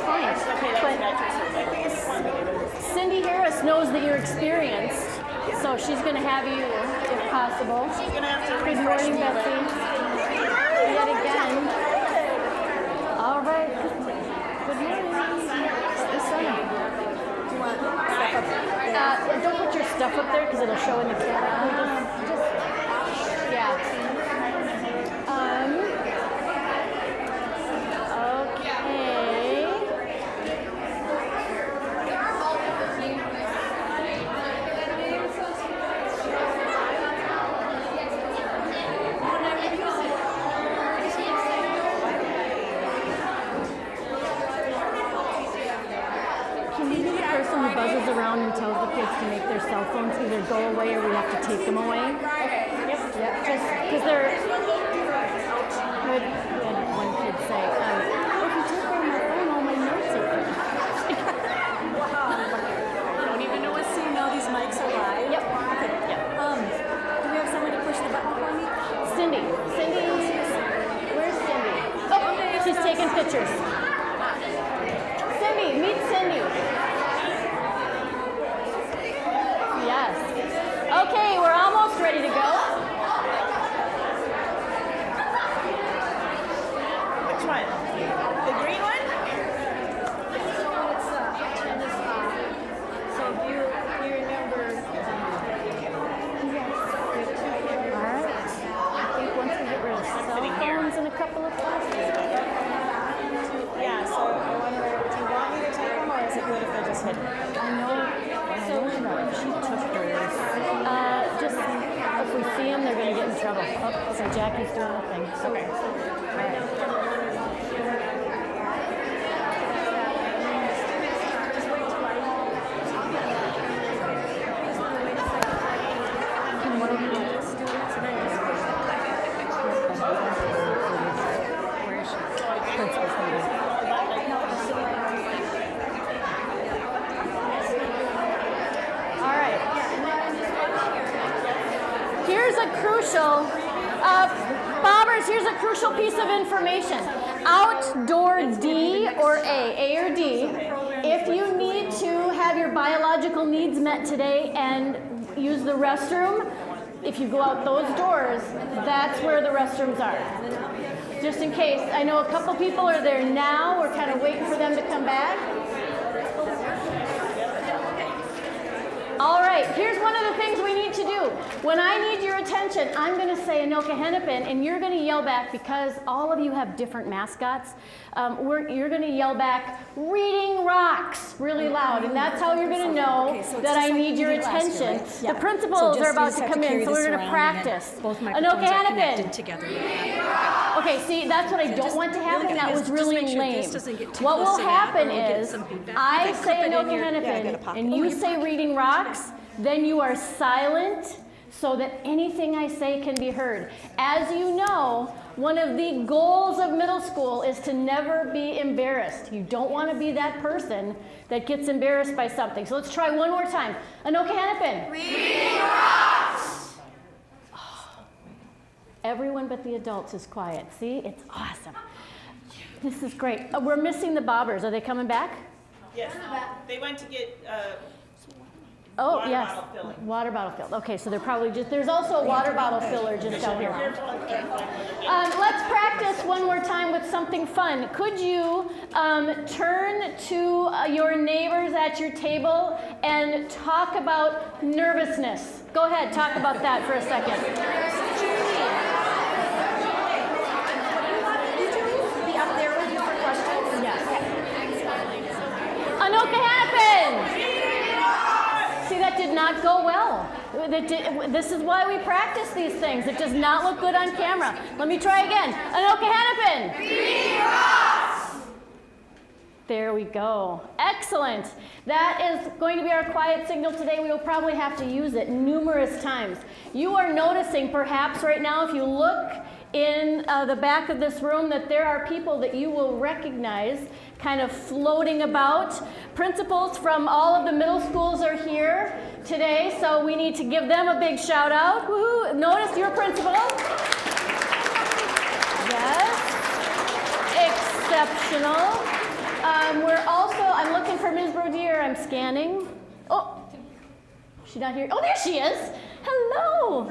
fine. But Cindy Harris knows that you're experienced, so she's going to have you, if possible. She's going to have to Good morning, Betsy. Yet again. All right. Good morning. Don't put your stuff up there because it'll show in the camera. Yeah. Okay. Can you be the person who buzzes around and tells the kids to make their cell phones either go away or we have to take them away? Yep. Just because they're. We had one kid say, if you take away my phone, all my notes are gone. Wow. I don't even know what's seeing all these mics are live. Yep. Okay. Yep. Do we have someone to push the button for me? Cindy. Where's Cindy? Oh, she's taking pictures. Cindy, meet Cindy. Yes. Okay, we're almost ready to go. Which one? The green one? So if you remember. All right. I think once we get rid of cell phones in a couple of classes. Yeah, so I wonder, do you want me to take them or is it good if I just hit it? I know she took hers. Just if we see them, they're going to get in trouble. Oh, so Jackie's doing the thing. Okay. All right. Bobbers, here's a crucial piece of information. Outdoor D or A or D, if you need to have your biological needs met today and use the restroom, if you go out those doors, that's where the restrooms are. Just in case. I know a couple people are there now. We're kind of waiting for them to come back. All right, here's one of the things we need to do. When I need your attention, I'm going to say Anoka-Hennepin, and you're going to yell back because all of you have different mascots. You're going to yell back, reading rocks, really loud, and that's how you're going to know that I need your attention. Yeah. The principals are about to come in, so we're going to practice. Anoka-Hennepin. Okay, see, that's what I don't want to happen. That was really lame. What will happen is I say Anoka-Hennepin, and you say reading rocks, then you are silent so that anything I say can be heard. As you know, one of the goals of middle school is to never be embarrassed. You don't want to be that person that gets embarrassed by something. So let's try one more time. Anoka-Hennepin. Reading rocks. Everyone but the adults is quiet. See, it's awesome. This is great. We're missing the bobbers. Are they coming back? Yes. They went to get Oh, water yes. bottle filling. Water bottle filled. Okay, so they're probably just, there's also a water bottle filler just out here. Let's practice one more time with something fun. Could you turn to your neighbors at your table and talk about nervousness? Go ahead, talk about that for a second. Be up there with you for questions? Yes. Anoka-Hennepin! See, that did not go well. This is why we practice these things. It does not look good on camera. Let me try again. Anoka-Hennepin! Reading rocks. There we go. Excellent. That is going to be our quiet signal today. We will probably have to use it numerous times. You are noticing perhaps right now, if you look in the back of this room, that there are people that you will recognize kind of floating about. Principals from all of the middle schools are here today, so we need to give them a big shout out. Woohoo! Notice your principal. Yes. Exceptional. We're for Ms. Brodier. I'm scanning. Oh, she's not here. Oh, there she is. Hello.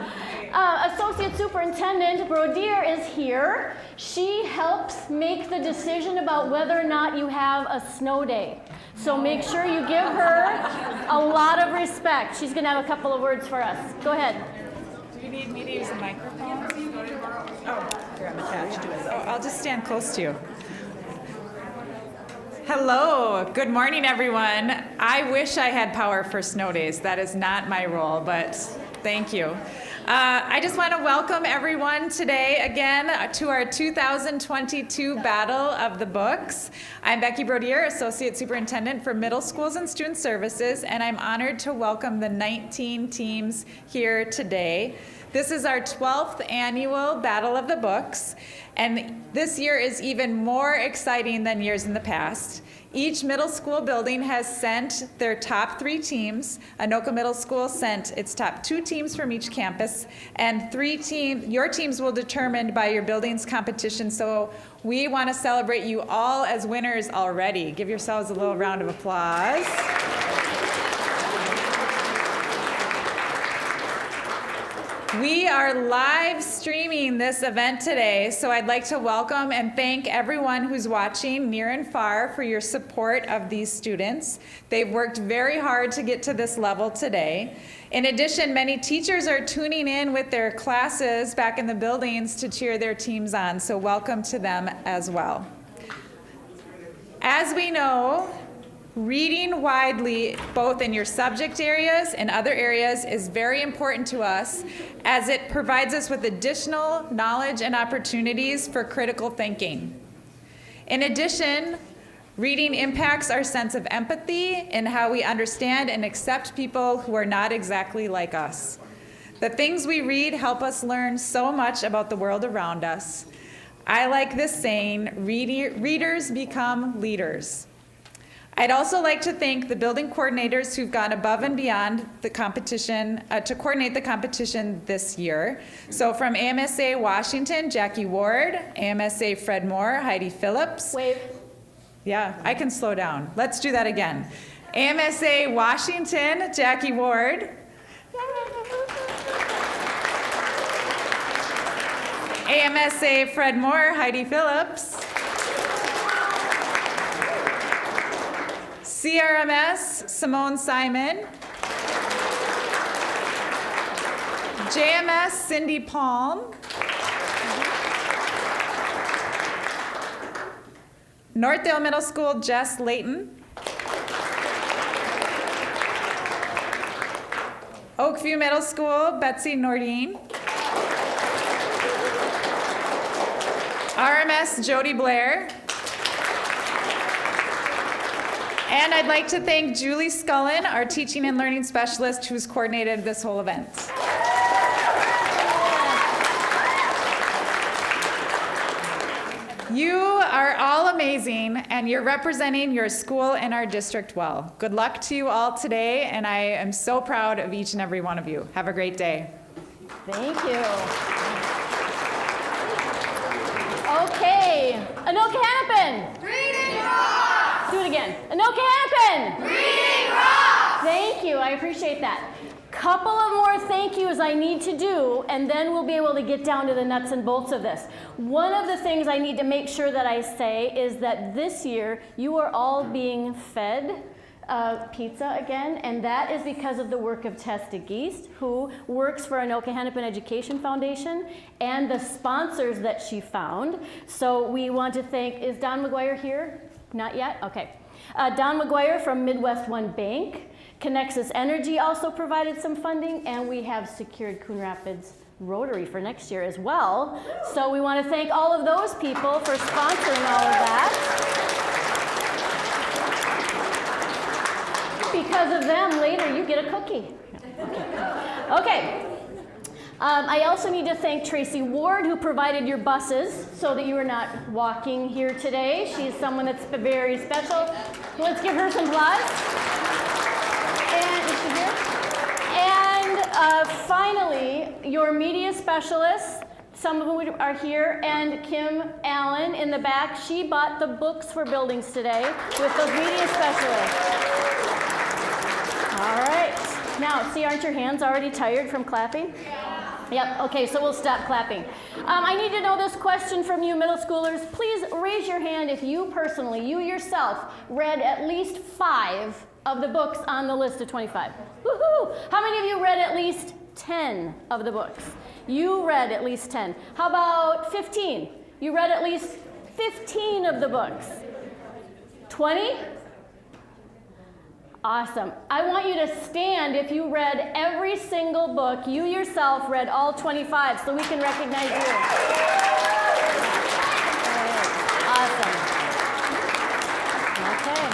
Associate Superintendent Brodier is here. She helps make the decision about whether or not you have a snow day. So make sure you give her a lot of respect. She's going to have a couple of words for us. Go ahead. Do you need me to use a microphone? Oh, here, I'm attached to it. Oh, I'll just stand close to you. Hello, good morning, everyone. I wish I had power for snow days. That is not my role, but thank you. I just want to welcome everyone today again to our 2022 Battle of the Books. I'm Becky Brodier, Associate Superintendent for Middle Schools and Student Services, and I'm honored to welcome the 19 teams here today. This is our 12th annual Battle of the Books, and this year is even more exciting than years in the past. Each middle school building has sent their top 3 teams. Anoka Middle School sent its top 2 teams from each campus, and your teams will be determined by your building's competition, so we want to celebrate you all as winners already. Give yourselves a little round of applause. We are live streaming this event today, so I'd like to welcome and thank everyone who's watching near and far for your support of these students. They've worked very hard to get to this level today. In addition, many teachers are tuning in with their classes back in the buildings to cheer their teams on, so welcome to them as well. As we know, reading widely, both in your subject areas and other areas, is very important to us as it provides us with additional knowledge and opportunities for critical thinking. In addition, reading impacts our sense of empathy and how we understand and accept people who are not exactly like us. The things we read help us learn so much about the world around us. I like this saying, readers become leaders. I'd also like to thank the building coordinators who've gone above and beyond the competition to coordinate the competition this year. So from AMSA Washington, Jackie Ward, AMSA Fred Moore, Heidi Phillips. Wave. Yeah, I can slow down. Let's do that again. AMSA Washington, Jackie Ward. AMSA Fred Moore, Heidi Phillips. CRMS, Simone Simon. JMS, Cindy Palm. Northdale Middle School, Jess Layton. Oakview Middle School, Betsy Nordine. RMS, Jody Blair. And I'd like to thank Julie Scullen, our teaching and learning specialist, who's coordinated this whole event. You are all amazing, and you're representing your school and our district well. Good luck to you all today, and I am so proud of each and every one of you. Have a great day. Thank you. Okay, Anoka-Hennepin. Reading rocks! Do it again. Anoka-Hennepin. Reading rocks! Thank you, I appreciate that. Couple of more thank yous I need to do, and then we'll be able to get down to the nuts and bolts of this. One of the things I need to make sure that I say is that this year you are all being fed pizza again, and that is because of the work of Tess DeGeest, who works for Anoka-Hennepin Education Foundation, and the sponsors that she found. So we want to thank, is Don McGuire here? Not yet? Okay. Don McGuire from Midwest One Bank. Connexus Energy also provided some funding, and we have secured Coon Rapids Rotary for next year as well. So we want to thank all of those people for sponsoring all of that. Because of them, later you get a cookie. Okay. I also need to thank Tracy Ward, who provided your buses so that you are not walking here today. She's someone that's very special. Let's give her some applause. And is she here? And finally, your media specialists, some of whom are here, and Kim Allen in the back. She bought the books for buildings today with those media specialists. All right. Now, see, aren't your hands already tired from clapping? Yep, okay, so we'll stop clapping. I need to know this question from you middle schoolers. Please raise your hand if you personally, you yourself, read at least 5 of the books on the list of 25. Woohoo! How many of you read at least 10 of the books? You read at least 10. How about 15? You read at least 15 of the books. 20? Awesome. I want you to stand if you read every single book. You yourself read all 25 so we can recognize you. Awesome. Okay.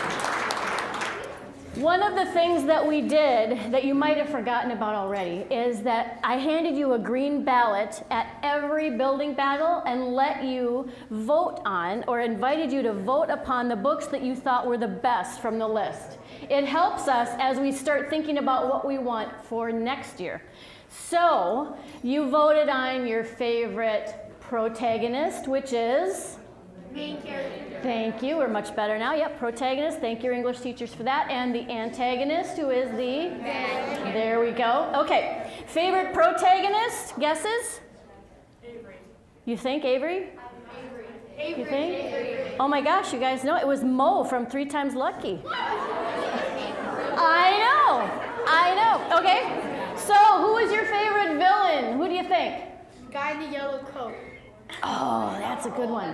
One of the things that we did that you might have forgotten about already is that I handed you a green ballot at every building battle and let you vote on, or invited you to vote upon, the books that you thought were the best from the list. It helps us as we start thinking about what we want for next year. So you voted on your favorite protagonist, which is? Main character. Thank you, we're much better now. Yep, protagonist, thank your English teachers for that. And the antagonist, who is the? There we go. Okay, favorite protagonist, guesses? Avery. You think Avery? Avery. You think? Oh my gosh, you guys know, it was Mo from 3 Times Lucky. I know. Okay, so who is your favorite villain? Who do you think? Guy in the yellow coat. Oh, that's a good one.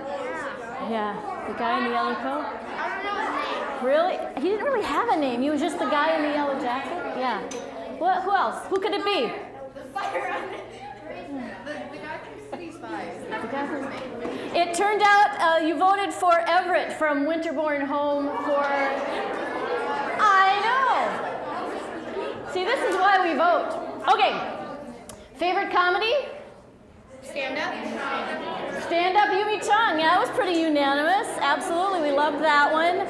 Yeah, the guy in the yellow coat. I don't know his name. Really? He didn't really have a name. He was just the guy in the yellow jacket? Yeah. What? Who else? Who could it be? The fire on it. The guy from City Spies. The guy from... It turned out you voted for Everett from Winterborn Home for... I know! See, this is why we vote. Okay. Favorite comedy? Stand up. Stand Up, Yumi Chung. Yeah, that was pretty unanimous. Absolutely, we loved that one.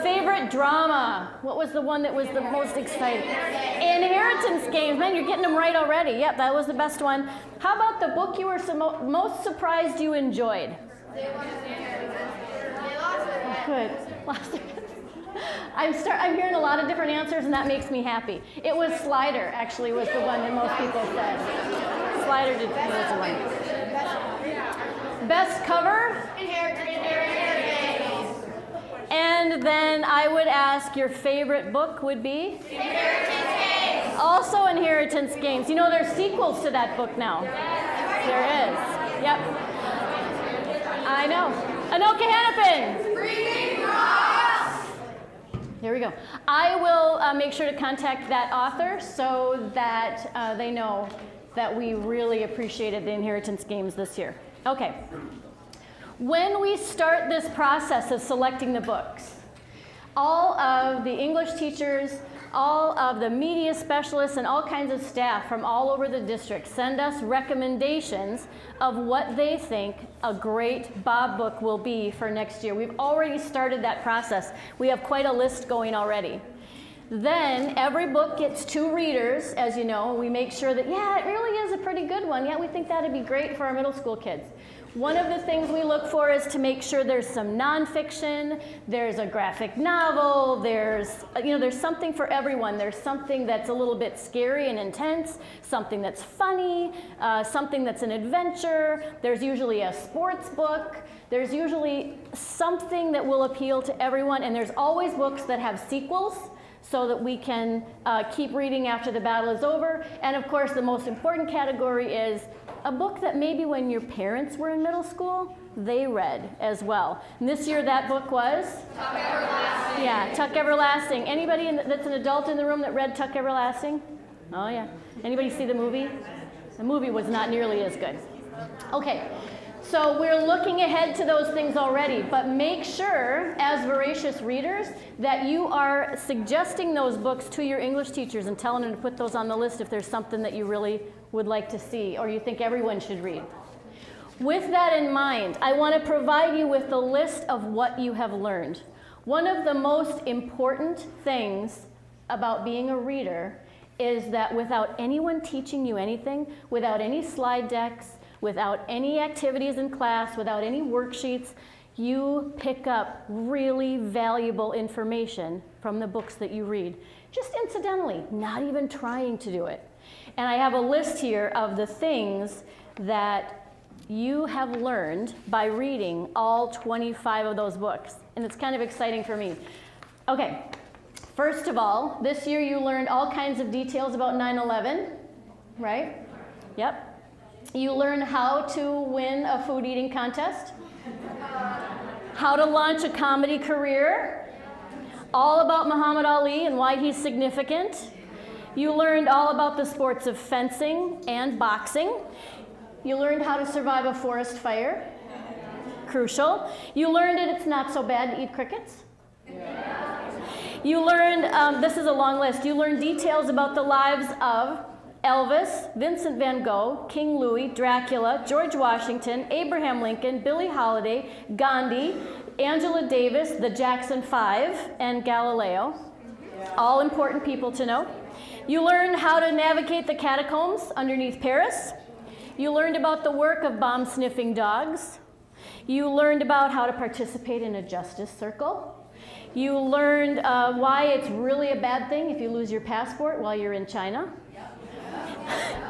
Favorite drama. What was the one that was the most exciting? Inheritance Games. Man, you're getting them right already. Yep, that was the best one. How about the book you were most surprised you enjoyed? They lost it. Good. I'm hearing a lot of different answers, and that makes me happy. It was Slider, actually, was the one that most people said. Slider was the one. Best cover? Inheritance. And then I would ask your favorite book would be? Inheritance Games. Also Inheritance Games. You know, there's sequels to that book now. There is. Yep. I know. Anoka-Hennepin. Breathing Ross. Here we go. I will make sure to contact that author so that they know that we really appreciated the Inheritance Games this year. Okay. When we start this process of selecting the books, all of the English teachers, all of the media specialists, and all kinds of staff from all over the district send us recommendations of what they think a great Bob book will be for next year. We've already started that process. We have quite a list going already. Then every book gets 2 readers, as you know. We make sure that, yeah, it really is a pretty good one. Yeah, we think that'd be great for our middle school kids. One of the things we look for is to make sure there's some nonfiction, there's a graphic novel, there's something for everyone. There's something that's a little bit scary and intense, something that's funny, something that's an adventure. There's usually a sports book. There's usually something that will appeal to everyone, and there's always books that have sequels, so that we can keep reading after the battle is over. And of course, the most important category is a book that maybe when your parents were in middle school, they read as well. And this year that book was? Tuck Everlasting. Yeah, Tuck Everlasting. Anybody that's an adult in the room that read Tuck Everlasting? Oh yeah. Anybody see the movie? The movie was not nearly as good. Okay. So we're looking ahead to those things already, but make sure, as voracious readers, that you are suggesting those books to your English teachers and telling them to put those on the list if there's something that you really would like to see or you think everyone should read. With that in mind, I want to provide you with the list of what you have learned. One of the most important things about being a reader is that without anyone teaching you anything, without any slide decks, without any activities in class, without any worksheets. You pick up really valuable information from the books that you read, just incidentally, not even trying to do it. And I have a list here of the things that you have learned by reading all 25 of those books. And it's kind of exciting for me. Okay, first of all, this year you learned all kinds of details about 9/11, right? Yep. You learned how to win a food eating contest, how to launch a comedy career, all about Muhammad Ali and why he's significant. You learned all about the sports of fencing and boxing. You learned how to survive a forest fire. Crucial. You learned that it's not so bad to eat crickets. You learned, this is a long list, you learned details about the lives of Elvis, Vincent van Gogh, King Louis, Dracula, George Washington, Abraham Lincoln, Billie Holiday, Gandhi, Angela Davis, the Jackson 5, and Galileo. All important people to know. You learned how to navigate the catacombs underneath Paris. You learned about the work of bomb-sniffing dogs. You learned about how to participate in a justice circle. You learned why it's really a bad thing if you lose your passport while you're in China.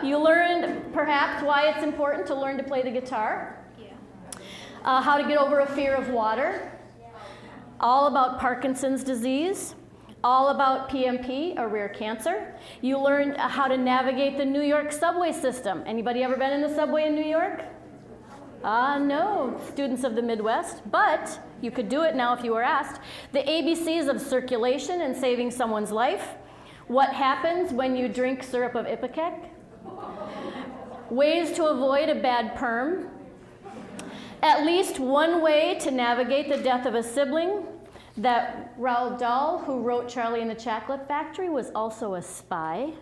You learned perhaps why it's important to learn to play the guitar. How to get over a fear of water. All about Parkinson's disease. All about PMP, a rare cancer. You learned how to navigate the New York subway system. Anybody ever been in the subway in New York? No, students of the Midwest, but you could do it now if you were asked. The ABCs of circulation and saving someone's life. What happens when you drink syrup of Ipecac? Ways to avoid a bad perm. At least one way to navigate the death of a sibling. That Roald Dahl, who wrote Charlie and the Chocolate Factory, was also a spy.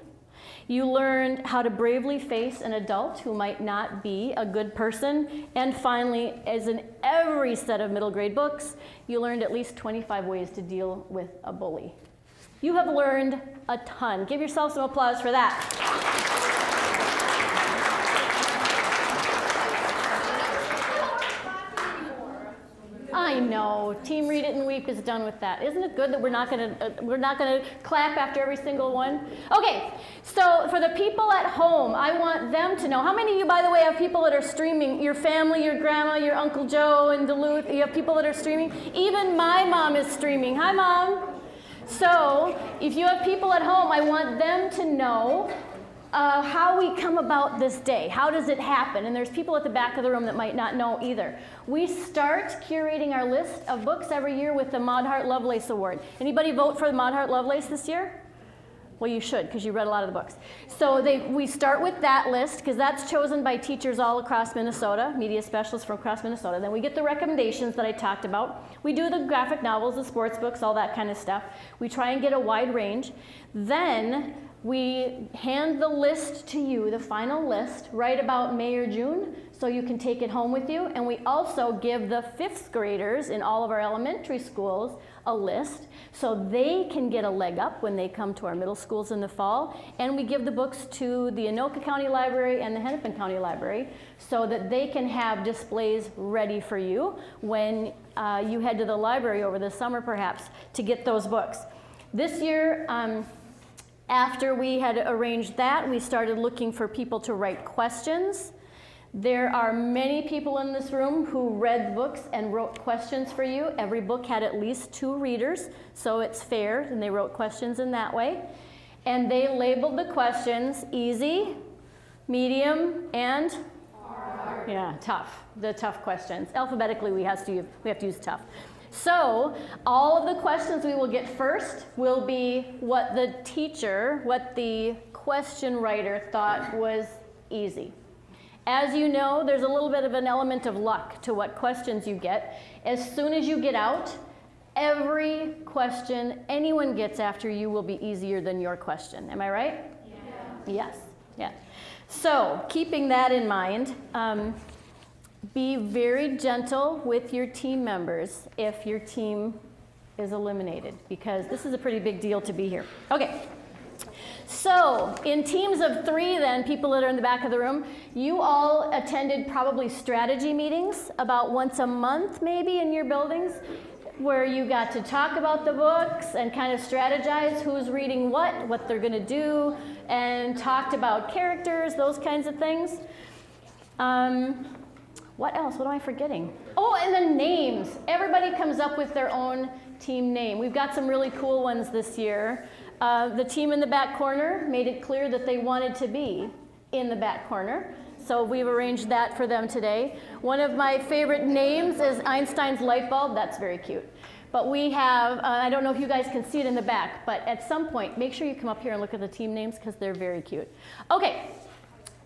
You learned how to bravely face an adult who might not be a good person. And finally, as in every set of middle grade books, you learned at least 25 ways to deal with a bully. You have learned a ton. Give yourself some applause for that. I know. Team Read It and Weep is done with that. Isn't it good that we're not going to clap after every single one? Okay, so for the people at home, I want them to know. How many of you, by the way, have people that are streaming? Your family, your grandma, your Uncle Joe in Duluth, you have people that are streaming? Even my mom is streaming. Hi, Mom. So if you have people at home, I want them to know how we come about this day. How does it happen? And there's people at the back of the room that might not know either. We start curating our list of books every year with the Maud Hart Lovelace Award. Anybody vote for the Maud Hart Lovelace this year? Well, you should, because you read a lot of the books. So we start with that list, because that's chosen by teachers all across Minnesota, media specialists from across Minnesota. Then we get the recommendations that I talked about. We do the graphic novels, the sports books, all that kind of stuff. We try and get a wide range. Then we hand the list to you, the final list, right about May or June, so you can take it home with you. And we also give the 5th graders in all of our elementary schools a list, so they can get a leg up when they come to our middle schools in the fall. And we give the books to the Anoka County Library and the Hennepin County Library, so that they can have displays ready for you when you head to the library over the summer, perhaps, to get those books. This year, after we had arranged that, we started looking for people to write questions. There are many people in this room who read books and wrote questions for you. Every book had at least 2 readers, so it's fair, and they wrote questions in that way. And they labeled the questions easy, medium, and hard. Yeah, tough, the tough questions. Alphabetically, we have to use tough. So all of the questions we will get first will be what the teacher, what the question writer thought was easy. As you know, there's a little bit of an element of luck to what questions you get. As soon as you get out, every question anyone gets after you will be easier than your question. Am I right? Yeah. Yes. Yeah. So keeping that in mind, be very gentle with your team members if your team is eliminated, because this is a pretty big deal to be here. Okay, So, in teams of 3 then, people that are in the back of the room, you all attended probably strategy meetings about once a month maybe in your buildings, where you got to talk about the books and kind of strategize who's reading what they're gonna do, and talked about characters, those kinds of things. What else? What am I forgetting? Oh, and the names. Everybody comes up with their own team name. We've got some really cool ones this year. The team in the back corner made it clear that they wanted to be in the back corner. So we've arranged that for them today. One of my favorite names is Einstein's light bulb. That's very cute. But we have, I don't know if you guys can see it in the back, but at some point, make sure you come up here and look at the team names because they're very cute. Okay,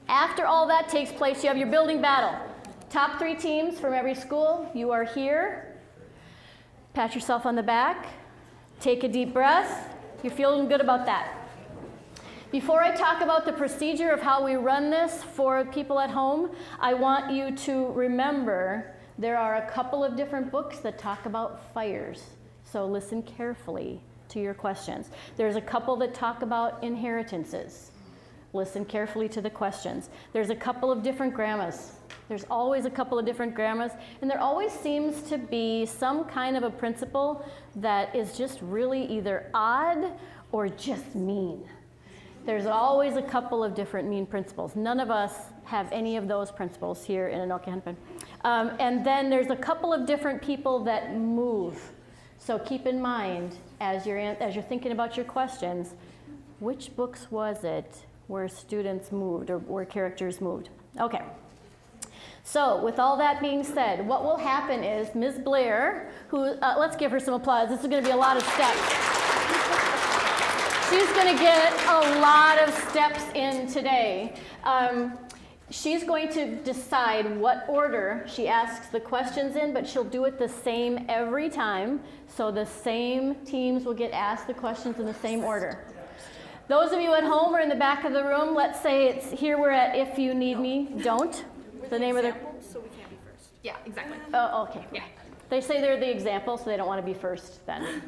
after all that takes place, you have your building battle. Top 3 teams from every school, you are here. Pat yourself on the back. Take a deep breath. You're feeling good about that. Before I talk about the procedure of how we run this for people at home, I want you to remember there are a couple of different books that talk about fires. So listen carefully to your questions. There's a couple that talk about inheritances. Listen carefully to the questions. There's a couple of different grandmas. There's always a couple of different grandmas, and there always seems to be some kind of a principle that is just really either odd or just mean. There's always a couple of different mean principles. None of us have any of those principles here in Anoka-Hennepin. And then there's a couple of different people that move. So keep in mind, as you're thinking about your questions, which books was it where students moved or where characters moved? Okay. So with all that being said, what will happen is Ms. Blair, who, let's give her some applause. This is going to be a lot of steps. She's going to get a lot of steps in today. She's going to decide what order she asks the questions in, but she'll do it the same every time. So the same teams will get asked the questions in the same order. Those of you at home or in the back of the room, let's say it's here we're at If You Need Me, Don't. The name of the... So we can't be first. Yeah, exactly. Oh, okay. Yeah. They say they're the example, so they don't want to be first then.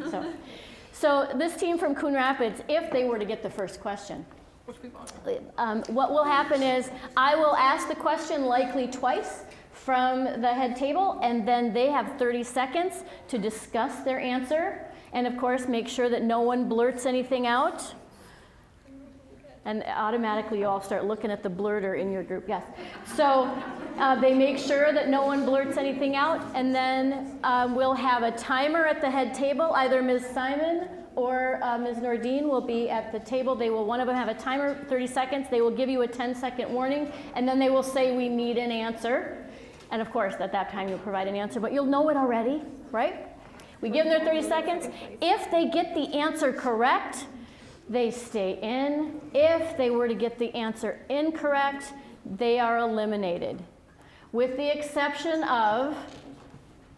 So this team from Coon Rapids, if they were to get the first question, what will happen is I will ask the question likely twice from the head table, and then they have 30 seconds to discuss their answer. And of course, make sure that no one blurts anything out. And automatically you all start looking at the blurter in your group, yes. So they make sure that no one blurts anything out, and then we'll have a timer at the head table. Either Ms. Simon or Ms. Nordine will be at the table. One of them have a timer, 30 seconds. They will give you a 10-second warning, and then they will say, we need an answer. And of course, at that time you'll provide an answer, but you'll know it already, right? We give them their 30 seconds. If they get the answer correct, they stay in. If they were to get the answer incorrect, they are eliminated, with the exception of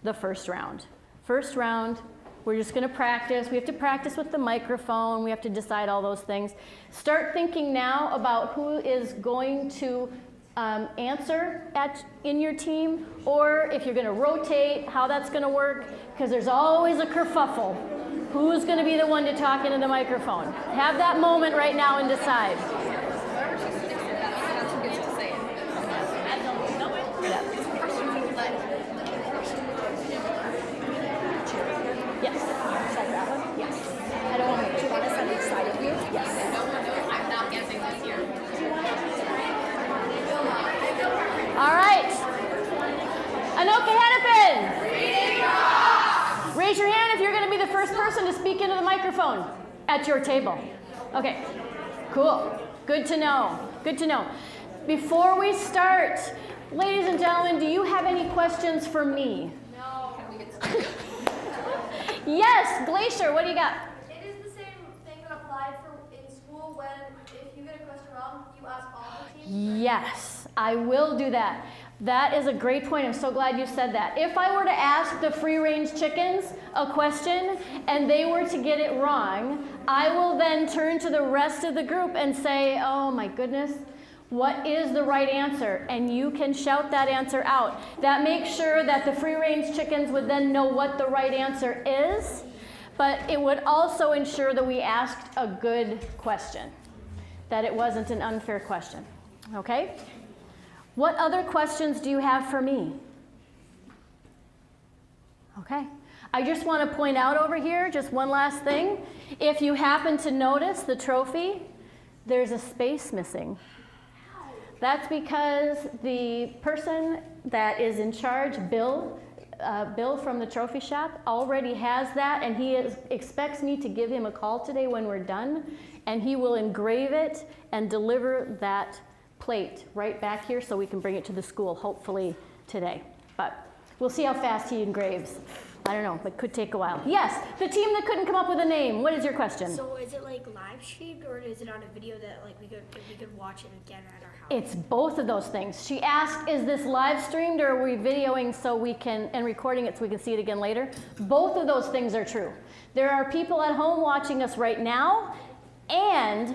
the first round. First round, we're just going to practice. We have to practice with the microphone. We have to decide all those things. Start thinking now about who is going to answer in your team, or if you're going to rotate, how that's going to work, because there's always a kerfuffle. Who's going to be the one to talk into the microphone? Have that moment right now and decide. Whoever she sticks it, that's who gets to say it. Yes. Check that one? Yes. I don't want to. Do you want us on each side of you? Yes. I'm not guessing this year. All right. Anoka-Hennepin. Raise your hand if you're going to be the first person to speak into the microphone at your table. Okay, cool. Good to know. Good to know. Before we start, ladies and gentlemen, do you have any questions for me? No. Yes, Glacier, what do you got? It is the same thing that applied in school when if you get a question wrong, you ask all the teams? Yes, I will do that. That is a great point. I'm so glad you said that. If I were to ask the free-range chickens a question and they were to get it wrong, I will then turn to the rest of the group and say, oh my goodness, what is the right answer? And you can shout that answer out. That makes sure that the free-range chickens would then know what the right answer is, but it would also ensure that we asked a good question. that it wasn't an unfair question. Okay? What other questions do you have for me? Okay. I just want to point out over here, just one last thing. If you happen to notice the trophy, there's a space missing. That's because the person that is in charge, Bill from the trophy shop, already has that, and he expects me to give him a call today when we're done, and he will engrave it and deliver that plate right back here so we can bring it to the school, hopefully today. But we'll see how fast he engraves. I don't know, it could take a while. Yes, the team that couldn't come up with a name. What is your question? So is it like live streamed, or is it on a video that like we could watch it again at our house? It's both of those things. She asked, is this live streamed or are we videoing so we can, and recording it so we can see it again later? Both of those things are true. There are people at home watching us right now, and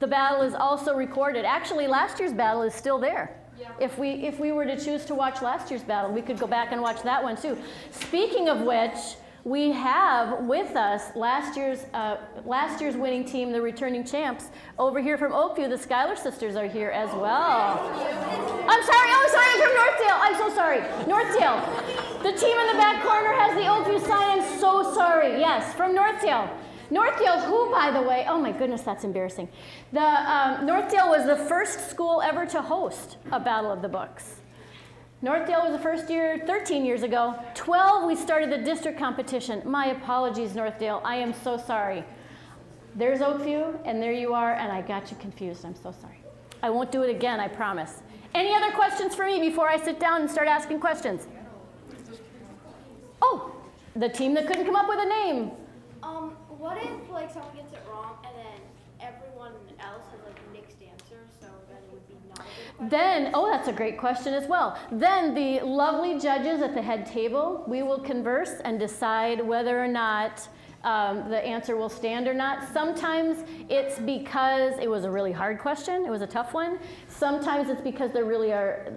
the battle is also recorded. Actually, last year's battle is still there. Yeah. If we were to choose to watch last year's battle, we could go back and watch that one too. Speaking of which, we have with us last year's winning team, the returning champs, over here from Oakview. The Schuyler sisters are here as well. I'm sorry, I'm from Northdale. I'm so sorry. Northdale. The team in the back corner has the Oakview sign. I'm so sorry. Yes, from Northdale. Northdale, who, by the way, oh my goodness, that's embarrassing. Northdale was the first school ever to host a Battle of the Books. Northdale was the first year 13 years ago. 12, we started the district competition. My apologies, Northdale. I am so sorry. There's Oakview, and there you are, and I got you confused. I'm so sorry. I won't do it again, I promise. Any other questions for me before I sit down and start asking questions? Oh, the team that couldn't come up with a name. What if like someone gets it wrong and then everyone else has like mixed answers, so then it would be not a good question? Then, oh, that's a great question as well. Then the lovely judges at the head table, we will converse and decide whether or not the answer will stand or not. Sometimes it's because it was a really hard question, it was a tough one. Sometimes it's because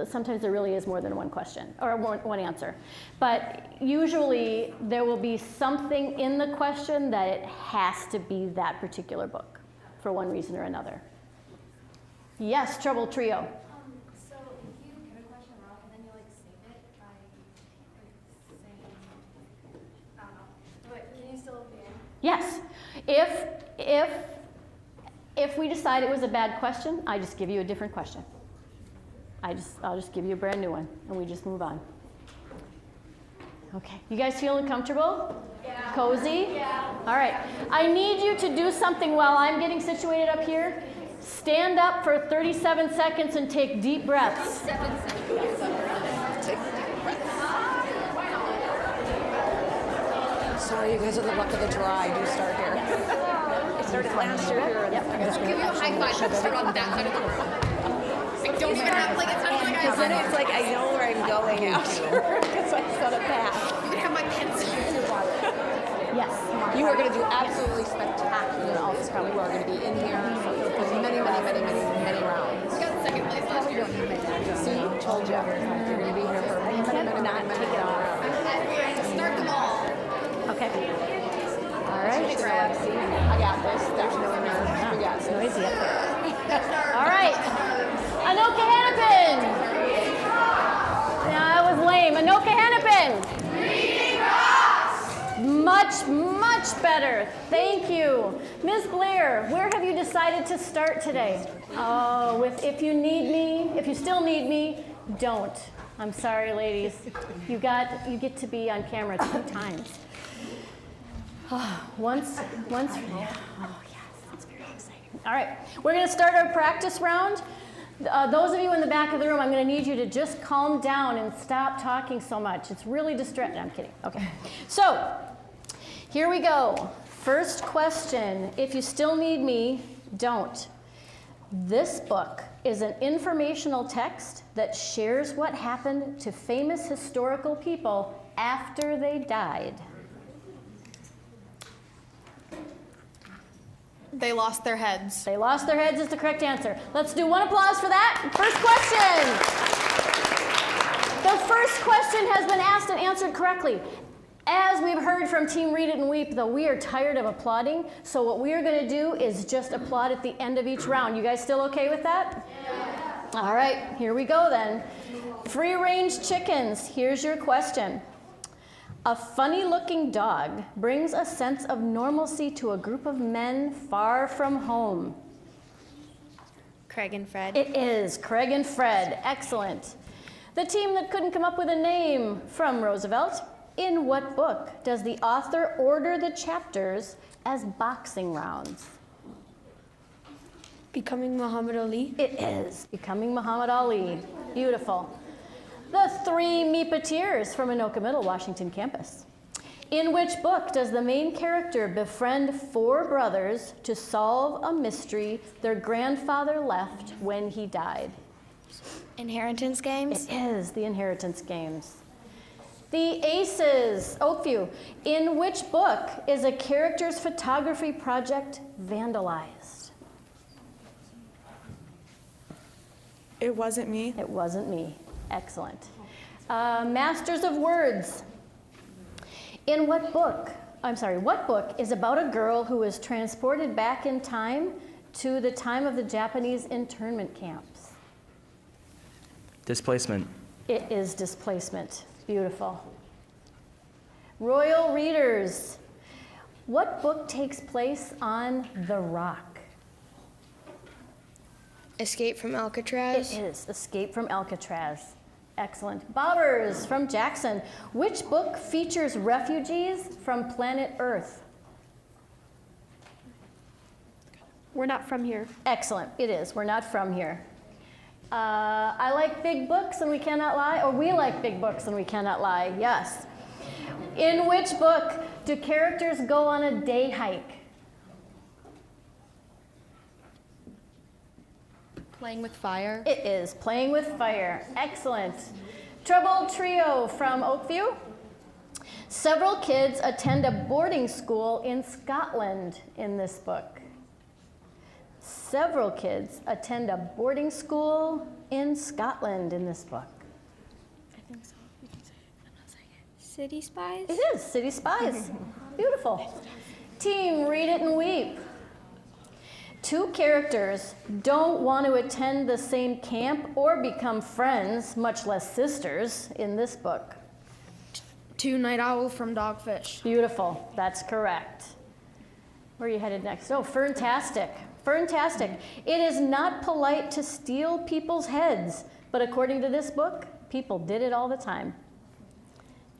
sometimes there really is more than one question, or one answer. But usually there will be something in the question that it has to be that particular book for one reason or another. Yes, Trouble Trio. So if you get a question wrong and then you like save it by saying, I don't know, but can you still be in? Yes. If we decide it was a bad question, I just give you a different question. I'll just give you a brand new one, and we just move on. Okay. You guys feeling comfortable? Yeah. Cozy? Yeah. All right. I need you to do something while I'm getting situated up here. Stand up for 37 seconds and take deep breaths. 7 seconds. Take deep breaths. Sorry, you guys are the luck of the draw. I do start here. I started last year here. Yep. I'll give you a high five. Let's start on that side of the room. I don't even have, like, it's not like I said it. It's like I know where I'm going after because I set a path. You can have my pencil. Yes. You are going to do absolutely spectacular. Also, you are going to be in here for many rounds. We got second place last year. See, told you. You're going to be here for many take it off. Start them all. Okay. All right. I got this. There's no nerves. We got this. Noisy up there. All right. Anoka-Hennepin. No, that was lame. Anoka-Hennepin. Much better. Thank you. Ms. Blair, where have you decided to start today? Oh, if you need me, if you still need me, don't. I'm sorry, ladies. You get to be on camera 2 times. Once. Oh, yes, that's very exciting. All right, we're going to start our practice round. Those of you in the back of the room, I'm going to need you to just calm down and stop talking so much. It's really distracting. I'm kidding. Okay. So, here we go. First question. If you still need me, don't. This book is an informational text that shares what happened to famous historical people after they died. They lost their heads. They lost their heads is the correct answer. Let's do one applause for that. First question. The first question has been asked and answered correctly. As we've heard from Team Read It and Weep, though, we are tired of applauding, so what we are going to do is just applaud at the end of each round. You guys still okay with that? Yeah. All right, here we go then. Free-range chickens, here's your question. A funny-looking dog brings a sense of normalcy to a group of men far from home. Craig and Fred. It is Craig and Fred. Excellent. The team that couldn't come up with a name from Roosevelt. In what book does the author order the chapters as boxing rounds? Becoming Muhammad Ali. It is Becoming Muhammad Ali. Beautiful. The Three Meepateers from Anoka Middle, Washington campus. In which book does the main character befriend 4 brothers to solve a mystery their grandfather left when he died? Inheritance Games. It is The Inheritance Games. The Aces, Oakview. In which book is a character's photography project vandalized? It Wasn't Me. It wasn't me. Excellent. Masters of Words. In what book, what book is about a girl who is transported back in time to the time of the Japanese internment camps? Displacement. It is Displacement. Beautiful. Royal Readers. What book takes place on the Rock? Escape from Alcatraz. It is Escape from Alcatraz. Excellent. Bobbers from Jackson. Which book features refugees from planet Earth? We're Not From Here. Excellent. It is. We're Not From Here. I like big books and we cannot lie, or we like big books and we cannot lie. Yes. In which book do characters go on a day hike? Playing with Fire. It is Playing with Fire. Excellent. Trouble Trio from Oakview. Several kids attend a boarding school in Scotland in this book. Several kids attend a boarding school in Scotland in this book. I think so. We can say it. I'm not saying it. City Spies? It is City Spies. Beautiful. Team Read It and Weep. 2 characters don't want to attend the same camp or become friends, much less sisters, in this book. 2 Night Owl from Dogfish. Beautiful. That's correct. Where are you headed next? Oh, Ferntastic. Ferntastic. It is not polite to steal people's heads, but according to this book, people did it all the time.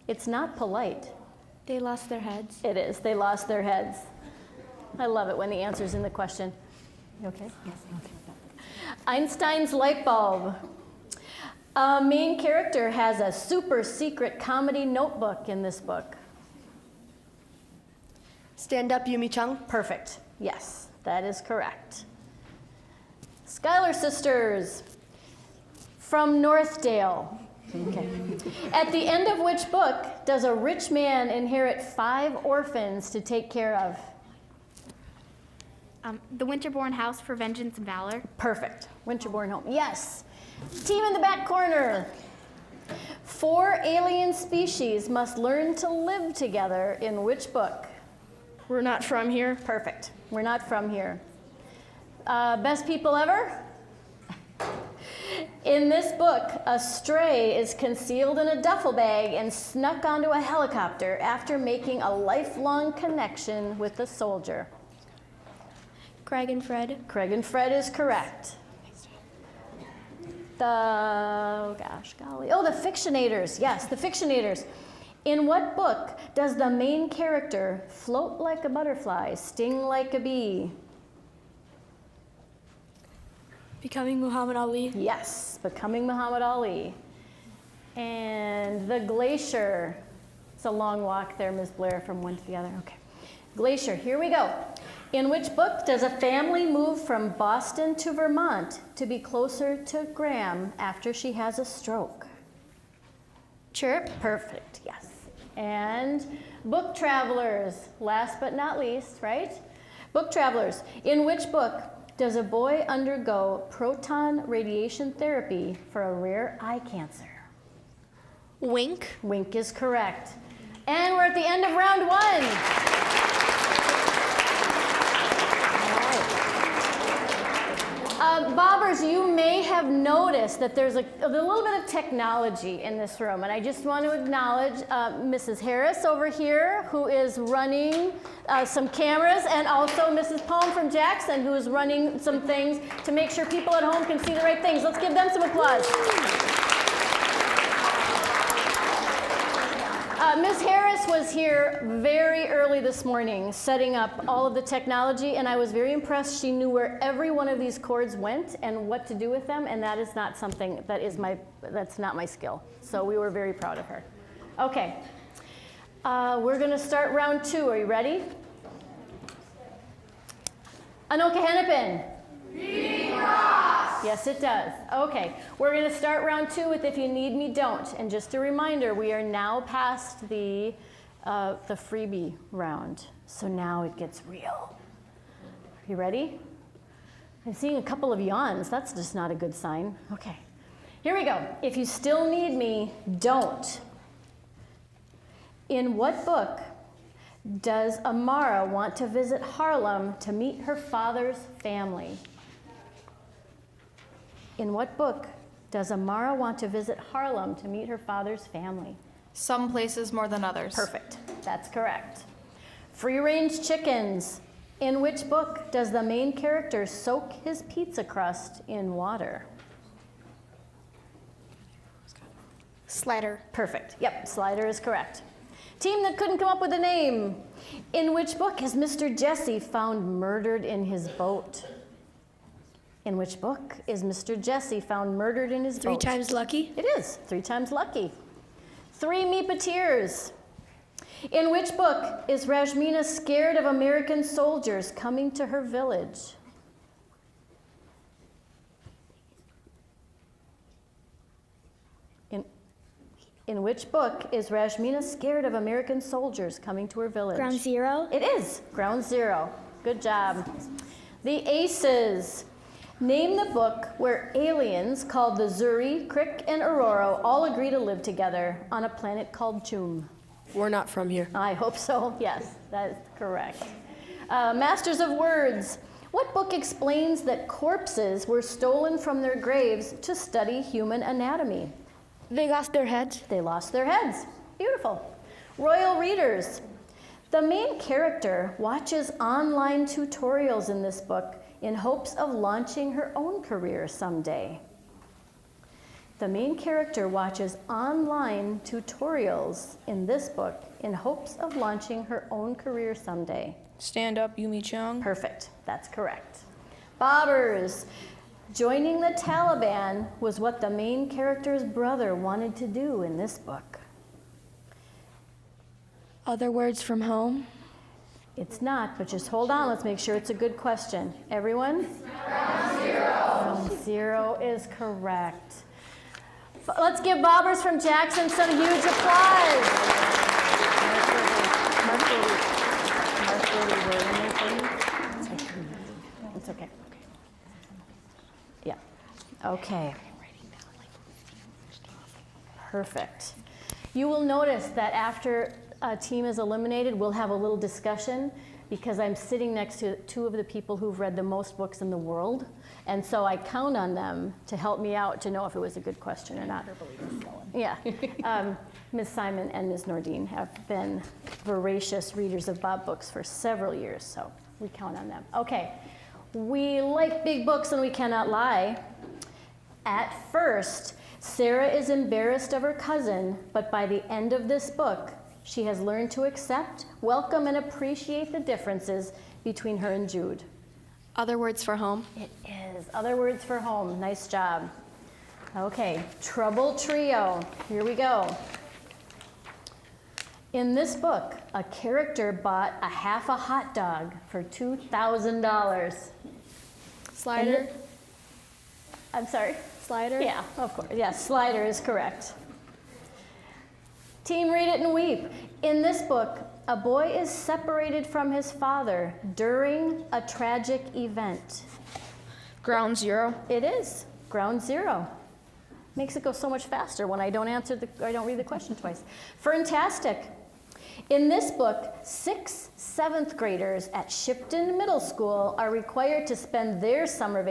It's not polite. They lost their heads. It is. They lost their heads. I love it when the answer's in the question. You okay? Yes. Okay. Einstein's light bulb. A main character has a super secret comedy notebook in this book. Stand Up, Yumi Chung. Perfect. Yes, that is correct. Schuyler Sisters from Northdale. Okay. At the end of which book does a rich man inherit 5 orphans to take care of? The Winterborn House for Vengeance and Valor. Perfect. Winterborn Home. Yes. Team in the back corner. 4 alien species must learn to live together in which book? We're Not From Here. Perfect. We're Not From Here. Best People Ever? In this book, a stray is concealed in a duffel bag and snuck onto a helicopter after making a lifelong connection with a soldier. Craig and Fred. Craig and Fred is correct. The Fictionators. Yes, the Fictionators. In what book does the main character float like a butterfly, sting like a bee? Becoming Muhammad Ali. Yes, Becoming Muhammad Ali. And the Glacier. It's a long walk there, Ms. Blair, from one to the other. Okay. Glacier, here we go. In which book does a family move from Boston to Vermont to be closer to Graham after she has a stroke? Chirp. Perfect, yes. And Book Travelers, last but not least, right? Book Travelers. In which book does a boy undergo proton radiation therapy for a rare eye cancer? Wink. Wink is correct. And we're at the end of round 1. Bobbers, you may have noticed that there's a little bit of technology in this room, and I just want to acknowledge Mrs. Harris over here, who is running some cameras, and also Mrs. Palm from Jackson, who is running some things to make sure people at home can see the right things. Let's give them some applause. Ms. Harris was here very early this morning setting up all of the technology, and I was very impressed. She knew where every one of these cords went and what to do with them, and that is not something that's not my skill. So we were very proud of her. Okay, we're gonna start round 2. Are you ready? Anoka-Hennepin. Yes, it does. Okay, we're going to start round 2 with If You Need Me, Don't. And just a reminder, we are now past the freebie round. So now it gets real. You ready? I'm seeing a couple of yawns. That's just not a good sign. Okay, here we go. If you still need me, don't. In what book does Amara want to visit Harlem to meet her father's family? In what book does Amara want to visit Harlem to meet her father's family? Some places more than others. Perfect. That's correct. Free-range chickens. In which book does the main character soak his pizza crust in water? Slider. Perfect. Yep, Slider is correct. Team that couldn't come up with a name. In which book is Mr. Jesse found murdered in his boat? In which book is Mr. Jesse found murdered in his boat? 3 Times Lucky. It is 3 Times Lucky. 3 Meepateers. In which book is Rajmina scared of American soldiers coming to her village? In which book is Rajmina scared of American soldiers coming to her village? Ground Zero. It is Ground Zero. Good job. The Aces. Name the book where aliens called the Zuri, Crick, and Aurora all agree to live together on a planet called Jum. We're not from here. I hope so. Yes, that is correct. Masters of Words. What book explains that corpses were stolen from their graves to study human anatomy? They lost their heads. They lost their heads. Beautiful. Royal Readers. The main character watches online tutorials in this book in hopes of launching her own career someday. The main character watches online tutorials in this book in hopes of launching her own career someday. Stand Up, Yumi Chung. Perfect. That's correct. Bobbers. Joining the Taliban was what the main character's brother wanted to do in this book. Other Words from Home. It's not, but just hold on. Let's make sure it's a good question. Everyone? Ground Zero. Ground Zero is correct. Let's give Bobbers from Jackson some huge applause. It's okay. Yeah. Okay. Perfect. You will notice that after a team is eliminated, we'll have a little discussion because I'm sitting next to 2 of the people who've read the most books in the world. And so I count on them to help me out to know if it was a good question or not. Yeah. Ms. Simon and Ms. Nordine have been voracious readers of Bob books for several years, so we count on them. Okay. We like big books and we cannot lie. At first, Sarah is embarrassed of her cousin, but by the end of this book, she has learned to accept, welcome, and appreciate the differences between her and Jude. Other Words for Home. It is. Other Words for Home. Nice job. Okay, Trouble Trio. Here we go. In this book, a character bought a half a hot dog for $2,000. Slider. I'm sorry? Slider. Yeah, of course. Yes, Slider is correct. Team Read It and Weep. In this book, a boy is separated from his father during a tragic event. Ground Zero. It is. Ground Zero. Makes it go so much faster when I don't read the question twice. Ferntastic. In this book, 6th, 7th graders at Shipton Middle School are required to spend their their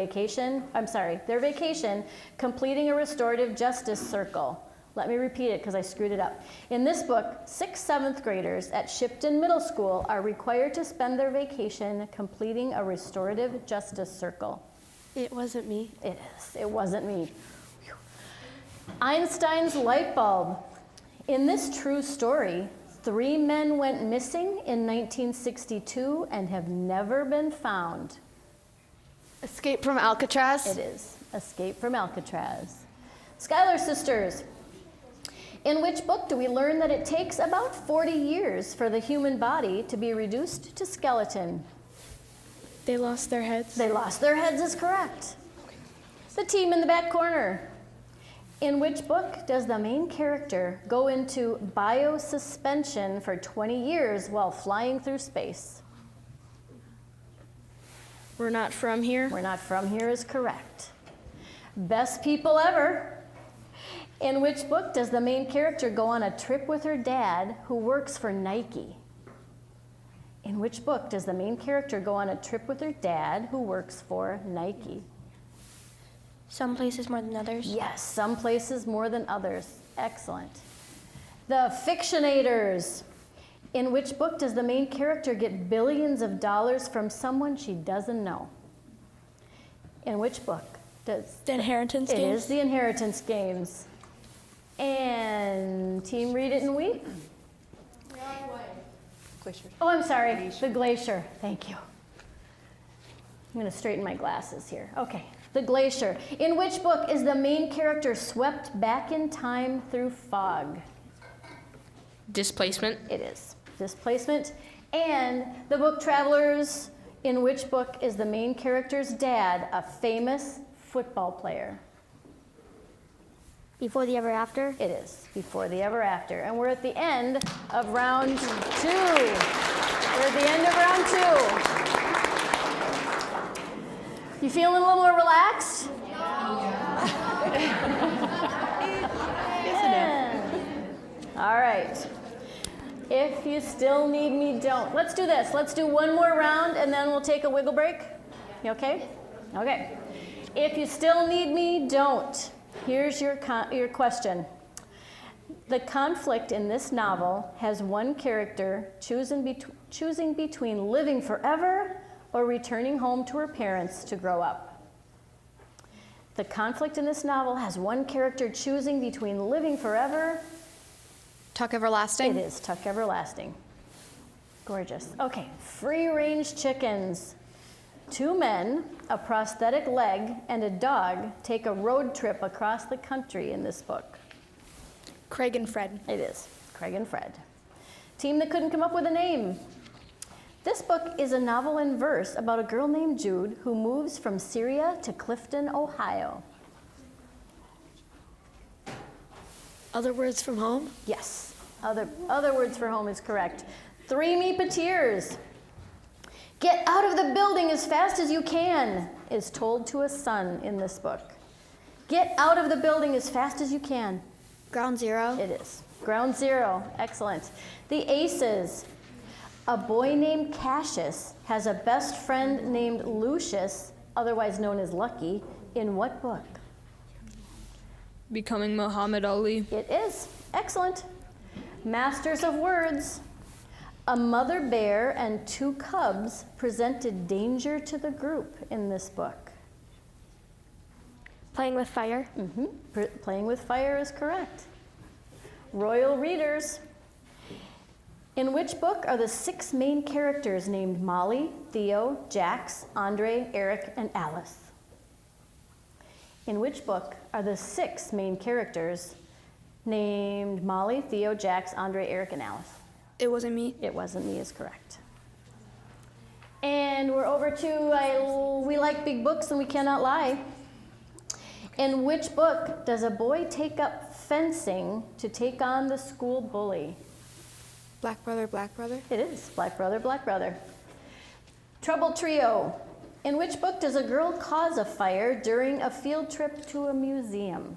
vacation completing a restorative justice circle. Let me repeat it because I screwed it up. In this book, 6th, 7th graders at Shipton Middle School are required to spend their vacation completing a restorative justice circle. It wasn't me. It is. It wasn't me. Whew. Einstein's light bulb. In this true story, 3 men went missing in 1962 and have never been found. Escape from Alcatraz. It is. Escape from Alcatraz. Schuyler sisters. In which book do we learn that it takes about 40 years for the human body to be reduced to skeleton? They lost their heads. They lost their heads is correct. The team in the back corner. In which book does the main character go into biosuspension for 20 years while flying through space? We're Not From Here. We're Not From Here is correct. Best People Ever. In which book does the main character go on a trip with her dad who works for Nike? In which book does the main character go on a trip with her dad who works for Nike? Some places more than others. Yes, some places more than others. Excellent. The Fictionators. In which book does the main character get billions of dollars from someone she doesn't know? In which book does... The Inheritance Games? It is The Inheritance Games. And team Read It and Weep? Glacier. Oh, I'm sorry. The Glacier. Thank you. I'm going to straighten my glasses here. Okay. The Glacier. In which book is the main character swept back in time through fog? Displacement. It is. Displacement. And the book Travelers. In which book is the main character's dad a famous football player? Before the Ever After? It is. Before the Ever After. And we're at the end of round 2. We're at the end of round 2. You feeling a little more relaxed? Yeah. All right. If you still need me, don't. Let's do this. Let's do one more round and then we'll take a wiggle break. You okay? Okay. If you still need me, don't. Here's your question. The conflict in this novel has one character choosing between living forever or returning home to her parents to grow up. The conflict in this novel has one character choosing between living forever. Tuck Everlasting? It is Tuck Everlasting. Gorgeous. Okay, free-range chickens. 2 men, a prosthetic leg, and a dog take a road trip across the country in this book. Craig and Fred. It is Craig and Fred. Team that couldn't come up with a name. This book is a novel in verse about a girl named Jude who moves from Syria to Clifton, Ohio. Other Words from Home? Yes, other words for home is correct. 3 Meepeteers. Get out of the building as fast as you can, is told to a son in this book. Get out of the building as fast as you can. Ground Zero? It is. Ground Zero. Excellent. The Aces. A boy named Cassius has a best friend named Lucius, otherwise known as Lucky, in what book? Becoming Muhammad Ali. It is. Excellent. Masters of Words. A mother bear and 2 cubs presented danger to the group in this book. Playing with Fire? Playing with Fire is correct. Royal Readers. In which book are the 6 main characters named Molly, Theo, Jax, Andre, Eric, and Alice? In which book are the 6 main characters named Molly, Theo, Jax, Andre, Eric, and Alice? It Wasn't Me. It Wasn't Me is correct. And we're over to We Like Big Books and We Cannot Lie. In which book does a boy take up fencing to take on the school bully? Black Brother, Black Brother. It is Black Brother, Black Brother. Trouble Trio. In which book does a girl cause a fire during a field trip to a museum?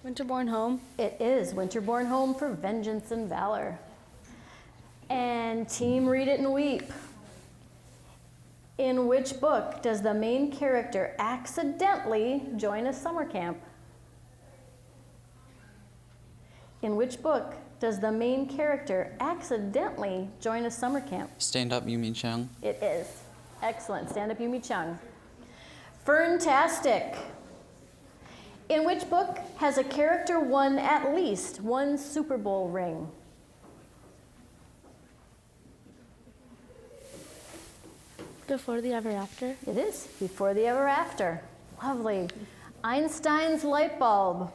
Winterborn Home. It is Winterborn Home for Vengeance and Valor. And team Read It and Weep. In which book does the main character accidentally join a summer camp? In which book does the main character accidentally join a summer camp? Stand Up, Yumi Chung. It is. Excellent. Stand Up, Yumi Chung. Ferntastic. In which book has a character won at least one Super Bowl ring? Before the Ever After. It is Before the Ever After. Lovely. Einstein's light bulb.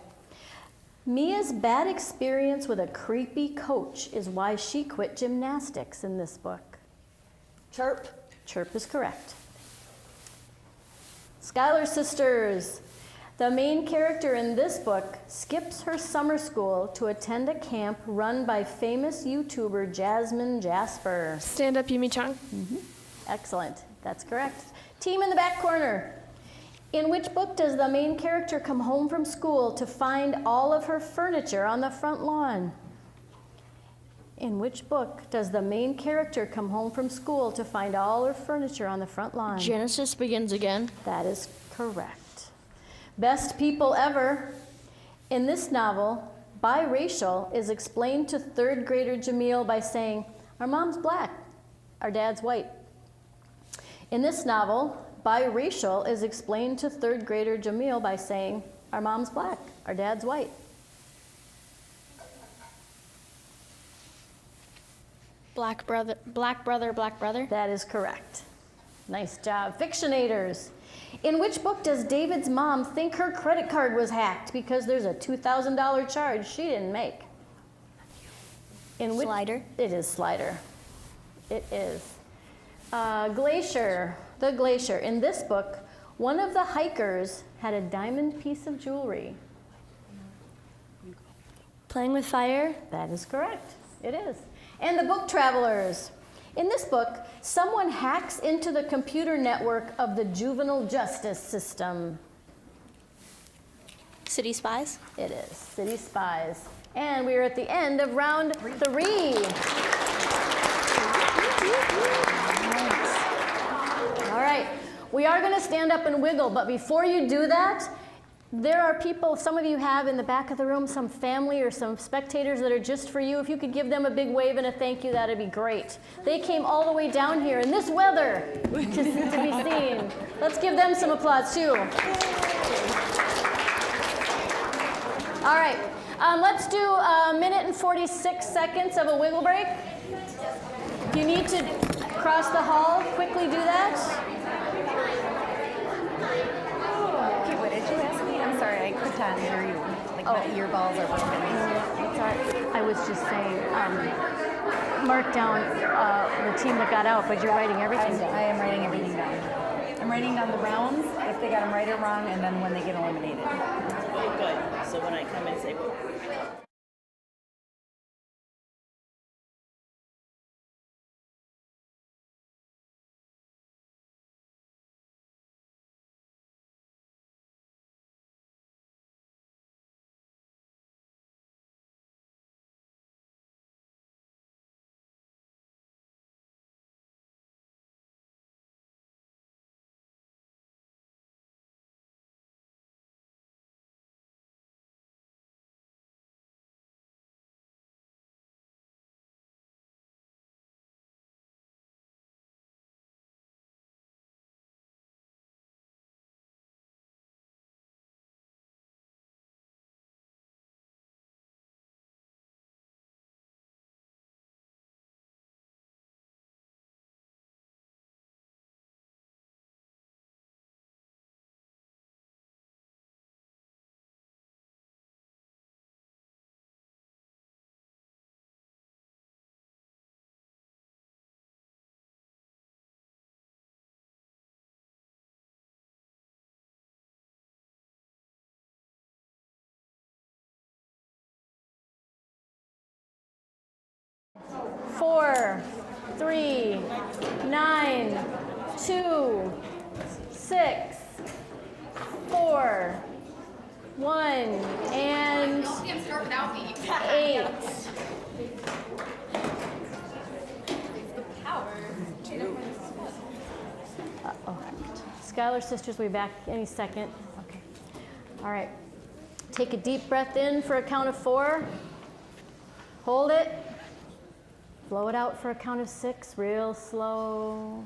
Mia's bad experience with a creepy coach is why she quit gymnastics in this book. Chirp. Chirp is correct. Schuyler Sisters. The main character in this book skips her summer school to attend a camp run by famous YouTuber Jasmine Jasper. Stand Up, Yumi Chung. Excellent. That's correct. Team in the back corner. In which book does the main character come home from school to find all of her furniture on the front lawn? In which book does the main character come home from school to find all her furniture on the front lawn? Genesis Begins Again. That is correct. Best People Ever. In this novel, biracial is explained to third grader Jamil by saying, our mom's black, our dad's white. In this novel, biracial is explained to third grader Jamil by saying, our mom's black, our dad's white. Black Brother, Black Brother, Black Brother. That is correct. Nice job. Fictionators. In which book does David's mom think her credit card was hacked because there's a $2,000 charge she didn't make? Slider. It is Slider. It is. Glacier. The Glacier. In this book, one of the hikers had a diamond piece of jewelry. Playing with Fire. That is correct. It is. And the Book Travelers. In this book, someone hacks into the computer network of the juvenile justice system. City Spies. It is City Spies. And we are at the end of round 3. All right, we are going to stand up and wiggle, but before you do that, there are people, some of you have in the back of the room, some family or some spectators that are just for you. If you could give them a big wave and a thank you, that'd be great. They came all the way down here in this weather to be seen. Let's give them some applause too. All right, let's do a minute and 46 seconds of a wiggle break. If you need to cross the hall, quickly do that. What did you ask me? I'm sorry, I couldn't hear you. Like my earballs are broken. It's all right. I was just saying, mark down the team that got out, but you're writing everything down. I am writing everything down. I'm writing down the rounds, if they got them right or wrong, and then when they get eliminated. Good. So when I come and say, Four, 3, 9, 2, 6, 4, 1 and You can't start without me. 8. Uh-oh. Skylar sisters will be back any second. Okay. All right. Take a deep breath in for a count of 4. Hold it. Blow it out for a count of 6, real slow.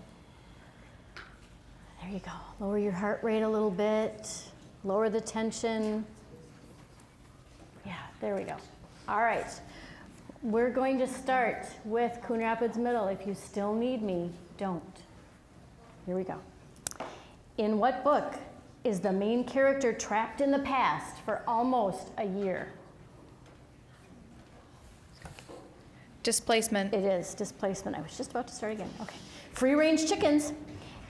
There you go. Lower your heart rate a little bit. Lower the tension. Yeah, there we go. All right. We're going to start with Coon Rapids Middle. If you still need me, don't. Here we go. In what book is the main character trapped in the past for almost a year? Displacement. It is displacement. I was just about to start again. Okay. Free range chickens.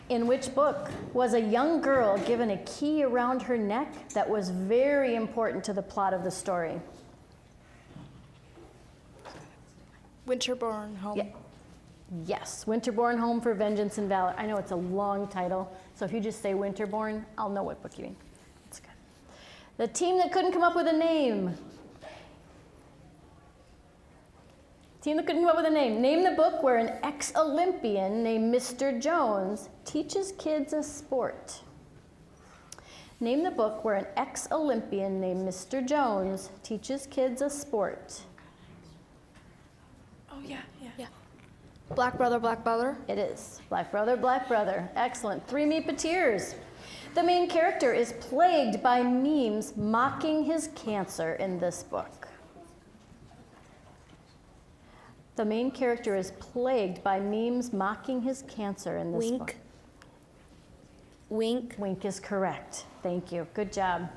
In which book was a young girl given a key around her neck that was very important to the plot of the story? Winterborn Home. Yeah. Yes, Winterborn Home for Vengeance and Valor. I know it's a long title, so if you just say Winterborn, I'll know what book you mean. That's good. The team that couldn't come up with a name. Team that couldn't come up with a name. Name the book where an ex-Olympian named Mr. Jones teaches kids a sport. Name the book where an ex-Olympian named Mr. Jones teaches kids a sport. Oh, yeah. Black Brother, Black Brother. It is. Black Brother, Black Brother. Excellent. 3 Meepeteers. The main character is plagued by memes mocking his cancer in this book. The main character is plagued by memes mocking his cancer in this book. Wink. Wink is correct. Thank you. Good job.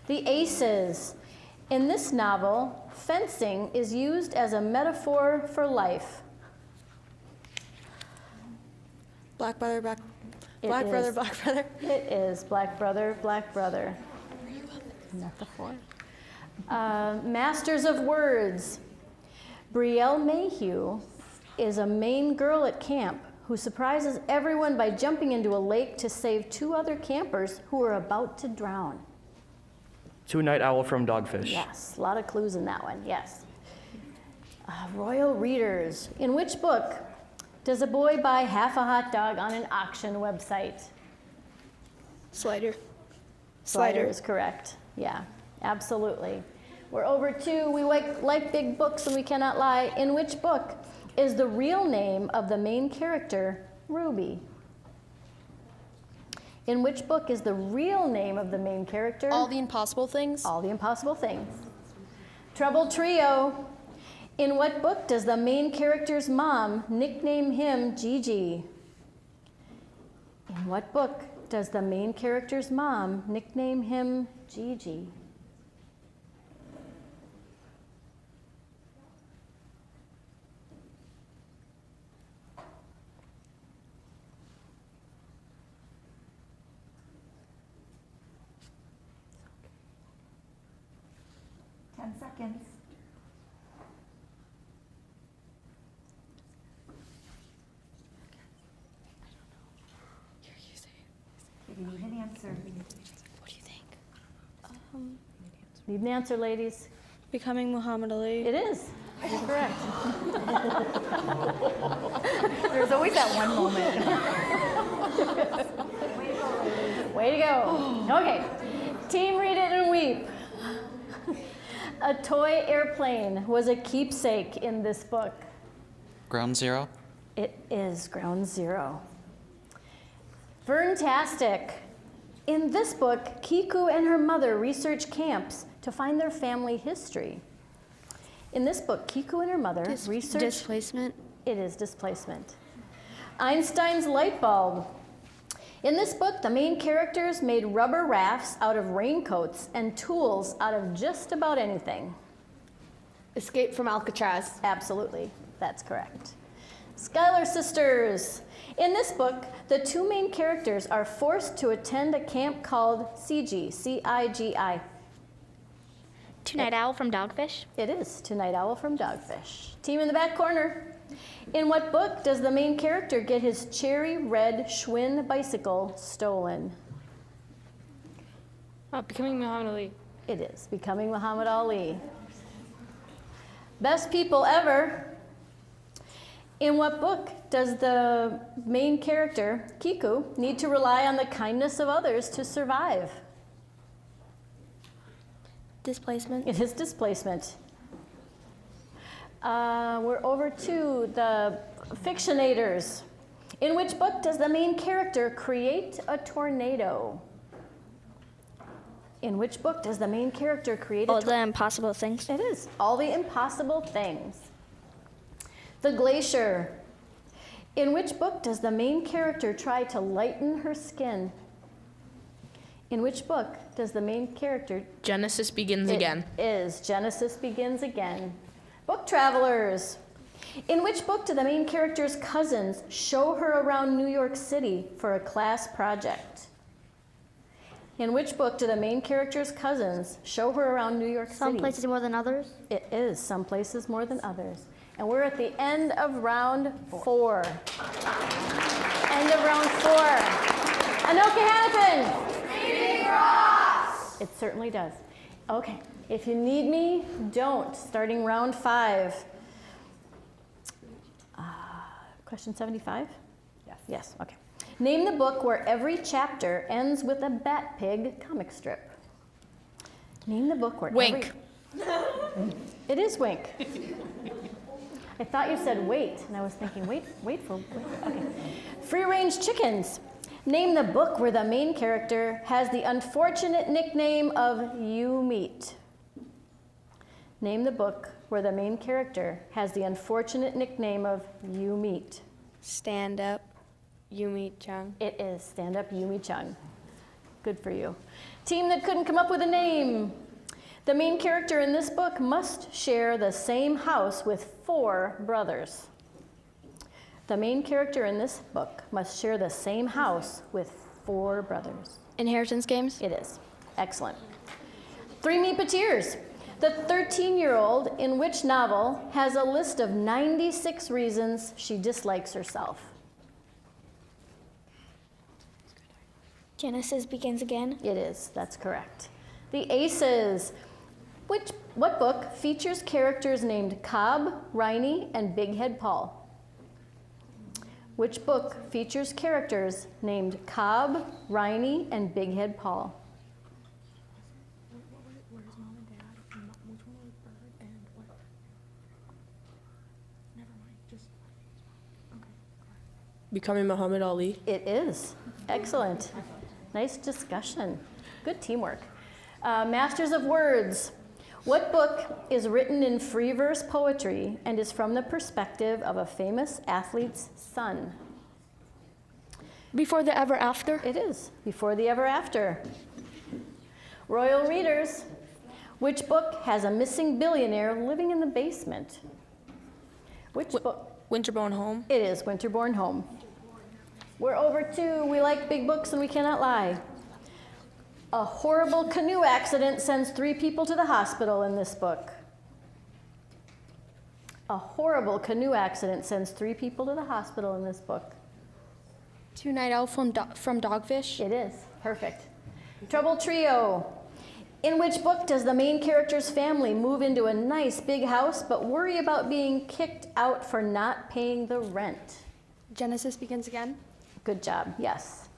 The Aces. In this novel, fencing is used as a metaphor for life. Black Brother, Black It Brother, is. Black Brother. It is Black Brother, Black Brother. Metaphor. Masters of Words. Brielle Mayhew is a Maine girl at camp who surprises everyone by jumping into a lake to save 2 other campers who are about to drown. Two-Night Owl from Dogfish. Yes, a lot of clues in that one, yes. Royal Readers. In which book does a boy buy half a hot dog on an auction website? Slider. Slider is correct. Yeah, absolutely. We're over 2. We like big books and we cannot lie. In which book is the real name of the main character Ruby? In which book is the real name of the main character? All the Impossible Things. All the Impossible Things. Trouble Trio. In what book does the main character's mom nickname him Gigi? In what book does the main character's mom nickname him Gigi? Seconds. You need an answer. What do you think? Need an answer, ladies? Becoming Muhammad Ali. It is. You're correct. There's always that one moment. Way to go. Okay. Team Read It and Weep. A toy airplane was a keepsake in this book. Ground Zero. It is Ground Zero. Ferntastic. In this book, Kiku and her mother research camps to find their family history. In this book, Kiku and her mother research... Displacement. It is Displacement. Einstein's light bulb. In this book, the main characters made rubber rafts out of raincoats and tools out of just about anything. Escape from Alcatraz. Absolutely, that's correct. Schuyler Sisters. In this book, the 2 main characters are forced to attend a camp called CIGI, C-I-G-I. Two-Night Owl from Dogfish. It is Two-Night Owl from Dogfish. Team in the back corner. In what book does the main character get his cherry red Schwinn bicycle stolen? Becoming Muhammad Ali. It is Becoming Muhammad Ali. Best people ever. In what book does the main character, Kiku, need to rely on the kindness of others to survive? Displacement. It is Displacement. We're over to the Fictionators. In which book does the main character create a tornado? In which book does the main character create All the Impossible Things. It is. All the Impossible Things. The Glacier. In which book does the main character try to lighten her skin? In which book does the main character... Genesis Begins Again. It is. Genesis Begins Again. Book Travelers. In which book do the main character's cousins show her around New York City for a class project? In which book do the main character's cousins show her around New York City? Some places more than others. It is. Some places more than others. And we're at the end of round 4. End of round 4. Anoka-Hennepin! Reading Ross! It certainly does. Okay. If you need me, don't. Starting round 5. Question 75? Yes. Yes, okay. Name the book where every chapter ends with a Bat Pig comic strip. Name the book where Wink. It is Wink. I thought you said wait, and I was thinking, wait. Okay. Free Range Chickens. Name the book where the main character has the unfortunate nickname of You Meet. Name the book where the main character has the unfortunate nickname of You Meet. Stand Up, Yumi Chung. It is Stand Up, Yumi Chung. Good for you. Team that couldn't come up with a name. The main character in this book must share the same house with 4 brothers. The main character in this book must share the same house with 4 brothers. Inheritance Games. It is. Excellent. 3 Meepateers. The 13-year-old in which novel has a list of 96 reasons she dislikes herself? Genesis Begins Again. It is. That's correct. The Aces. What book features characters named Cobb, Riney, and Big Head Paul? Which book features characters named Cobb, Riney, and Big Head Paul? Becoming Muhammad Ali. It is. Excellent. Nice discussion. Good teamwork. Masters of Words. What book is written in free verse poetry and is from the perspective of a famous athlete's son? Before the Ever After. It is. Before the Ever After. Royal Readers. Which book has a missing billionaire living in the basement? Which book? Winterborn Home. It is Winterborn Home. We're over to We Like Big Books and We Cannot Lie. A horrible canoe accident sends 3 people to the hospital in this book. A horrible canoe accident sends 3 people to the hospital in this book. Two Night Owl from Dogfish. It is. Perfect. Trouble Trio. In which book does the main character's family move into a nice big house but worry about being kicked out for not paying the rent? Genesis Begins Again. Good job, yes.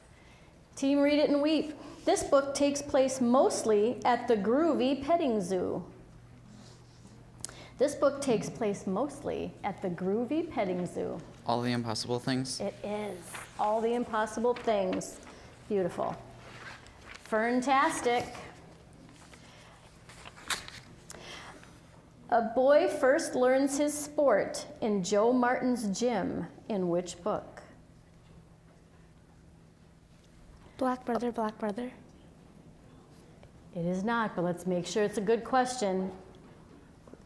Team Read It and Weep. This book takes place mostly at the Groovy Petting Zoo. This book takes place mostly at the Groovy Petting Zoo. All the Impossible Things. It is. All the Impossible Things. Beautiful. Ferntastic. A boy first learns his sport in Joe Martin's gym in which book? Black Brother, Black Brother. It is not, but let's make sure it's a good question.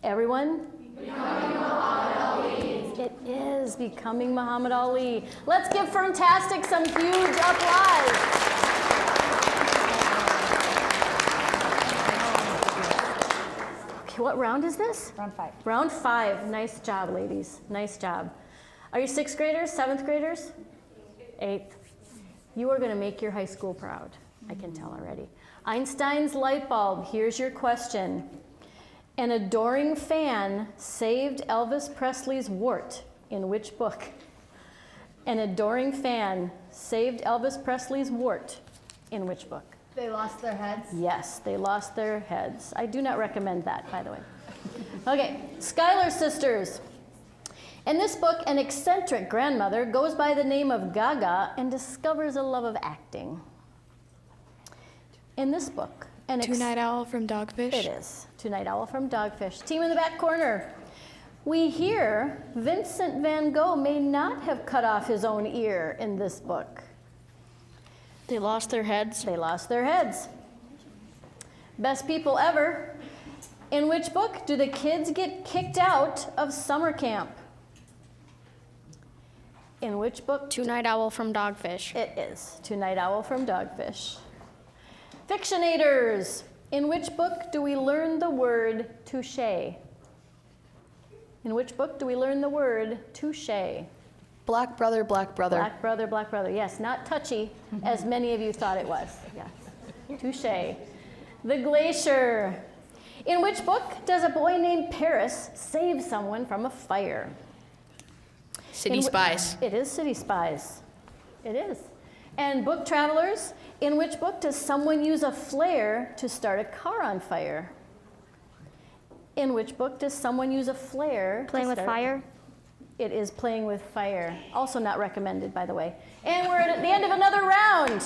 Everyone? Becoming Muhammad Ali. It is Becoming Muhammad Ali. Let's give Ferntastic some huge applause. Okay, what round is this? Round 5. Round 5. Nice job, ladies. Nice job. Are you 6th graders, 7th graders? 8th. You are going to make your high school proud. I can tell already. Einstein's light bulb, here's your question. An adoring fan saved Elvis Presley's wart in which book? An adoring fan saved Elvis Presley's wart in which book? They lost their heads? Yes, they lost their heads. I do not recommend that, by the way. Okay, Schuyler sisters. In this book, an eccentric grandmother goes by the name of Gaga and discovers a love of acting. In this book, Two-Night Owl from Dogfish? It is. Two-Night Owl from Dogfish. Team in the back corner. We hear Vincent van Gogh may not have cut off his own ear in this book. They lost their heads? They lost their heads. Best people ever. In which book do the kids get kicked out of summer camp? In which book? Two-Night Owl from Dogfish. It is. Two-Night Owl from Dogfish. Fictionators. In which book do we learn the word touche? In which book do we learn the word touche? Black brother, black brother. Black brother, black brother. Yes, not touchy, as many of you thought it was. Yes. Touche. The Glacier. In which book does a boy named Paris save someone from a fire? City Spies. It is City Spies. It is. And Book Travelers. In which book does someone use a flare to start a car on fire? In which book does someone use a flare? Playing with Fire? It is Playing with Fire. Also not recommended, by the way. And we're at the end of another round.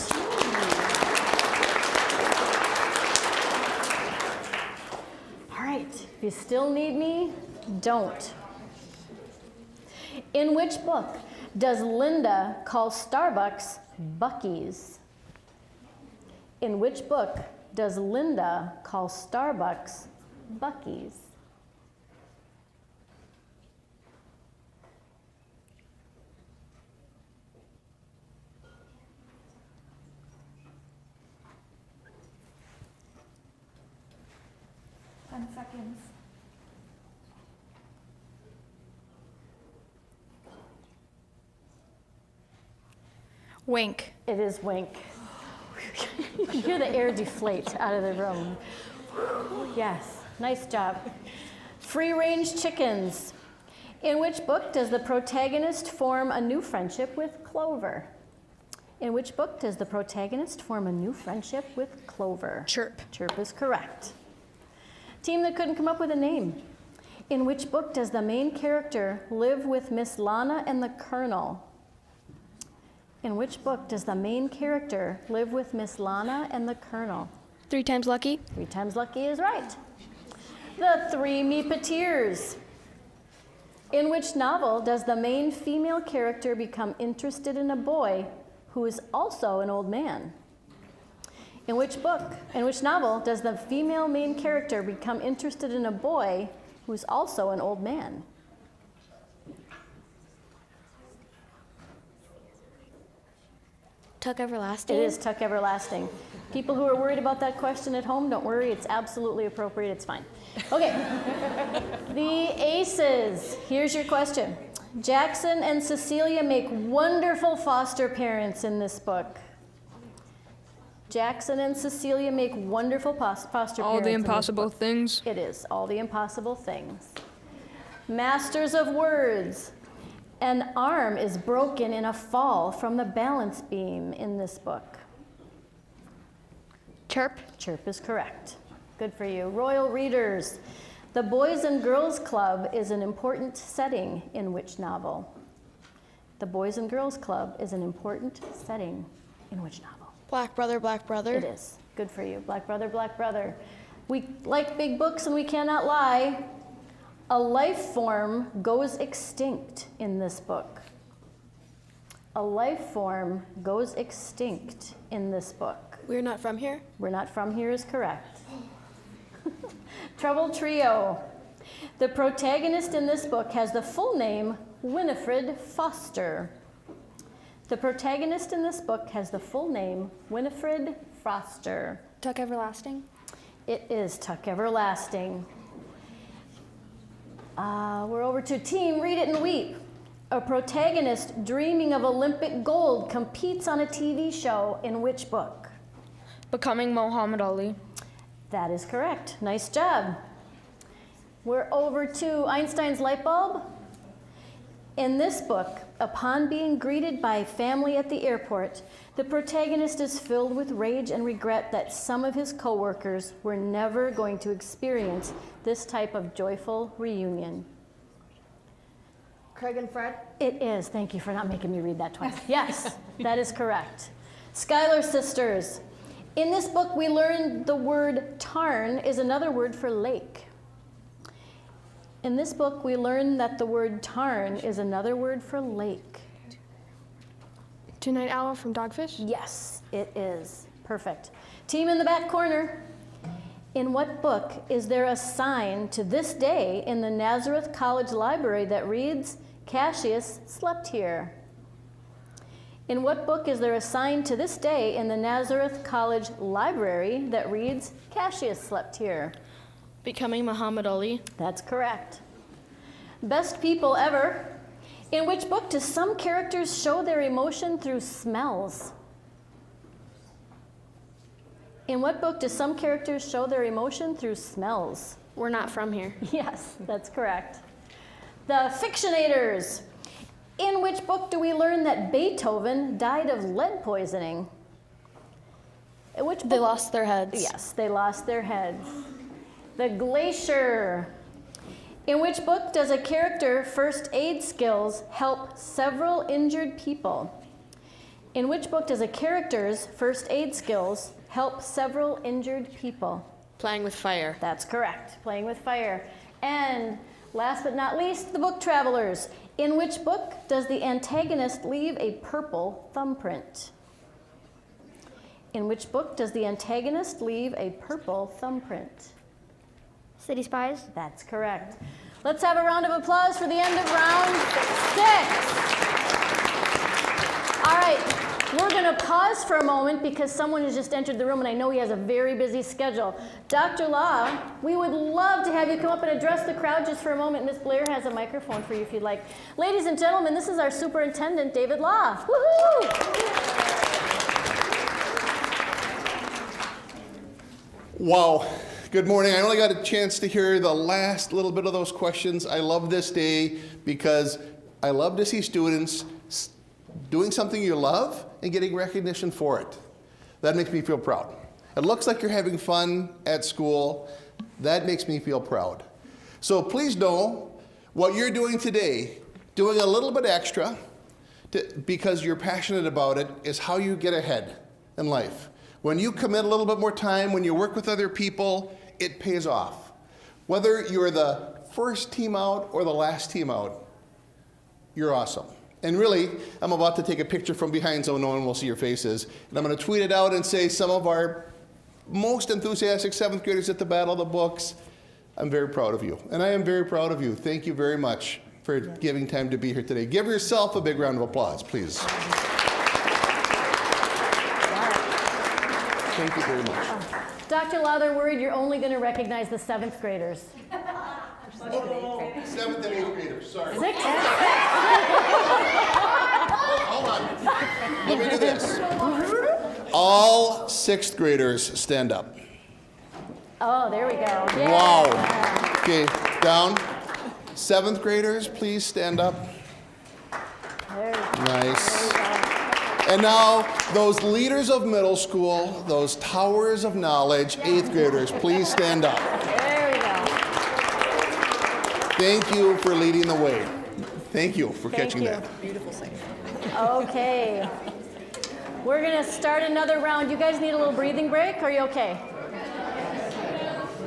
All right, if you still need me, don't. In which book does Linda call Starbucks Buc-ee's? In which book does Linda call Starbucks Buc-ee's? Seconds. Wink. It is Wink. You can hear the air deflate out of the room. Yes, nice job. Free-range chickens. In which book does the protagonist form a new friendship with Clover? In which book does the protagonist form a new friendship with Clover? Chirp. Chirp is correct. Team that couldn't come up with a name. In which book does the main character live with Miss Lana and the Colonel? In which book does the main character live with Miss Lana and the Colonel? 3 Times Lucky? 3 Times Lucky is right. The Three Meepeteers. In which novel does the main female character become interested in a boy who is also an old man? In which novel does the female main character become interested in a boy who's also an old man? Tuck Everlasting? It is Tuck Everlasting. People who are worried about that question at home, don't worry, it's absolutely appropriate, it's fine. Okay, the Aces. Here's your question. Jackson and Cecilia make wonderful foster parents in this book. Jackson and Cecilia make wonderful foster parents. All the Impossible Things. It is, All the Impossible Things. Masters of Words. An arm is broken in a fall from the balance beam in this book. Chirp. Chirp is correct. Good for you. Royal Readers. The Boys and Girls Club is an important setting in which novel? The Boys and Girls Club is an important setting in which novel? Black Brother, Black Brother? It is. Good for you. Black Brother, Black Brother. We like big books and we cannot lie. A life form goes extinct in this book. A life form goes extinct in this book. We're Not From Here? We're Not From Here is correct. Trouble Trio. The protagonist in this book has the full name Winifred Foster. The protagonist in this book has the full name Winifred Foster. Tuck Everlasting? It is Tuck Everlasting. We're over to Team Read It and Weep. A protagonist dreaming of Olympic gold competes on a TV show in which book? Becoming Muhammad Ali. That is correct. Nice job. We're over to Einstein's light bulb. In this book, upon being greeted by family at the airport, the protagonist is filled with rage and regret that some of his coworkers were never going to experience this type of joyful reunion. Craig and Fred? It is. Thank you for not making me read that twice. Yes, that is correct. Schuyler sisters. In this book, we learn the word tarn is another word for lake. In this book, we learn that the word tarn is another word for lake. Two-Night Owl from Dogfish? Yes, it is. Perfect. Team in the back corner. In what book is there a sign to this day in the Nazareth College Library that reads, Cassius slept here? In what book is there a sign to this day in the Nazareth College Library that reads, Cassius slept here? Becoming Muhammad Ali? That's correct. Best people ever. In which book do some characters show their emotion through smells? In what book do some characters show their emotion through smells? We're Not From Here. Yes, that's correct. The Fictionators. In which book do we learn that Beethoven died of lead poisoning? In which book? They Lost Their Heads. Yes, They Lost Their Heads. The Glacier. In which book does a character first aid skills help several injured people? In which book does a character's first aid skills help several injured people? Playing with Fire. That's correct. Playing with Fire. And last but not least, the Book Travelers. In which book does the antagonist leave a purple thumbprint? In which book does the antagonist leave a purple thumbprint? City Spies? That's correct. Let's have a round of applause for the end of round 6. All right. We're going to pause for a moment because someone has just entered the room and I know he has a very busy schedule. Dr. Law, we would love to have you come up and address the crowd just for a moment. Ms. Blair has a microphone for you if you'd like. Ladies and gentlemen, this is our Superintendent, David Law. Woohoo! Wow. Good morning. I only got a chance to hear the last little bit of those questions. I love this day because I love to see students doing something you love and getting recognition for it. That makes me feel proud. It looks like you're having fun at school. That makes me feel proud. So please know what you're doing today, doing a little bit extra because you're passionate about it, is how you get ahead in life. When you commit a little bit more time, when you work with other people, it pays off. Whether you're the first team out or the last team out, you're awesome. And really, I'm about to take a picture from behind so no one will see your faces. And I'm going to tweet it out and say some of our most enthusiastic 7th graders at the Battle of the Books, I'm very proud of you. And I am very proud of you. Thank you very much for giving time to be here today. Give yourself a big round of applause, please. Thank you very much. Dr. Law, they're worried you're only going to recognize the 7th graders. 7th and 8th graders, sorry. 6th? Hold on. Let me do this. All 6th graders stand up. Oh, there we go. Yeah. Wow. Okay, down. 7th graders, please stand up. Nice. And now, those leaders of middle school, those towers of knowledge, 8th graders, please stand up. There we go. Thank you for leading the way. Thank you for catching that. Beautiful sight. Okay. We're going to start another round. You guys need a little breathing break? Are you okay?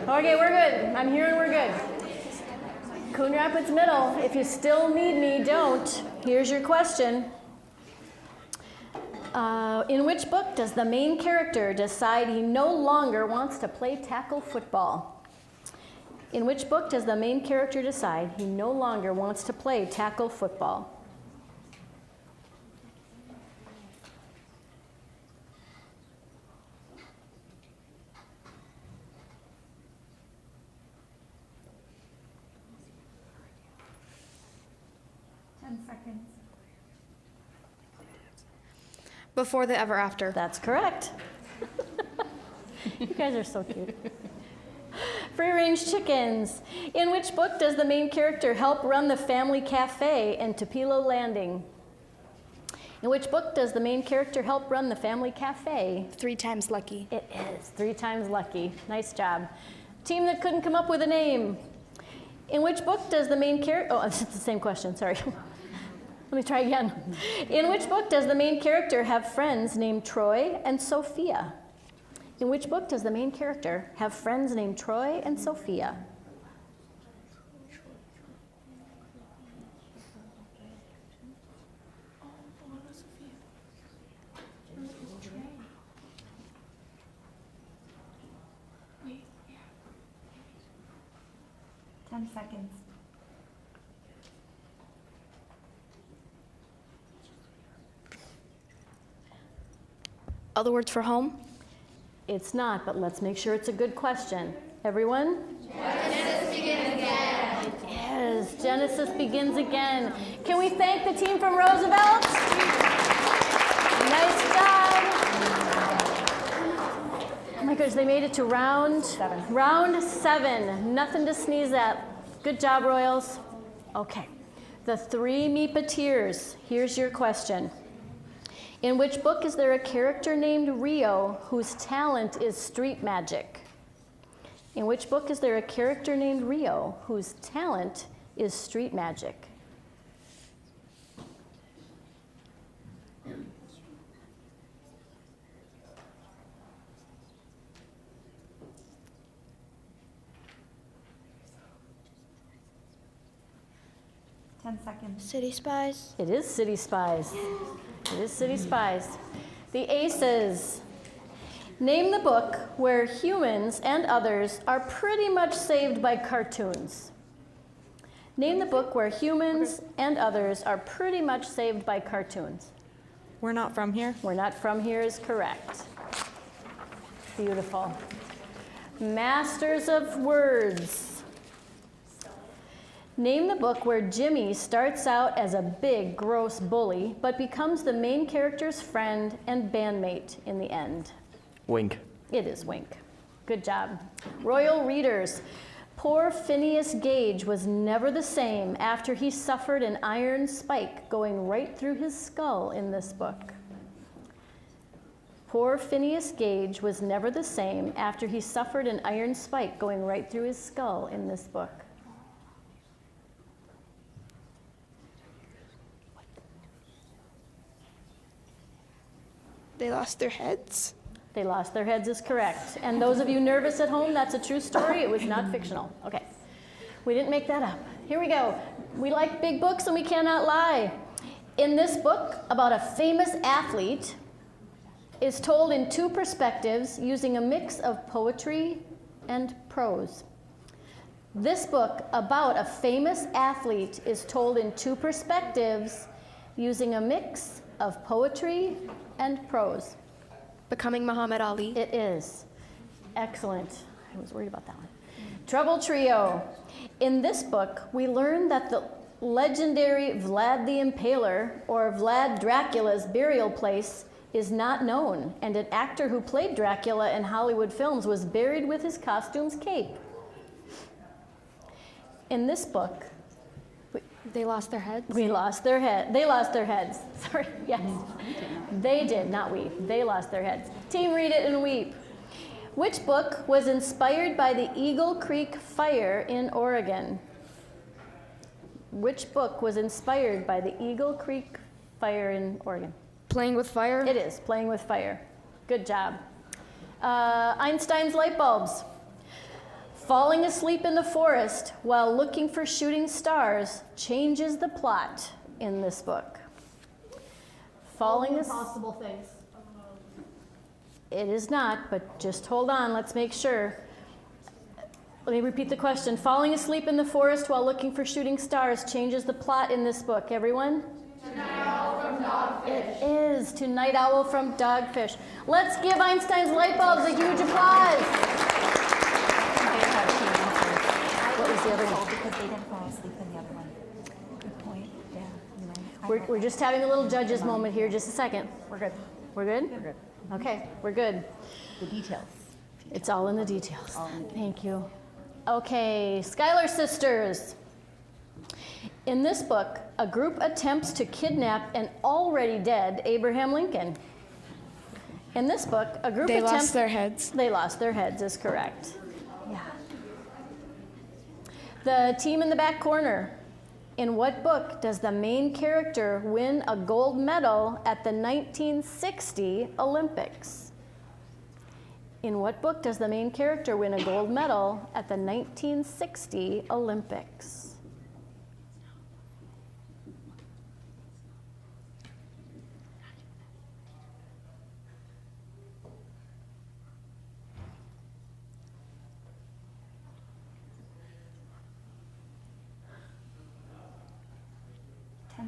Okay, we're good. I'm hearing we're good. Coon Rapids Middle, if you still need me, don't. Here's your question. In which book does the main character decide he no longer wants to play tackle football? In which book does the main character decide he no longer wants to play tackle football? Seconds. Before the Ever After. That's correct. You guys are so cute. Free-range chickens. In which book does the main character help run the family cafe in Tupelo Landing? In which book does the main character help run the family cafe? 3 Times Lucky. It is 3 Times Lucky. Nice job. Team that couldn't come up with a name. In which book does the main character, oh, it's the same question, sorry. Let me try again. In which book does the main character have friends named Troy and Sophia? In which book does the main character have friends named Troy and Sophia? 10 seconds. Other words for home? It's not, but let's make sure it's a good question. Everyone? Genesis begins again. Yes, Genesis begins again. Can we thank the team from Roosevelt? Nice job. Oh my goodness, they made it to round 7. Round 7. Nothing to sneeze at. Good job, Royals. Okay. The 3 Meepateers. Here's your question. In which book is there a character named Rio whose talent is street magic? In which book is there a character named Rio whose talent is street magic? City Spies. It is City Spies. It is City Spies. The Aces. Name the book where humans and others are pretty much saved by cartoons. Name the book where humans and others are pretty much saved by cartoons. We're Not From Here. We're Not From Here is correct. Beautiful. Masters of Words. Name the book where Jimmy starts out as a big, gross bully, but becomes the main character's friend and bandmate in the end. Wink. It is Wink. Good job. Royal Readers. Poor Phineas Gage was never the same after he suffered an iron spike going right through his skull in this book. Poor Phineas Gage was never the same after he suffered an iron spike going right through his skull in this book. They lost their heads. They lost their heads is correct. And those of you nervous at home, that's a true story. It was not fictional. Okay. We didn't make that up. Here we go. We like big books and we cannot lie. In this book about a famous athlete is told in 2 perspectives using a mix of poetry and prose. This book about a famous athlete is told in 2 perspectives using a mix of poetry and prose. Becoming Muhammad Ali. It is. Excellent. I was worried about that one. Trouble Trio. In this book, we learn that the legendary Vlad the Impaler, or Vlad Dracula's burial place, is not known, and an actor who played Dracula in Hollywood films was buried with his costume's cape. In this book, they lost their heads? They lost their heads. Sorry, yes. They did, not we. They lost their heads. Team Read It and Weep. Which book was inspired by the Eagle Creek fire in Oregon? Which book was inspired by the Eagle Creek fire in Oregon? Playing with Fire? It is, Playing with Fire. Good job. Einstein's light bulbs. Falling asleep in the forest while looking for shooting stars changes the plot in this book. Impossible things. It is not, but just hold on, let's make sure. Let me repeat the question. Falling asleep in the forest while looking for shooting stars changes the plot in this book. Everyone? To Night Owl from Dogfish. It is To Night Owl from Dogfish. Let's give Einstein's light bulbs a huge applause. What was the other one? Because they didn't fall asleep in the other one. Good point. Yeah, you're right. We're just having a little judges moment here. Just a second. We're good. We're good? We're good. Okay, we're good. The details. It's all in the details. Thank you. Okay, Schuyler sisters. In this book, a group attempts to kidnap an already dead Abraham Lincoln. In this book, a group They lost their heads. They lost their heads is correct. Yeah. The team in the back corner. In what book does the main character win a gold medal at the 1960 Olympics? In what book does the main character win a gold medal at the 1960 Olympics?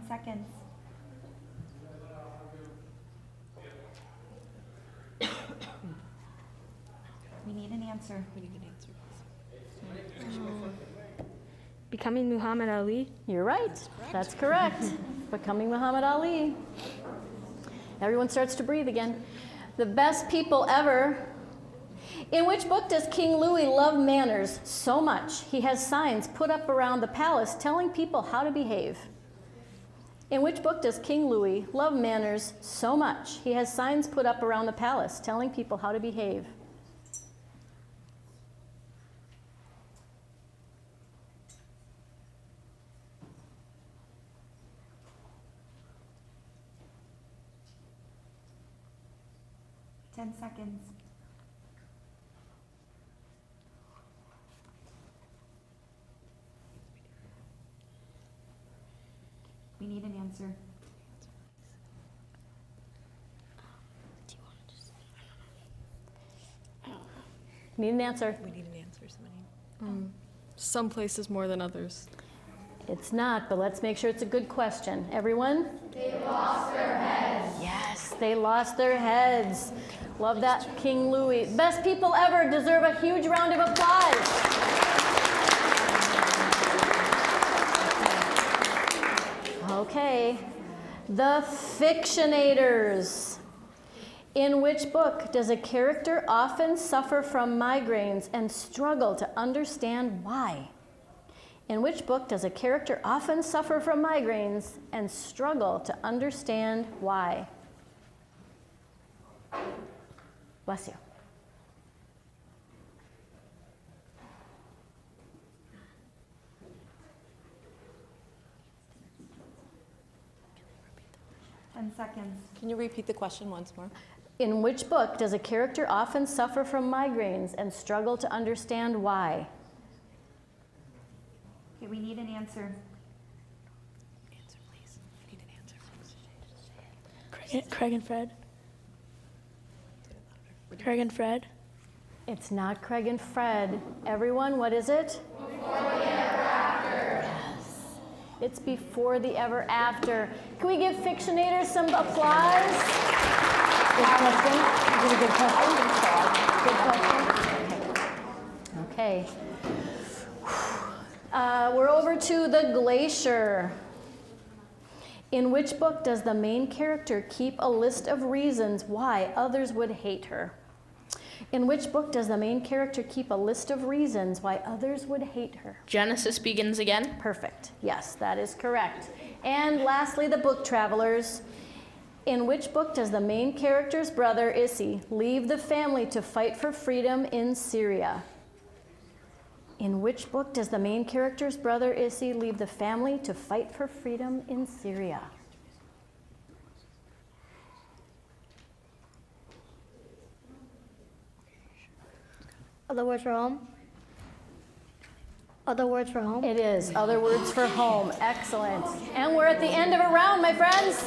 Seconds. We need an answer. Becoming Muhammad Ali. You're right. That's correct. Becoming Muhammad Ali. Everyone starts to breathe again. The best people ever. In which book does King Louis love manners so much he has signs put up around the palace telling people how to behave? In which book does King Louis love manners so much he has signs put up around the palace telling people how to behave? Ten seconds. We need an answer. Need an answer. We need an answer, somebody. Some places more than others. It's not, but let's make sure it's a good question. Everyone? They lost their heads. Yes, they lost their heads. Love that, King Louis. Best people ever deserve a huge round of applause. Okay, the Fictionators. In which book does a character often suffer from migraines and struggle to understand why? In which book does a character often suffer from migraines and struggle to understand why? Bless you. Seconds. Can you repeat the question once more? In which book does a character often suffer from migraines and struggle to understand why? Okay, we need an answer. Answer, please. We need an answer. Craig and Fred. Craig and Fred. It's not Craig and Fred. Everyone, what is it? Before the ever after. Yes. It's Before the Ever After. Can we give Fictionators some applause? Good question. Is it a good question? Good question? Okay. We're over to the Glacier. In which book does the main character keep a list of reasons why others would hate her? In which book does the main character keep a list of reasons why others would hate her? Genesis Begins Again. Perfect. Yes, that is correct. And lastly, the Book Travelers. In which book does the main character's brother, Issy, leave the family to fight for freedom in Syria? In which book does the main character's brother, Issy, leave the family to fight for freedom in Syria? Other words for home? Other words for home? It is. Other words for home. Excellent. And we're at the end of a round, my friends.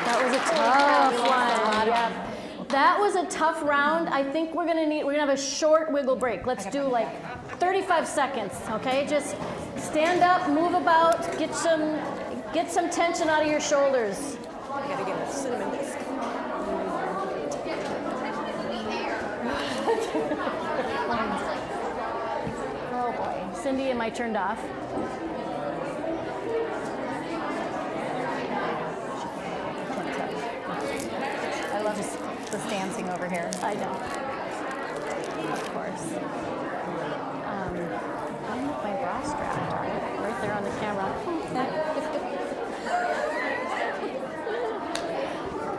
That was a tough one. Yeah. That was a tough round. I think we're gonna have a short wiggle break. Let's do like 35 seconds, okay? Just stand up, move about, get some tension out of your shoulders. I gotta get a cinnamon disc. Oh boy. Cindy, am I turned off? I love this. this dancing over here. I know. Of course. I'm with my bra strapped right there on the camera.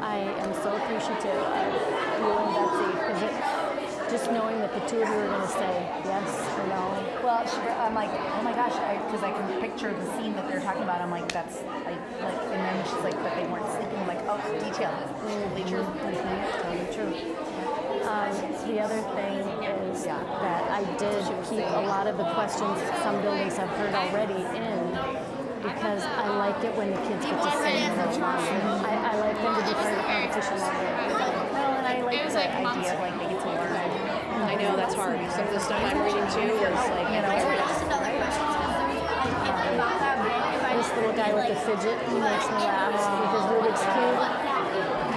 I am so appreciative of you and Betsy, because just knowing that the two of you are going to say yes or no. Well, I'm like, oh my gosh, because I can picture the scene that they're talking about. I'm like, that's like, and then she's like, but they weren't sleeping. I'm like, oh, detail. Totally true. Totally true. The other thing is that I did keep a lot of the questions some buildings have heard already in, because I like it when the kids get to sing a little longer. I like them to be part of the competition longer. Well, and I like the idea of like they get to learn. I know that's hard. Some of the stuff I'm reading too is like, you know. This little guy with the fidget, he makes me laugh with his Rubik's Cube.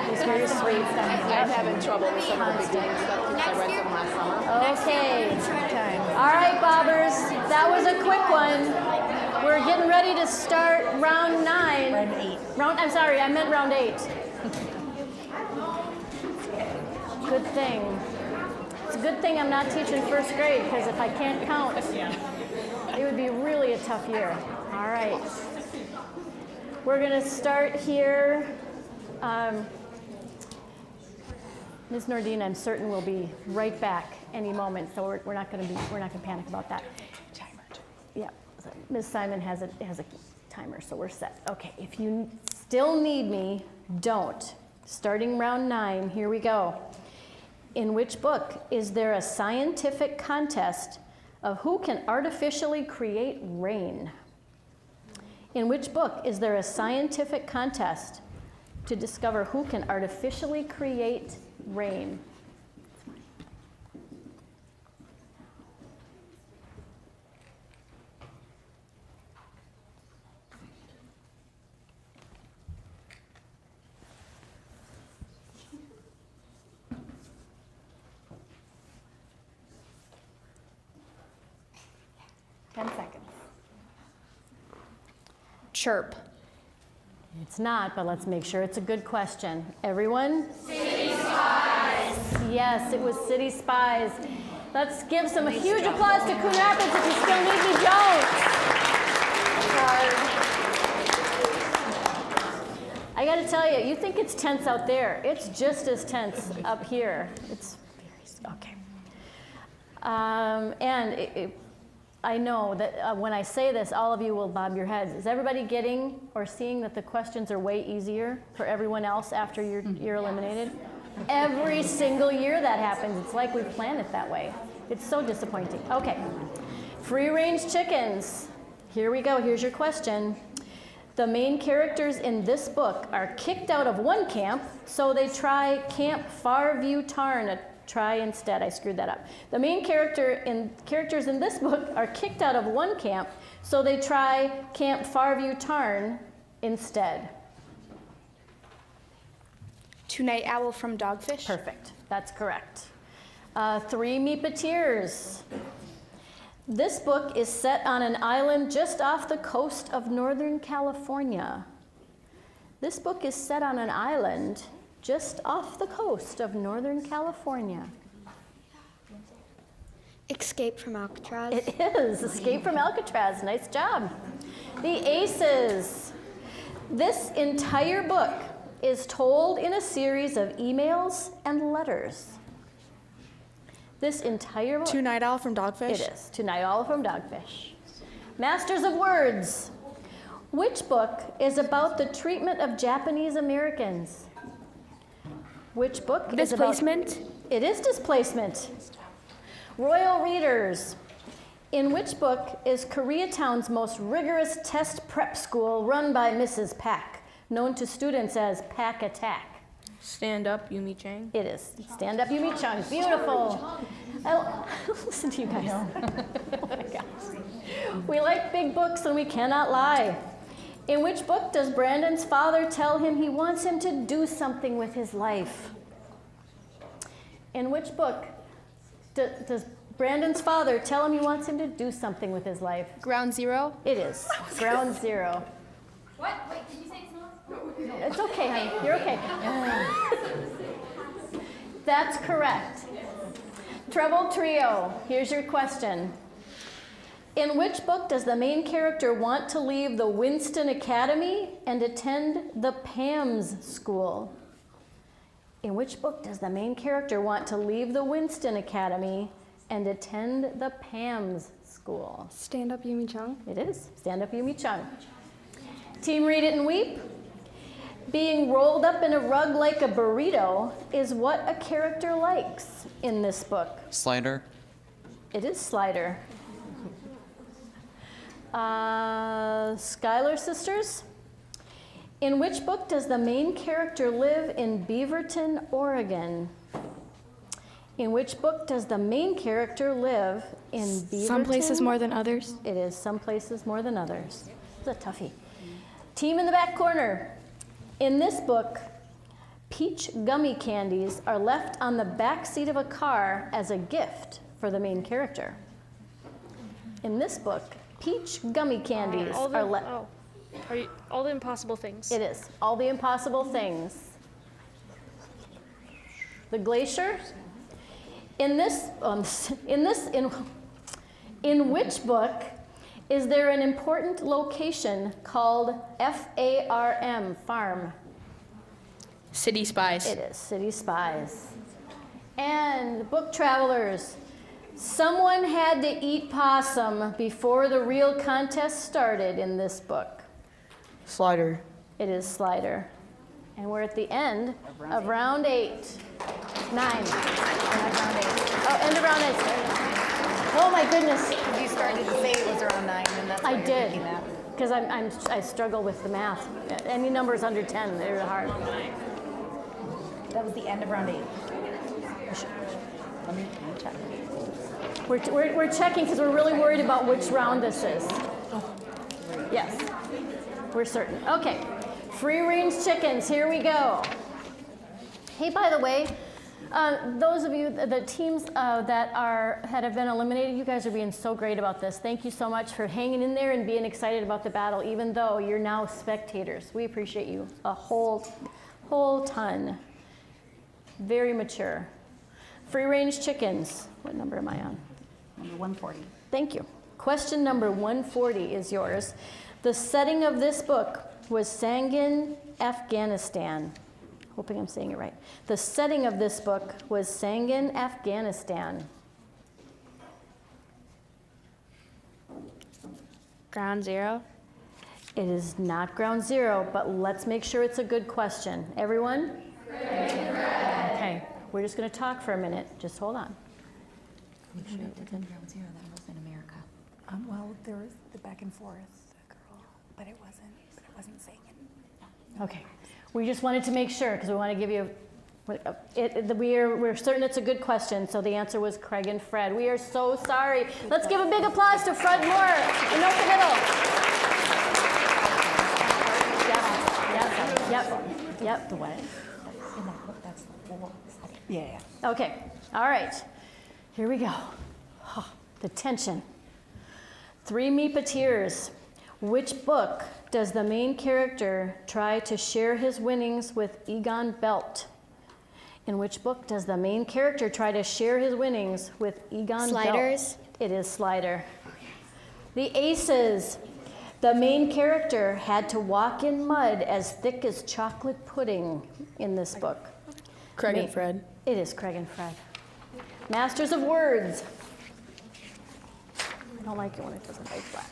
He's very sweet. I'm having trouble with some of the beginning stuff because I read them last summer. Okay. All right, bobbers. That was a quick one. We're getting ready to start round 9. Round 8. I'm sorry, I meant round 8. Good thing. It's a good thing I'm not teaching first grade, because if I can't count, it would be really a tough year. All right. We're going to start here. Ms. Nordine, I'm certain will be right back any moment, so we're not going to panic about that. Yeah. Ms. Simon has a timer, so we're set. Okay. If you still need me, don't. Starting round 9, here we go. In which book is there a scientific contest of who can artificially create rain? In which book is there a scientific contest to discover who can artificially create rain? 10 seconds. Chirp. It's not, but let's make sure it's a good question. Everyone? City Spies. Yes, it was City Spies. Let's give some huge applause to Coon Rapids. If you still need me, don't. I got to tell you, you think it's tense out there. It's just as tense up here. It's very, okay. I know that when I say this, all of you will bob your heads. Is everybody getting or seeing that the questions are way easier for everyone else after you're eliminated? Every single year that happens. It's like we plan it that way. It's so disappointing. Okay, free-range chickens. Here we go. Here's your question. The main characters in this book are kicked out of one camp, so they try Camp Farview Tarn. Try instead. I screwed that up. The main characters in this book are kicked out of one camp, so they try Camp Farview Tarn instead. Two-Night Owl from Dogfish. Perfect. That's correct. Three Meepeteers. This book is set on an island just off the coast of Northern California. This book is set on an island just off the coast of Northern California. Escape from Alcatraz. It is. Escape from Alcatraz. Nice job. The Aces. This entire book is told in a series of emails and letters. This entire book. Two-Night Owl from Dogfish. It is. Two-Night Owl from Dogfish. Masters of Words. Which book is about the treatment of Japanese Americans? Which book is about... Displacement. It is Displacement. Royal Readers. In which book is Koreatown's most rigorous test prep school run by Mrs. Pack, known to students as Pack Attack? Stand Up, Yumi Chang. It is. Stand Up, Yumi Chang. Beautiful. Listen to you guys. Oh my gosh. We like big books and we cannot lie. In which book does Brandon's father tell him he wants him to do something with his life? In which book does Brandon's father tell him he wants him to do something with his life? Ground Zero. It is. Ground Zero. What? Wait, did you say it's not? It's okay, honey. You're okay. That's correct. Treble Trio, here's your question. In which book does the main character want to leave the Winston Academy and attend the Pam's School? In which book does the main character want to leave the Winston Academy and attend the Pam's School? Stand Up Yumi Chung. It is. Stand Up Yumi Chung. Team Read It and Weep. Being rolled up in a rug like a burrito is what a character likes in this book. Slider. It is Slider. Schuyler Sisters. In which book does the main character live in Beaverton, Oregon? In which book does the main character live in Beaverton? Some places more than others. It is Some Places More Than Others. It's a toughie. Team in the back corner. In this book, peach gummy candies are left on the back seat of a car as a gift for the main character. In this book, peach gummy candies are left. All the Impossible Things. It is. All the Impossible Things. The Glacier. In which book is there an important location called FARM, farm? City Spies. It is City Spies. And book travelers, someone had to eat possum before the real contest started in this book. Slider. It is Slider. And we're at the end of round 8. 9. Oh, end of round 8. Oh my goodness. You started to say it was around 9, and that's why I did, because I struggle with the math. Any numbers under 10, they're hard. That was the end of round 8. Let me check. We're checking because we're really worried about which round this is. Yes, we're certain. Okay, free range chickens, here we go. Hey, by the way, those of you, the teams that have been eliminated, you guys are being so great about this. Thank you so much for hanging in there and being excited about the battle, even though you're now spectators. We appreciate you a whole ton. Very mature. Free range chickens. What number am I on? Number 140. Thank you. Question number 140 is yours. The setting of this book was Sangin, Afghanistan. Hoping I'm saying it right. The setting of this book was Sangin, Afghanistan. Ground Zero. It is not Ground Zero, but let's make sure it's a good question. Everyone? Okay, we're just going to talk for a minute. Just hold on. I'm sure it wasn't Ground Zero, that was in America. Well, there was the back and forth girl, but it wasn't saying it. Okay. We just wanted to make sure because we want to give you. We're certain it's a good question, so the answer was Craig and Fred. We are so sorry. Let's give a big applause to Fred Moore in Anoka-Hennepin. Yep. The what? In that book, that's the whole setting. Yeah. Okay. All right. Here we go. The tension. Three Meepateers. Which book does the main character try to share his winnings with Egon Belt? In which book does the main character try to share his winnings with Egon Sliders. Belt? It is Slider. The Aces. The main character had to walk in mud as thick as chocolate pudding in this book. Craig and Fred. It is Craig and Fred. Masters of Words. I don't like it when it doesn't lay flat.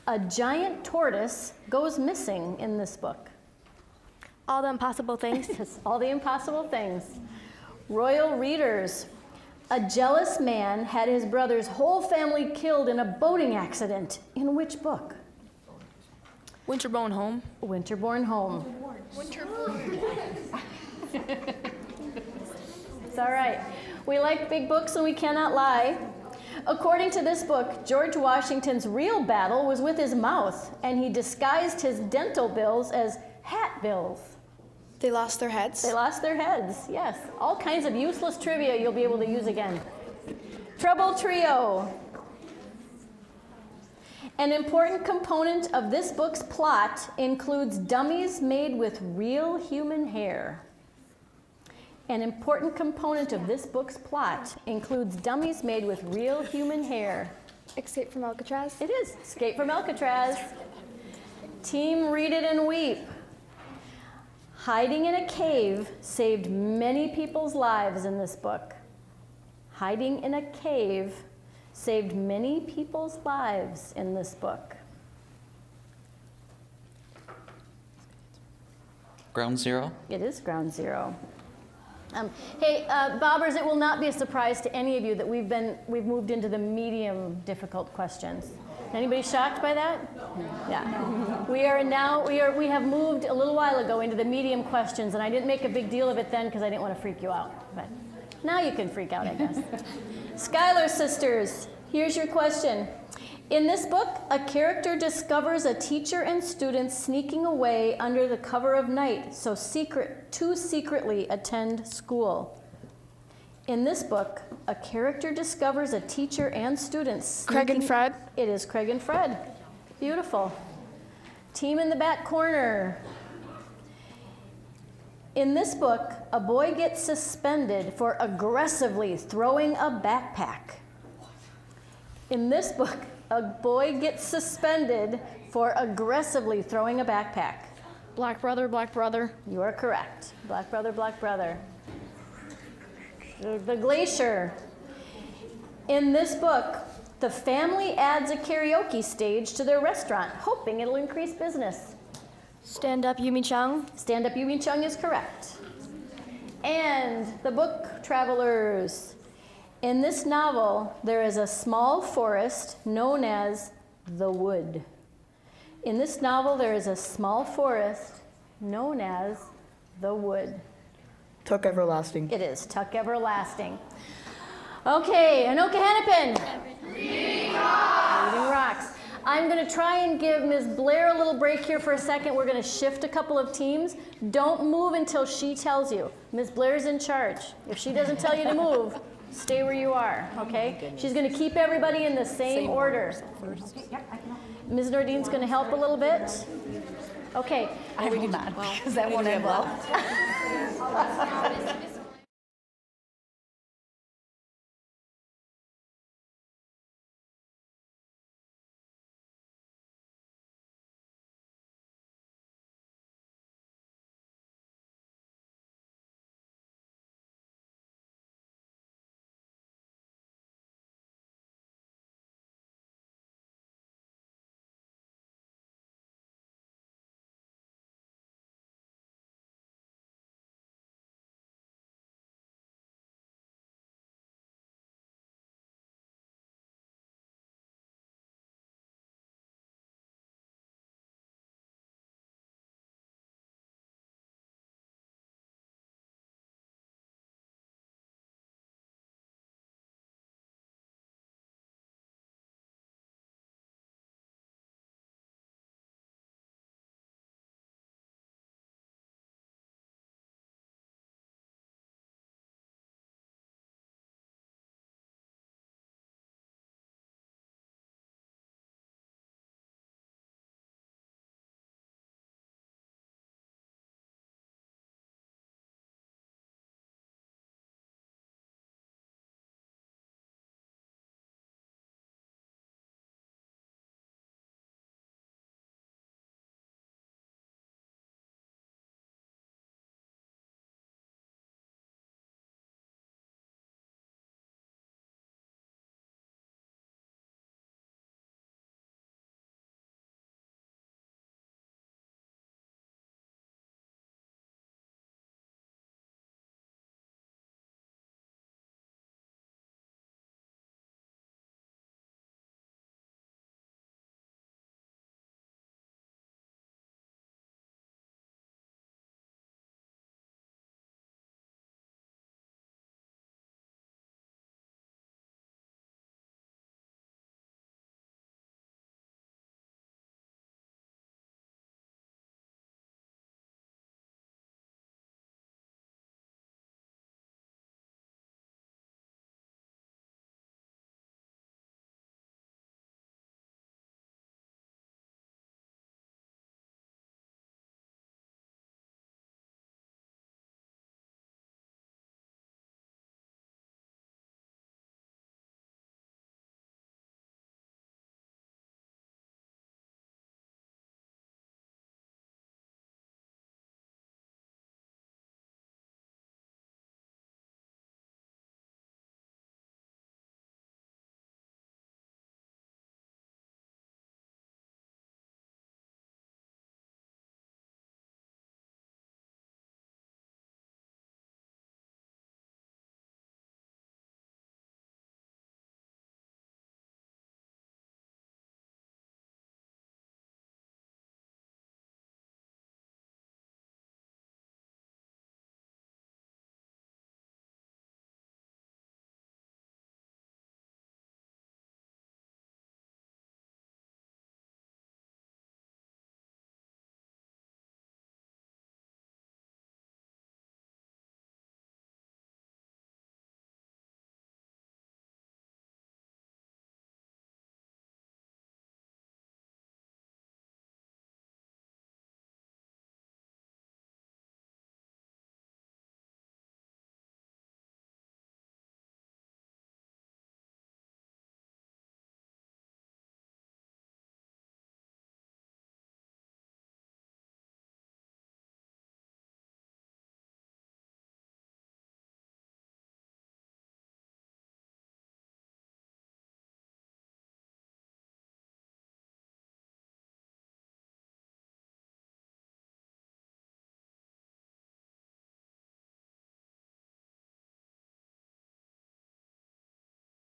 A giant tortoise goes missing in this book. All the Impossible Things. All the Impossible Things. Royal Readers. A jealous man had his brother's whole family killed in a boating accident. In which book? Winterborn Home. Winterborn Home. It's all right. We like big books and we cannot lie. According to this book, George Washington's real battle was with his mouth, and he disguised his dental bills as hat bills. They lost their heads? They lost their heads, yes. All kinds of useless trivia you'll be able to use again. Treble Trio. An important component of this book's plot includes dummies made with real human hair. An important component of this book's plot includes dummies made with real human hair. Escape from Alcatraz? It is. Escape from Alcatraz. Team Read It and Weep. Hiding in a cave saved many people's lives in this book. Hiding in a cave saved many people's lives in this book. Ground Zero. It is Ground Zero. Hey, Bobbers, it will not be a surprise to any of you that we've moved into the medium difficult questions. Anybody shocked by that? Yeah. We have moved a little while ago into the medium questions, and I didn't make a big deal of it then because I didn't want to freak you out. But now you can freak out, I guess. Schuyler sisters, here's your question. In this book, a character discovers a teacher and students sneaking away under the cover of night to secretly attend school. In this book, a character discovers a teacher and students Craig and Fred? It is Craig and Fred. Beautiful. Team in the back corner. In this book, a boy gets suspended for aggressively throwing a backpack. In this book, a boy gets suspended for aggressively throwing a backpack. Black brother, black brother. You are correct. Black brother, black brother. The Glacier. In this book, the family adds a karaoke stage to their restaurant, hoping it'll increase business. Stand Up Yumi Chung. Stand Up Yumi Chung is correct. And the book Travelers. In this novel, there is a small forest known as the Wood. In this novel, there is a small forest known as the Wood. Tuck Everlasting. It is Tuck Everlasting. Okay, Anoka-Hennepin. Reading rocks. I'm going to try and give Ms. Blair a little break here for a second. We're going to shift a couple of teams. Don't move until she tells you. Ms. Blair's in charge. If she doesn't tell you to move, stay where you are, okay? She's going to keep everybody in the same order. Ms. Nordine's going to help a little bit. Okay. I will not, because that won't end well.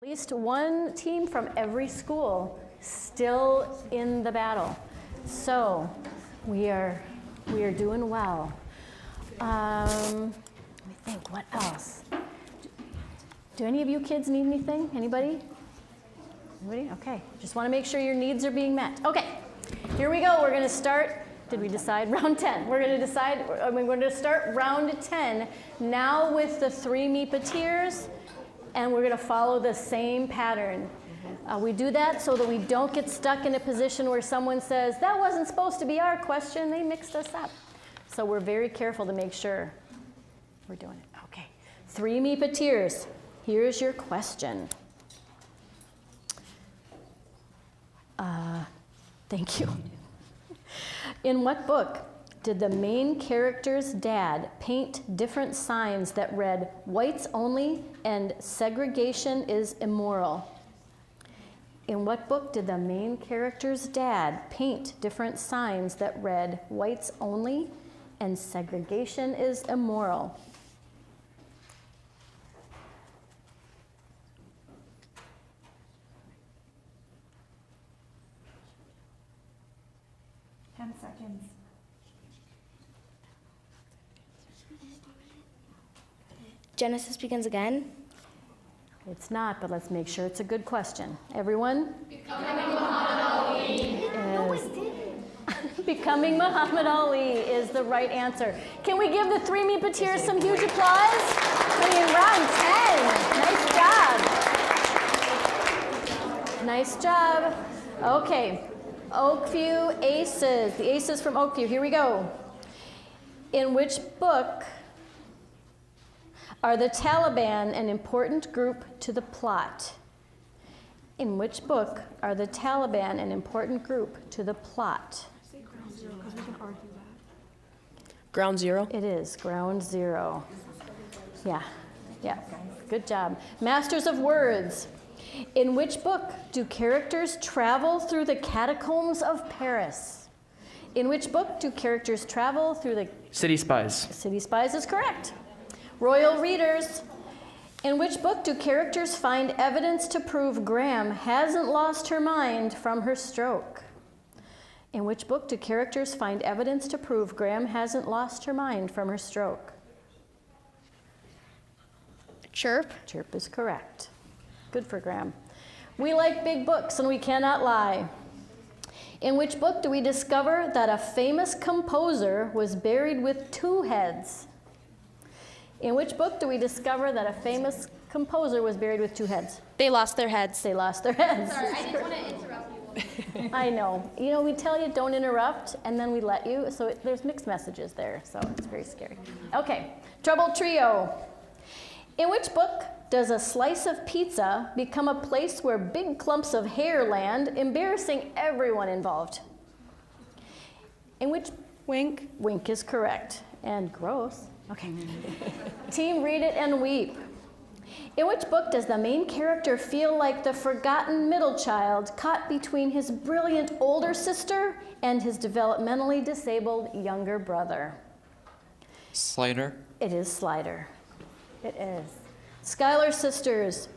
At least one team from every school still in the battle. So we are doing well. Let me think, what else? Do any of you kids need anything? Anybody? Anybody? Okay, just want to make sure your needs are being met. Okay, here we go. We're going to start, did we decide? Round 10. We're going to start round 10 now with the 3 me-pateers, and we're going to follow the same pattern. We do that so that we don't get stuck in a position where someone says, that wasn't supposed to be our question, they mixed us up. So we're very careful to make sure we're doing it. Okay, 3 me-pateers. Here's your question. Thank you. In what book did the main character's dad paint different signs that read whites only and segregation is immoral? In what book did the main character's dad paint different signs that read whites only and segregation is immoral? Seconds. Genesis Begins Again? It's not, but let's make sure it's a good question. Everyone? Becoming Muhammad Ali. Becoming Muhammad Ali is the right answer. Can we give the 3 me-pateers some huge applause? I mean, round 10. Nice job. Okay. Oakview Aces, the Aces from Oakview, here we go. In which book are the Taliban an important group to the plot? In which book are the Taliban an important group to the plot? Say Ground Zero, because we can argue that. Ground Zero? It is Ground Zero. Yeah, good job. Masters of Words. In which book do characters travel through the catacombs of Paris? In which book do characters travel through the... City Spies. City Spies is correct. Royal Readers. In which book do characters find evidence to prove Graham hasn't lost her mind from her stroke? In which book do characters find evidence to prove Graham hasn't lost her mind from her stroke? Chirp. Chirp is correct. Good for Graham. We like big books and we cannot lie. In which book do we discover that a famous composer was buried with 2 heads? In which book do we discover that a famous composer was buried with 2 heads? They lost their heads. They lost their heads. Sorry, I didn't want to interrupt you. I know. You know, we tell you don't interrupt and then we let you, so there's mixed messages there, so it's very scary. Okay, Trouble Trio. In which book does a slice of pizza become a place where big clumps of hair land, embarrassing everyone involved? In which... Wink. Wink is correct. And gross. Okay. Team Read It and Weep. In which book does the main character feel like the forgotten middle child caught between his brilliant older sister and his developmentally disabled younger brother? Slider. It is Slider. It is. Schuyler Sisters.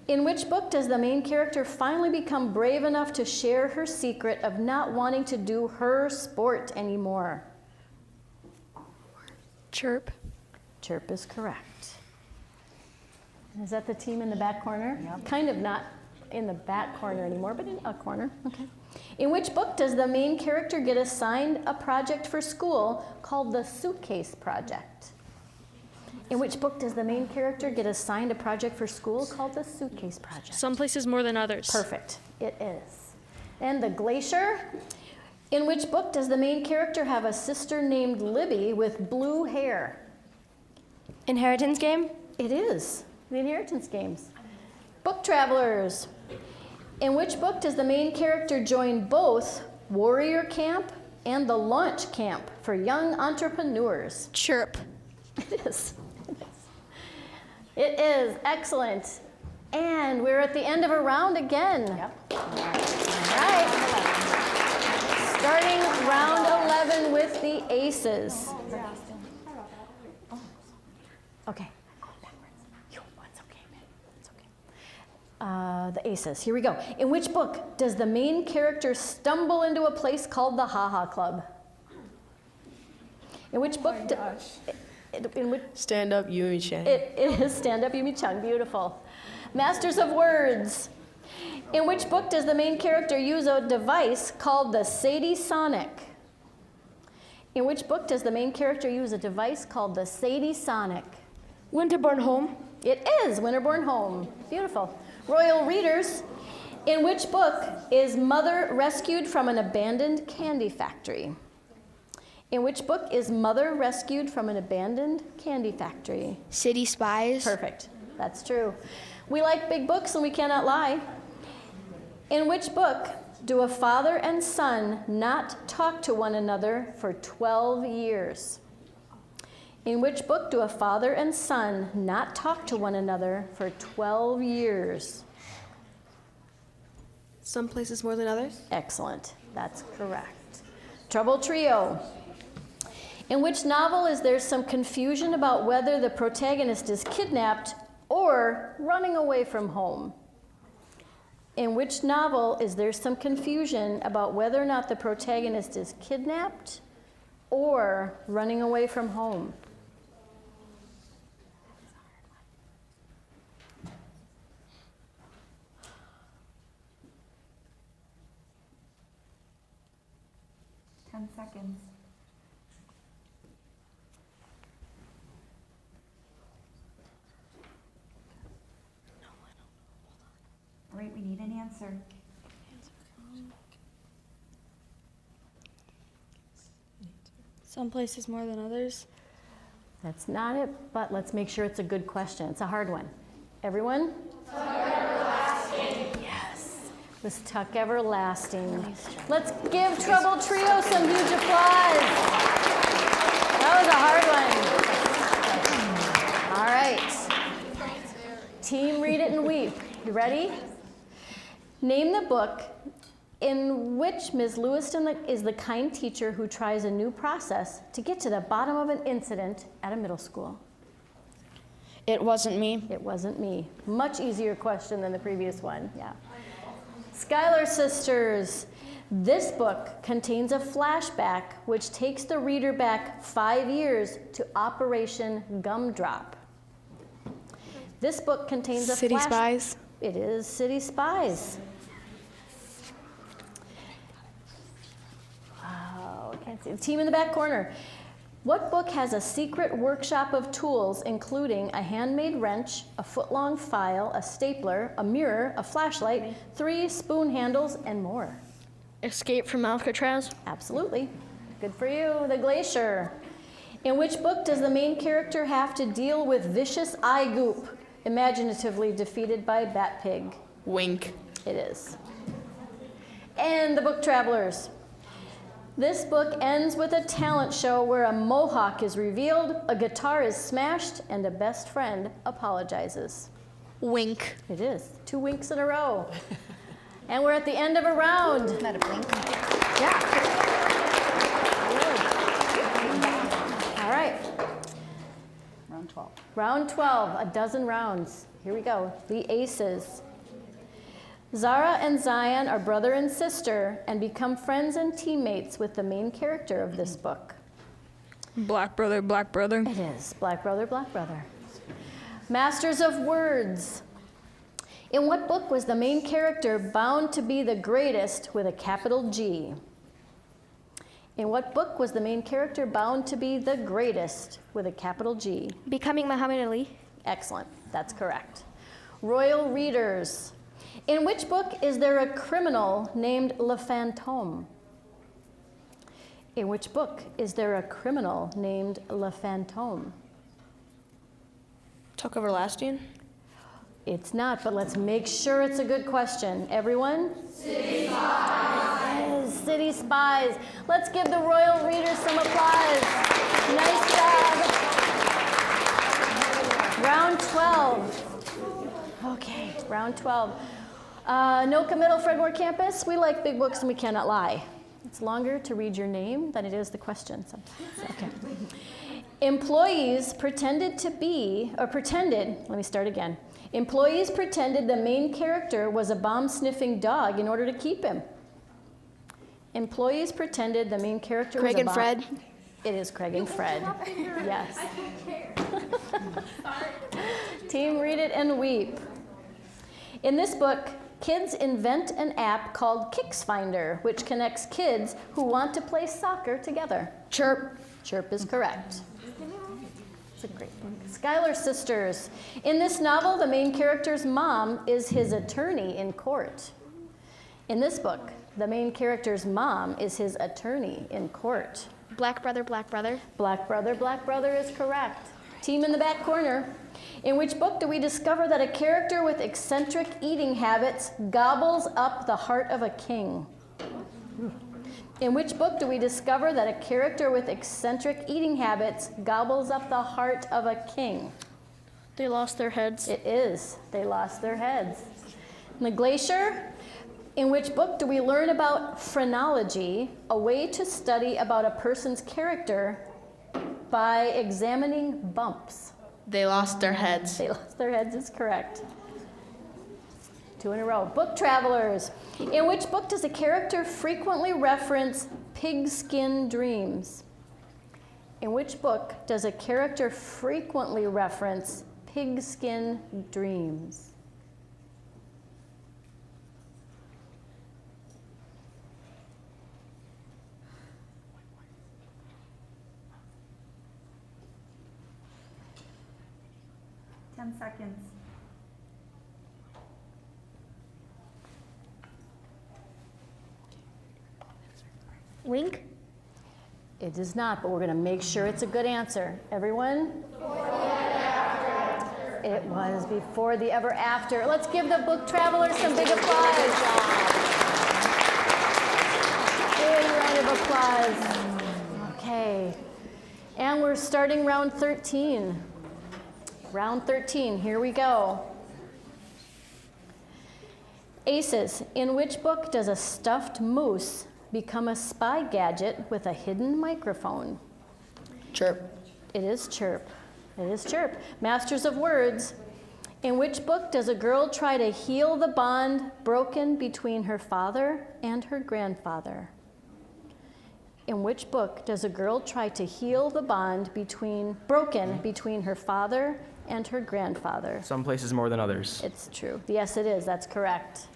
In which book does the main character finally become brave enough to share her secret of not wanting to do her sport anymore? Chirp. Chirp is correct. Is that the team in the back corner? Yep. Kind of not in the back corner anymore, but in a corner. Okay. In which book does the main character get assigned a project for school called the Suitcase Project? In which book does the main character get assigned a project for school called the Suitcase Project? Some places more than others. Perfect. It is. And the Glacier. In which book does the main character have a sister named Libby with blue hair? Inheritance Game? It is. The Inheritance Games. Book Travelers. In which book does the main character join both Warrior Camp and the Launch Camp for Young Entrepreneurs? Chirp. It is. It is. Excellent. And we're at the end of a round again. Yep. All right. Starting round 11 with the Aces. Okay. It's okay, man. It's okay. The Aces. Here we go. In which book does the main character stumble into a place called the Ha Ha Club? In which book? In which? Stand Up, Yumi Chang. It is Stand Up, Yumi Chung. Beautiful. Masters of Words. In which book does the main character use a device called the Sadie Sonic? In which book does the main character use a device called the Sadie Sonic? Winterborn Home. It is Winterborn Home. Beautiful. Royal Readers. In which book is Mother rescued from an abandoned candy factory? In which book is Mother rescued from an abandoned candy factory? City Spies. Perfect. That's true. We like big books and we cannot lie. In which book do a father and son not talk to one another for 12 years? In which book do a father and son not talk to one another for 12 years? Some places more than others. Excellent. That's correct. Trouble Trio. In which novel is there some confusion about whether the protagonist is kidnapped or running away from home? In which novel is there some confusion about whether or not the protagonist is kidnapped or running away from home? Seconds. All right, we need an answer. Some places more than others. That's not it, but let's make sure it's a good question. It's a hard one. Everyone? Tuck Everlasting. Yes. Was Tuck Everlasting. Let's give Trouble Trio some huge applause. That was a hard one. All right. Team Read It and Weep. You ready? Name the book in which Ms. Lewiston is the kind teacher who tries a new process to get to the bottom of an incident at a middle school. It Wasn't Me. It Wasn't Me. Much easier question than the previous one. Yeah. Schuyler Sisters. This book contains a flashback which takes the reader back 5 years to Operation Gumdrop. This book contains a City Spies. It is City Spies. Wow, I can't see. The team in the back corner. What book has a secret workshop of tools, including a handmade wrench, a foot-long file, a stapler, a mirror, a flashlight, 3 spoon handles, and more? Escape from Alcatraz. Absolutely. Good for you. The Glacier. In which book does the main character have to deal with vicious eye goop, imaginatively defeated by Bat Pig? Wink. It is. And The Book Travelers. This book ends with a talent show where a mohawk is revealed, a guitar is smashed, and a best friend apologizes. Wink. It is. 2 winks in a row. And we're at the end of a round. Isn't that a blink? Yeah. All right. Round 12. Round 12, a dozen rounds. Here we go. The Aces. Zara and Zion are brother and sister and become friends and teammates with the main character of this book. Black Brother, Black Brother. It is Black Brother, Black Brother. Masters of Words. In what book was the main character bound to be the greatest with a capital G? In what book was the main character bound to be the greatest with a capital G? Becoming Muhammad Ali. Excellent. That's correct. Royal Readers. In which book is there a criminal named Le Fantôme? In which book is there a criminal named Le Fantôme? Tuck Everlasting. It's not, but let's make sure it's a good question. Everyone? City Spies. Yes, City Spies. Let's give the Royal Readers some applause. Nice job. Round 12. Okay, round 12. Anoka Middle Fredmore Campus, we like big books and we cannot lie. It's longer to read your name than it is the question sometimes. Okay. Employees pretended, let me start again. Employees pretended the main character was a bomb-sniffing dog in order to keep him. Employees pretended the main character was a bomb... Craig and Fred? It is Craig and Fred. Yes. Team Read It and Weep. In this book, kids invent an app called KicksFinder, which connects kids who want to play soccer together. Chirp. Chirp is correct. It's a great book. Schuyler Sisters. In this novel, the main character's mom is his attorney in court. In this book, the main character's mom is his attorney in court. Black brother, black brother. Black brother is correct. Team in the back corner. In which book do we discover that a character with eccentric eating habits gobbles up the heart of a king? In which book do we discover that a character with eccentric eating habits gobbles up the heart of a king? They lost their heads. It is. They lost their heads. In the Glacier. In which book do we learn about phrenology, a way to study about a person's character by examining bumps? They lost their heads. They lost their heads is correct. 2 in a row. Book Travelers. In which book does a character frequently reference pigskin dreams? In which book does a character frequently reference pigskin dreams? Seconds. Wink? It is not, but we're going to make sure it's a good answer. Everyone? It was Before the Ever After. Let's give the book travelers some big applause. Big round of applause. Okay. And we're starting round 13. Round 13, here we go. Aces. In which book does a stuffed moose become a spy gadget with a hidden microphone? Chirp. It is Chirp. It is Chirp. Masters of Words. In which book does a girl try to heal the bond broken between her father and her grandfather? In which book does a girl try to heal the bond broken between her father and her grandfather? Some places more than others. It's true. Yes, it is. That's correct.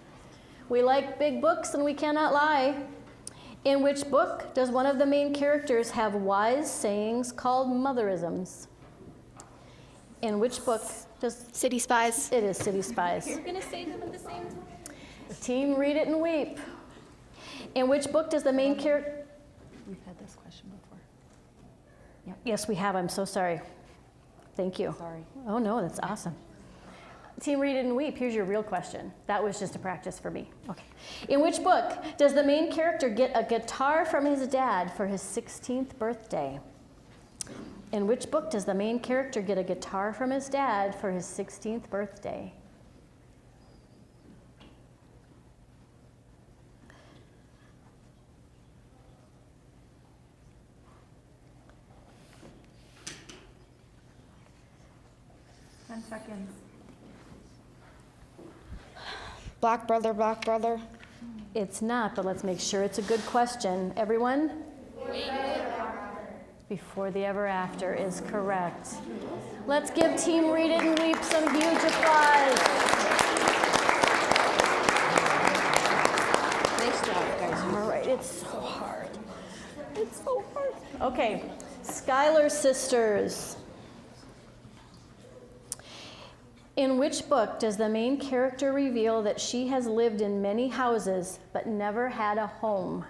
We like big books and we cannot lie. In which book does one of the main characters have wise sayings called motherisms? In which book does... City Spies. It is City Spies. You're going to say them at the same time? Team Read It and Weep. In which book does the main character... We've had this question before. Yep. Yes, we have. I'm so sorry. Thank you. Sorry. Oh, no, that's awesome. Team Read It and Weep, here's your real question. That was just a practice for me. Okay. In which book does the main character get a guitar from his dad for his 16th birthday? In which book does the main character get a guitar from his dad for his 16th birthday? Seconds. Black brother, black brother. It's not, but let's make sure it's a good question. Everyone? Before the Ever After is correct. Let's give Team Read It and Weep some huge applause. Nice job, guys. All right, it's so hard. It's so hard. Okay, Schuyler Sisters. In which book does the main character reveal that she has lived in many houses but never had a home?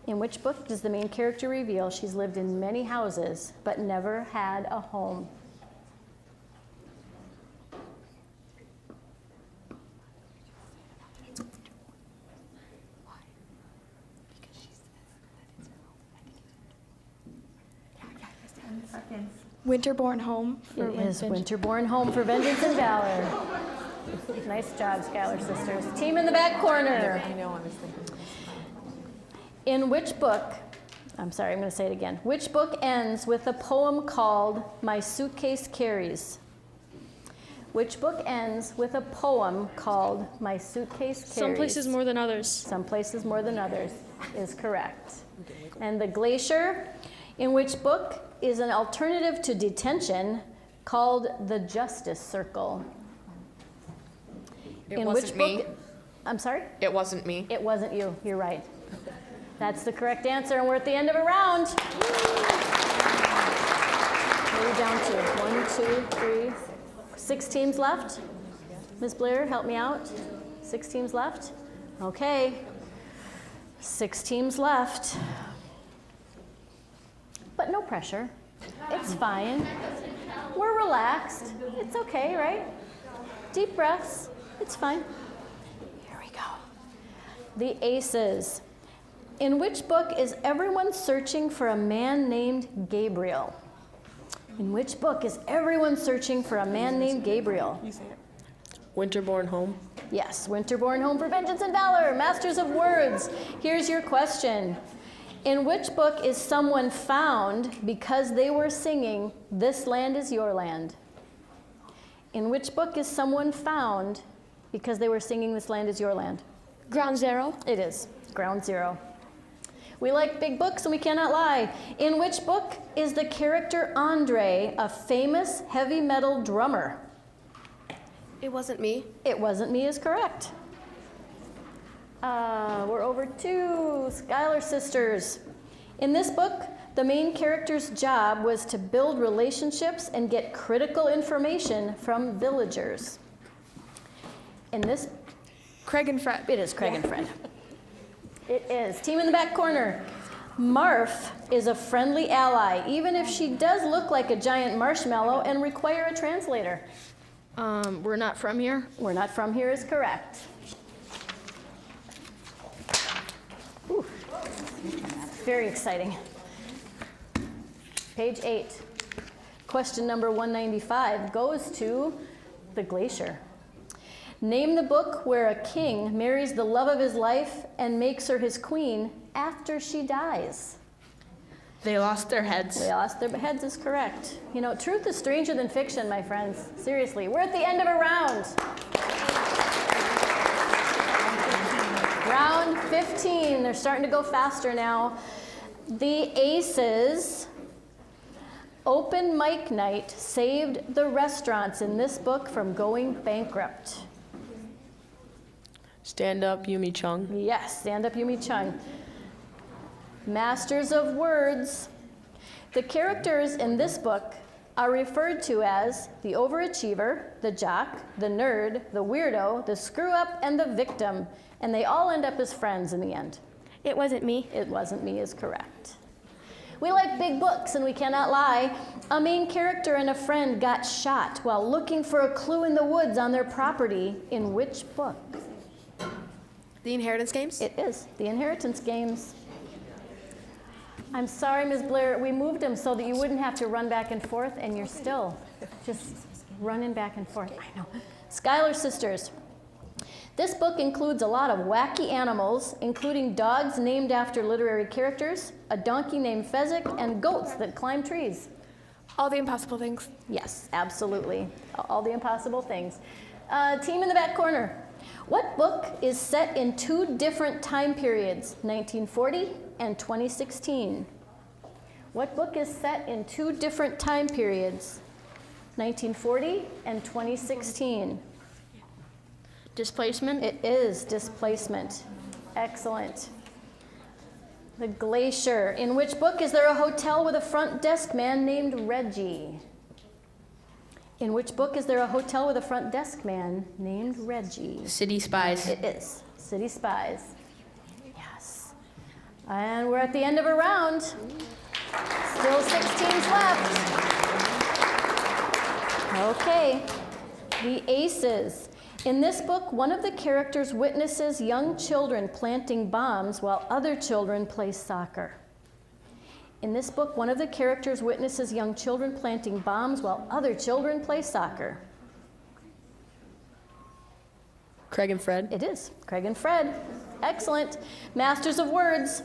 In which book does the main character reveal she's lived in many houses but never had a home? Winterborn Home. It is Winterborn Home for Vengeance and Valor. Nice job, Schuyler Sisters. Team in the back corner. I know, I was thinking. In which book, I'm sorry, I'm going to say it again. Which book ends with a poem called My Suitcase Carries? Which book ends with a poem called My Suitcase Carries? Some places more than others. Some places more than others is correct. And The Glacier, in which book is an alternative to detention called The Justice Circle? It wasn't me. I'm sorry? It wasn't me. It wasn't you. You're right. That's the correct answer, and we're at the end of a round. What are we down to? 1, 2, 3, 6 teams left. Ms. Blair, help me out. 6 teams left. Okay. 6 teams left. But no pressure. It's fine. We're relaxed. It's okay, right? Deep breaths. It's fine. Here we go. The Aces. In which book is everyone searching for a man named Gabriel? In which book is everyone searching for a man named Gabriel? Winterborn Home. Yes, Winterborn Home for Vengeance and Valor, Masters of Words. Here's your question. In which book is someone found because they were singing, This Land is Your Land? In which book is someone found because they were singing, This Land is Your Land? Ground Zero. It is, Ground Zero. We like big books and we cannot lie. In which book is the character Andre a famous heavy metal drummer? It wasn't me. It wasn't me is correct. We're over 2 Schuyler sisters. In this book, the main character's job was to build relationships and get critical information from villagers. In this, Craig and Fred. it is Craig and Fred. It is. Team in the back corner. Marf is a friendly ally, even if she does look like a giant marshmallow and require a translator. We're not from here. We're not from here is correct. Ooh. Very exciting. Page 8. Question number 195 goes to The Glacier. Name the book where a king marries the love of his life and makes her his queen after she dies. They lost their heads. They lost their heads is correct. You know, truth is stranger than fiction, my friends. Seriously, we're at the end of a round. Round 15. They're starting to go faster now. The Aces. Open mic night saved the restaurants in this book from going bankrupt. Stand Up, Yumi Chung. Yes, Stand Up, Yumi Chung. Masters of Words. The characters in this book are referred to as the overachiever, the jock, the nerd, the weirdo, the screw-up, and the victim. And they all end up as friends in the end. It wasn't me. It wasn't me is correct. We like big books, and we cannot lie. A main character and a friend got shot while looking for a clue in the woods on their property. In which book? The Inheritance Games? It is. The Inheritance Games. I'm sorry, Ms. Blair. We moved them so that you wouldn't have to run back and forth, and you're still just running back and forth. I know. Schuyler Sisters. This book includes a lot of wacky animals, including dogs named after literary characters, a donkey named Fezzik, and goats that climb trees. All the Impossible Things. Yes, absolutely. All the impossible things. Team in the back corner. What book is set in 2 different time periods, 1940 and 2016? What book is set in 2 different time periods, 1940 and 2016? Displacement? It is Displacement. Excellent. The Glacier. In which book is there a hotel with a front desk man named Reggie? In which book is there a hotel with a front desk man named Reggie? City Spies. It is. City Spies. Yes. And we're at the end of a round. Still 6 teams left. Okay. The Aces. In this book, one of the characters witnesses young children planting bombs while other children play soccer. In this book, one of the characters witnesses young children planting bombs while other children play soccer. Craig and Fred? It is. Craig and Fred. Excellent. Masters of Words.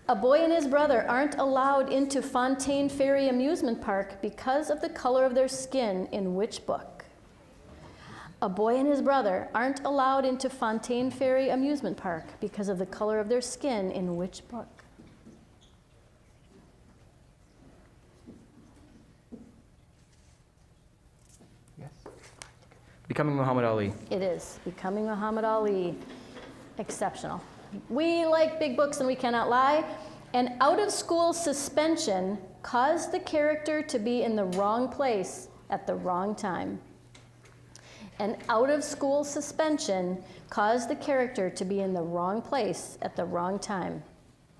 A boy and his brother aren't allowed into Fontaine Ferry Amusement Park because of the color of their skin in which book? A boy and his brother aren't allowed into Fontaine Ferry Amusement Park because of the color of their skin in which book? Becoming Muhammad Ali. It is Becoming Muhammad Ali. Exceptional. We like big books and we cannot lie. An out-of-school suspension caused the character to be in the wrong place at the wrong time. An out-of-school suspension caused the character to be in the wrong place at the wrong time.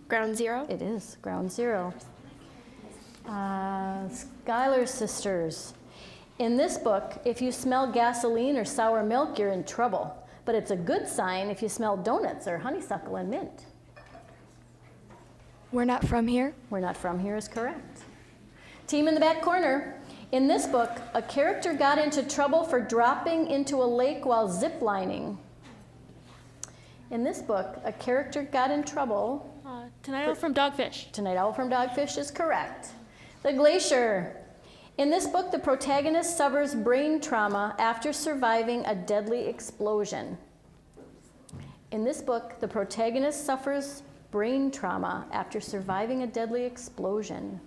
Ground Zero? It is Ground Zero. Schuyler Sisters. In this book, if you smell gasoline or sour milk, you're in trouble. But it's a good sign if you smell donuts or honeysuckle and mint. We're Not From Here? We're Not From Here is correct. Team in the back corner. In this book, a character got into trouble for dropping into a lake while ziplining. In this book, a character got in trouble. Tonight Owl from Dogfish. Tonight Owl from Dogfish is correct. The Glacier. In this book, the protagonist suffers brain trauma after surviving a deadly explosion. In this book, the protagonist suffers brain trauma after surviving a deadly explosion.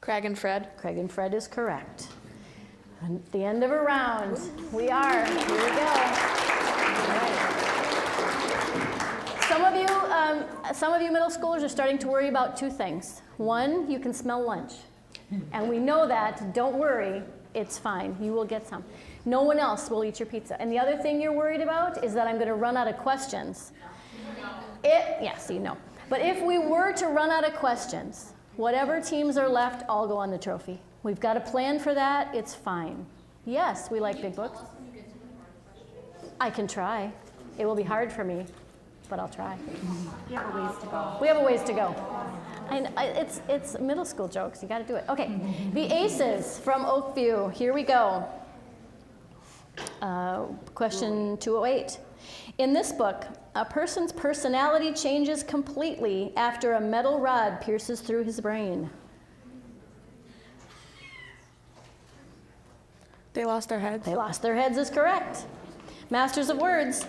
Craig and Fred. Craig and Fred is correct. And at the end of a round, we are. Here we go. All right. Some of you middle schoolers are starting to worry about two things. One, you can smell lunch. And we know that. Don't worry. It's fine. You will get some. No one else will eat your pizza. And the other thing you're worried about is that I'm going to run out of questions. But if we were to run out of questions, whatever teams are left, all go on the trophy. We've got a plan for that. It's fine. Yes, we like big books. I can try. It will be hard for me, but I'll try. We have a ways to go. We have a ways to go. It's middle school jokes. You got to do it. Okay. The Aces from Oakview. Here we go. Question 208. In this book, a person's personality changes completely after a metal rod pierces through his brain. They Lost Their Heads. They Lost Their Heads is correct. Masters of Words.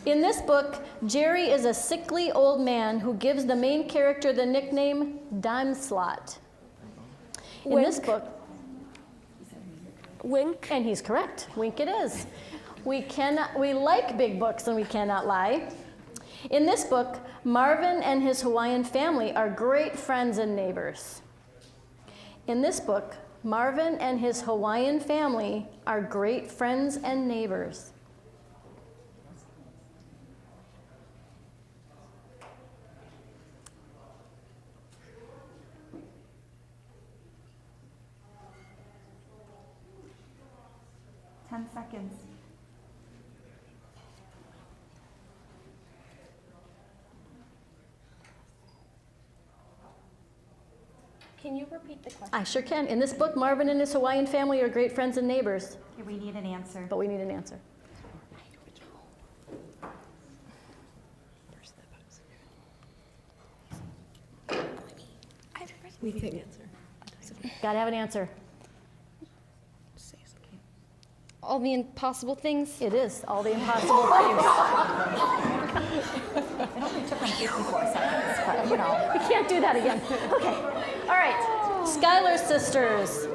In this book, Jerry is a sickly old man who gives the main character the nickname Dime Slot. In this book, Wink. And he's correct. Wink it is. We like big books and we cannot lie. In this book, Marvin and his Hawaiian family are great friends and neighbors. In this book, Marvin and his Hawaiian family are great friends and neighbors. Seconds. Can you repeat the question? I sure can. In this book, Marvin and his Hawaiian family are great friends and neighbors. Okay, we need an answer. But we need an answer. We need an answer. Gotta have an answer. All the Impossible Things? It is All the Impossible Things. It only took them 54 seconds, but you know. We can't do that again. Okay. All right. Schuyler Sisters.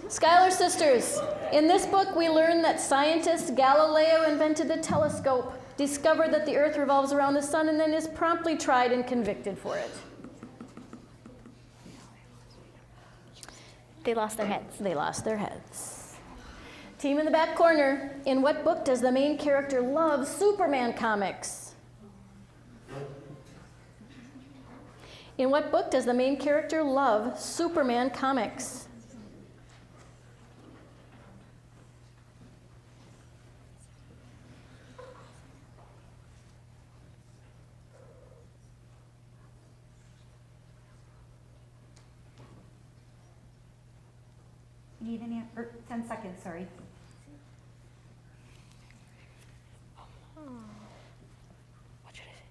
Schuyler Sisters. In this book, we learn that scientist Galileo invented the telescope, discovered that the Earth revolves around the sun, and then is promptly tried and convicted for it. They Lost Their Heads. They Lost Their Heads. Team in the back corner. In what book does the main character love Superman comics? In what book does the main character love Superman comics? Need an answer. 10 seconds, sorry. What should I say?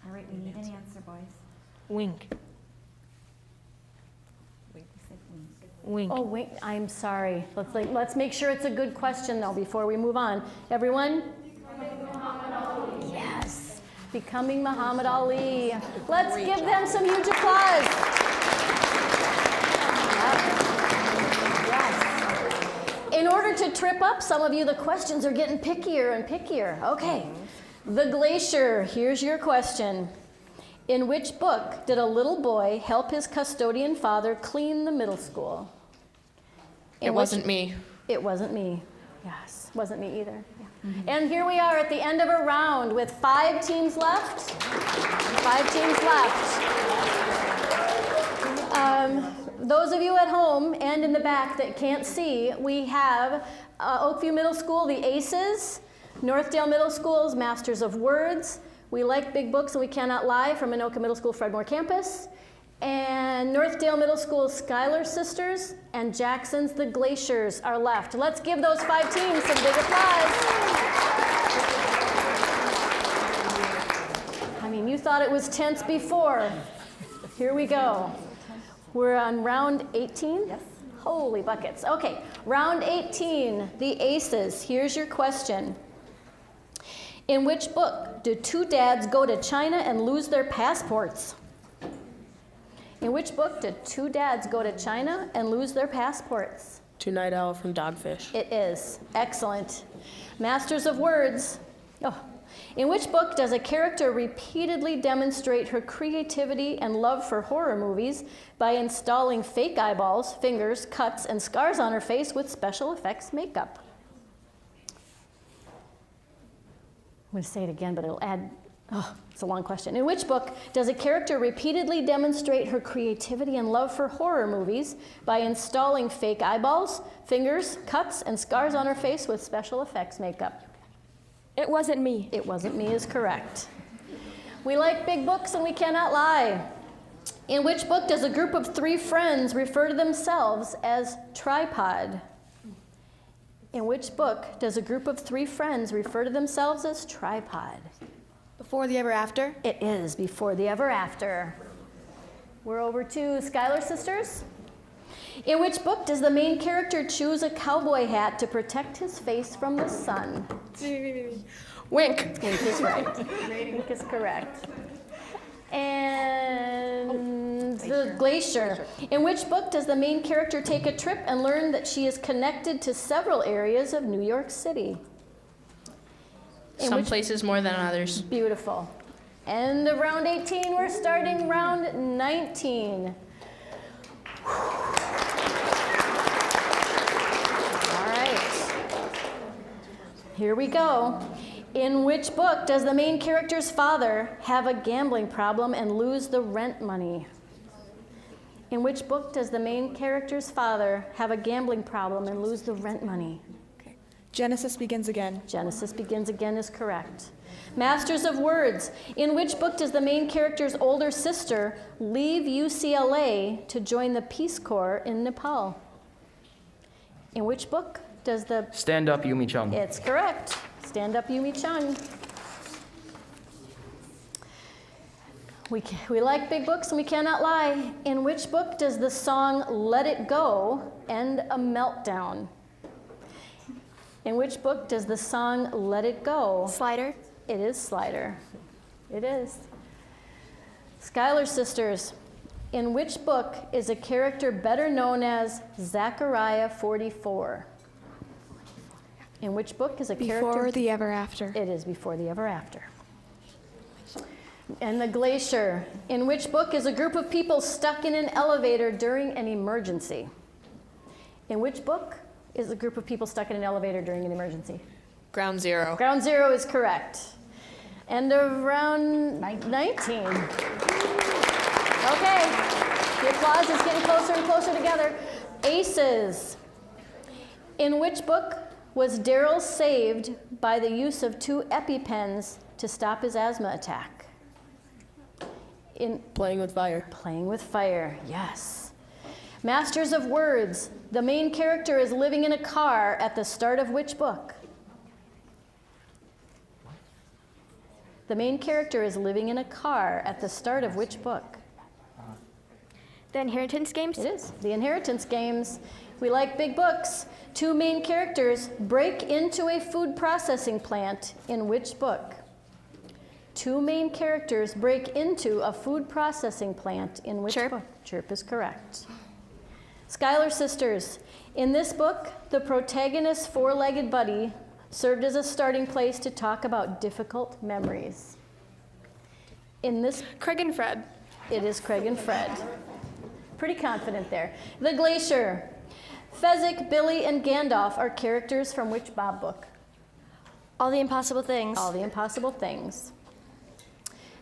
All right, we need an answer, boys. Wink. You said wink. Wink. Oh, wait, I'm sorry. Let's make sure it's a good question, though, before we move on. Everyone? Yes. Becoming Muhammad Ali. Let's give them some huge applause. Yes. In order to trip up some of you, the questions are getting pickier and pickier. Okay. The Glacier. Here's your question. In which book did a little boy help his custodian father clean the middle school? It wasn't me. It wasn't me. Yes, wasn't me either. Yeah. And here we are at the end of a round with 5 teams left. 5 teams left. Those of you at home and in the back that can't see, we have Oakview Middle School, the Aces, Northdale Middle School's Masters of Words, We Like Big Books and We Cannot Lie from Anoka Middle School, Fredmore Campus, and Northdale Middle School's Schuyler Sisters, and Jackson's The Glaciers are left. Let's give those 5 teams some big applause. I mean, you thought it was tense before. Here we go. We're on round 18? Yes. Holy buckets. Okay, round 18, the Aces. Here's your question. In which book do 2 dads go to China and lose their passports? In which book did 2 dads go to China and lose their passports? Night Owl from Dogfish. It is. Excellent. Masters of Words. Oh. In which book does a character repeatedly demonstrate her creativity and love for horror movies by installing fake eyeballs, fingers, cuts, and scars on her face with special effects makeup? I'm going to say it again, but it'll add, it's a long question. In which book does a character repeatedly demonstrate her creativity and love for horror movies by installing fake eyeballs, fingers, cuts, and scars on her face with special effects makeup? It wasn't me. It wasn't me is correct. We like big books and we cannot lie. In which book does a group of 3 friends refer to themselves as tripod? In which book does a group of 3 friends refer to themselves as tripod? Before the Ever After? It is Before the Ever After. We're over to Schuyler Sisters. In which book does the main character choose a cowboy hat to protect his face from the sun? Wink. Wink is right. Wink is correct. And the Glacier. In which book does the main character take a trip and learn that she is connected to several areas of New York City? Some places more than others. Beautiful. End of round 18, we're starting round 19. All right. Here we go. In which book does the main character's father have a gambling problem and lose the rent money? In which book does the main character's father have a gambling problem and lose the rent money? Okay. Genesis Begins Again. Genesis Begins Again is correct. Masters of Words. In which book does the main character's older sister leave UCLA to join the Peace Corps in Nepal? In which book does the... Stand Up, Yumi Chung. It's correct. Stand Up, Yumi Chung. We like big books and we cannot lie. In which book does the song Let It Go end a meltdown? In which book does the song Let It Go? Slider. It is Slider. It is. Schuyler Sisters. In which book is a character better known as Zachariah 44? In which book is a character... Before the Ever After. It is Before the Ever After. And the Glacier. In which book is a group of people stuck in an elevator during an emergency? In which book is a group of people stuck in an elevator during an emergency? Ground Zero. Ground Zero is correct. End of round 19. Okay. The applause is getting closer and closer together. Aces. In which book was Daryl saved by the use of 2 EpiPens to stop his asthma attack? In Playing with Fire. Playing with Fire, yes. Masters of Words. The main character is living in a car at the start of which book? The main character is living in a car at the start of which book? The Inheritance Games? It is. The Inheritance Games. We like big books. 2 main characters break into a food processing plant in which book? 2 main characters break into a food processing plant in which Chirp. book? Chirp is correct. Schuyler Sisters. In this book, the protagonist's 4-legged buddy served as a starting place to talk about difficult memories. In this, Craig and Fred. it is Craig and Fred. Pretty confident there. The Glacier. Fezzik, Billy, and Gandalf are characters from which Bob book? All the Impossible Things. All the Impossible Things.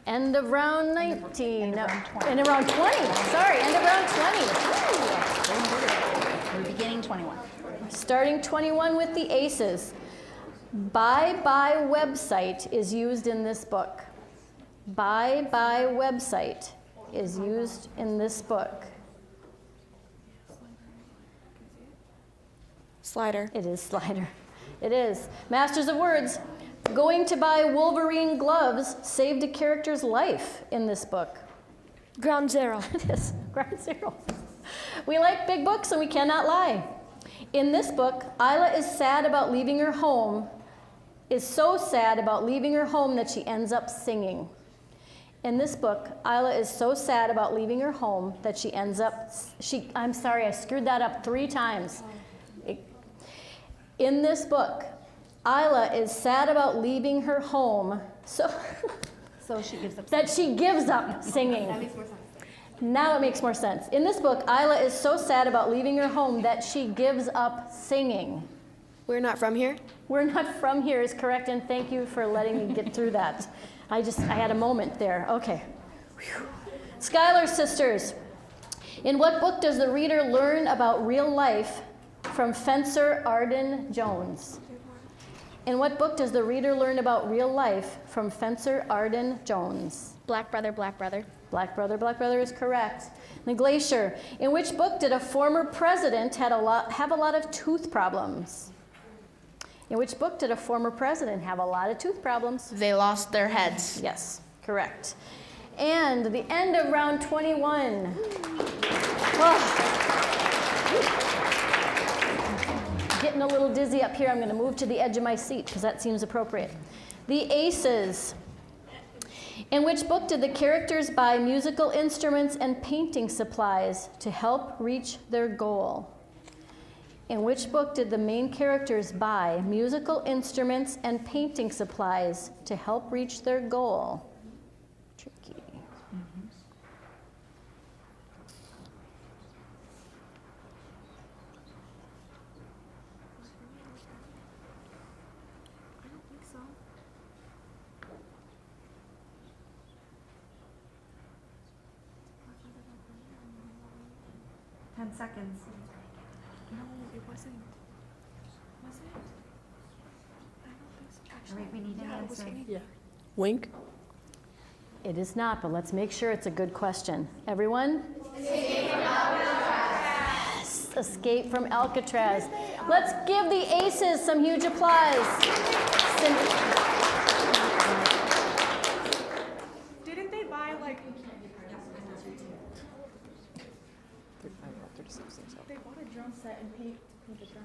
End of round 19. End of round 20. End of round 20. Sorry, end of round 20. We're beginning 21. Starting 21 with the aces. Bye-bye website is used in this book. Bye-bye website is used in this book. Slider. It is Slider. It is. Masters of Words. Going to buy Wolverine gloves saved a character's life in this book. Ground Zero. It is. Ground Zero. We like big books and we cannot lie. In this book, Isla is sad about leaving her home, is so sad about leaving her home that she ends up singing. In this book, Isla is so sad about leaving her home that she ends up, I'm sorry, I screwed that up 3 times. In this book, Isla is sad about leaving her home, so she gives up. That she gives up singing. That makes more sense. Now it makes more sense. In this book, Isla is so sad about leaving her home that she gives up singing. We're Not From Here? We're Not From Here is correct, and thank you for letting me get through that. I had a moment there. Okay. Whew. Schuyler Sisters. In what book does the reader learn about real life from fencer Arden Jones? In what book does the reader learn about real life from fencer Arden Jones? Black Brother, Black Brother. Black Brother is correct. The Glacier. In which book did a former president have a lot of tooth problems? In which book did a former president have a lot of tooth problems? They Lost Their Heads. Yes, correct. And the end of round 21. Getting a little dizzy up here. I'm going to move to the edge of my seat because that seems appropriate. The Aces. In which book did the characters buy musical instruments and painting supplies to help reach their goal? In which book did the main characters buy musical instruments and painting supplies to help reach their goal? Tricky. I don't think so. 10 seconds. No, it wasn't. Was it? I don't think so. Actually, All right, we need an answer. Yeah. Wink? It is not, but let's make sure it's a good question. Everyone? Escape from Alcatraz. Yes, Escape from Alcatraz. Let's give the Aces some huge applause. Didn't they buy like? They bought a drum set and paint the drum.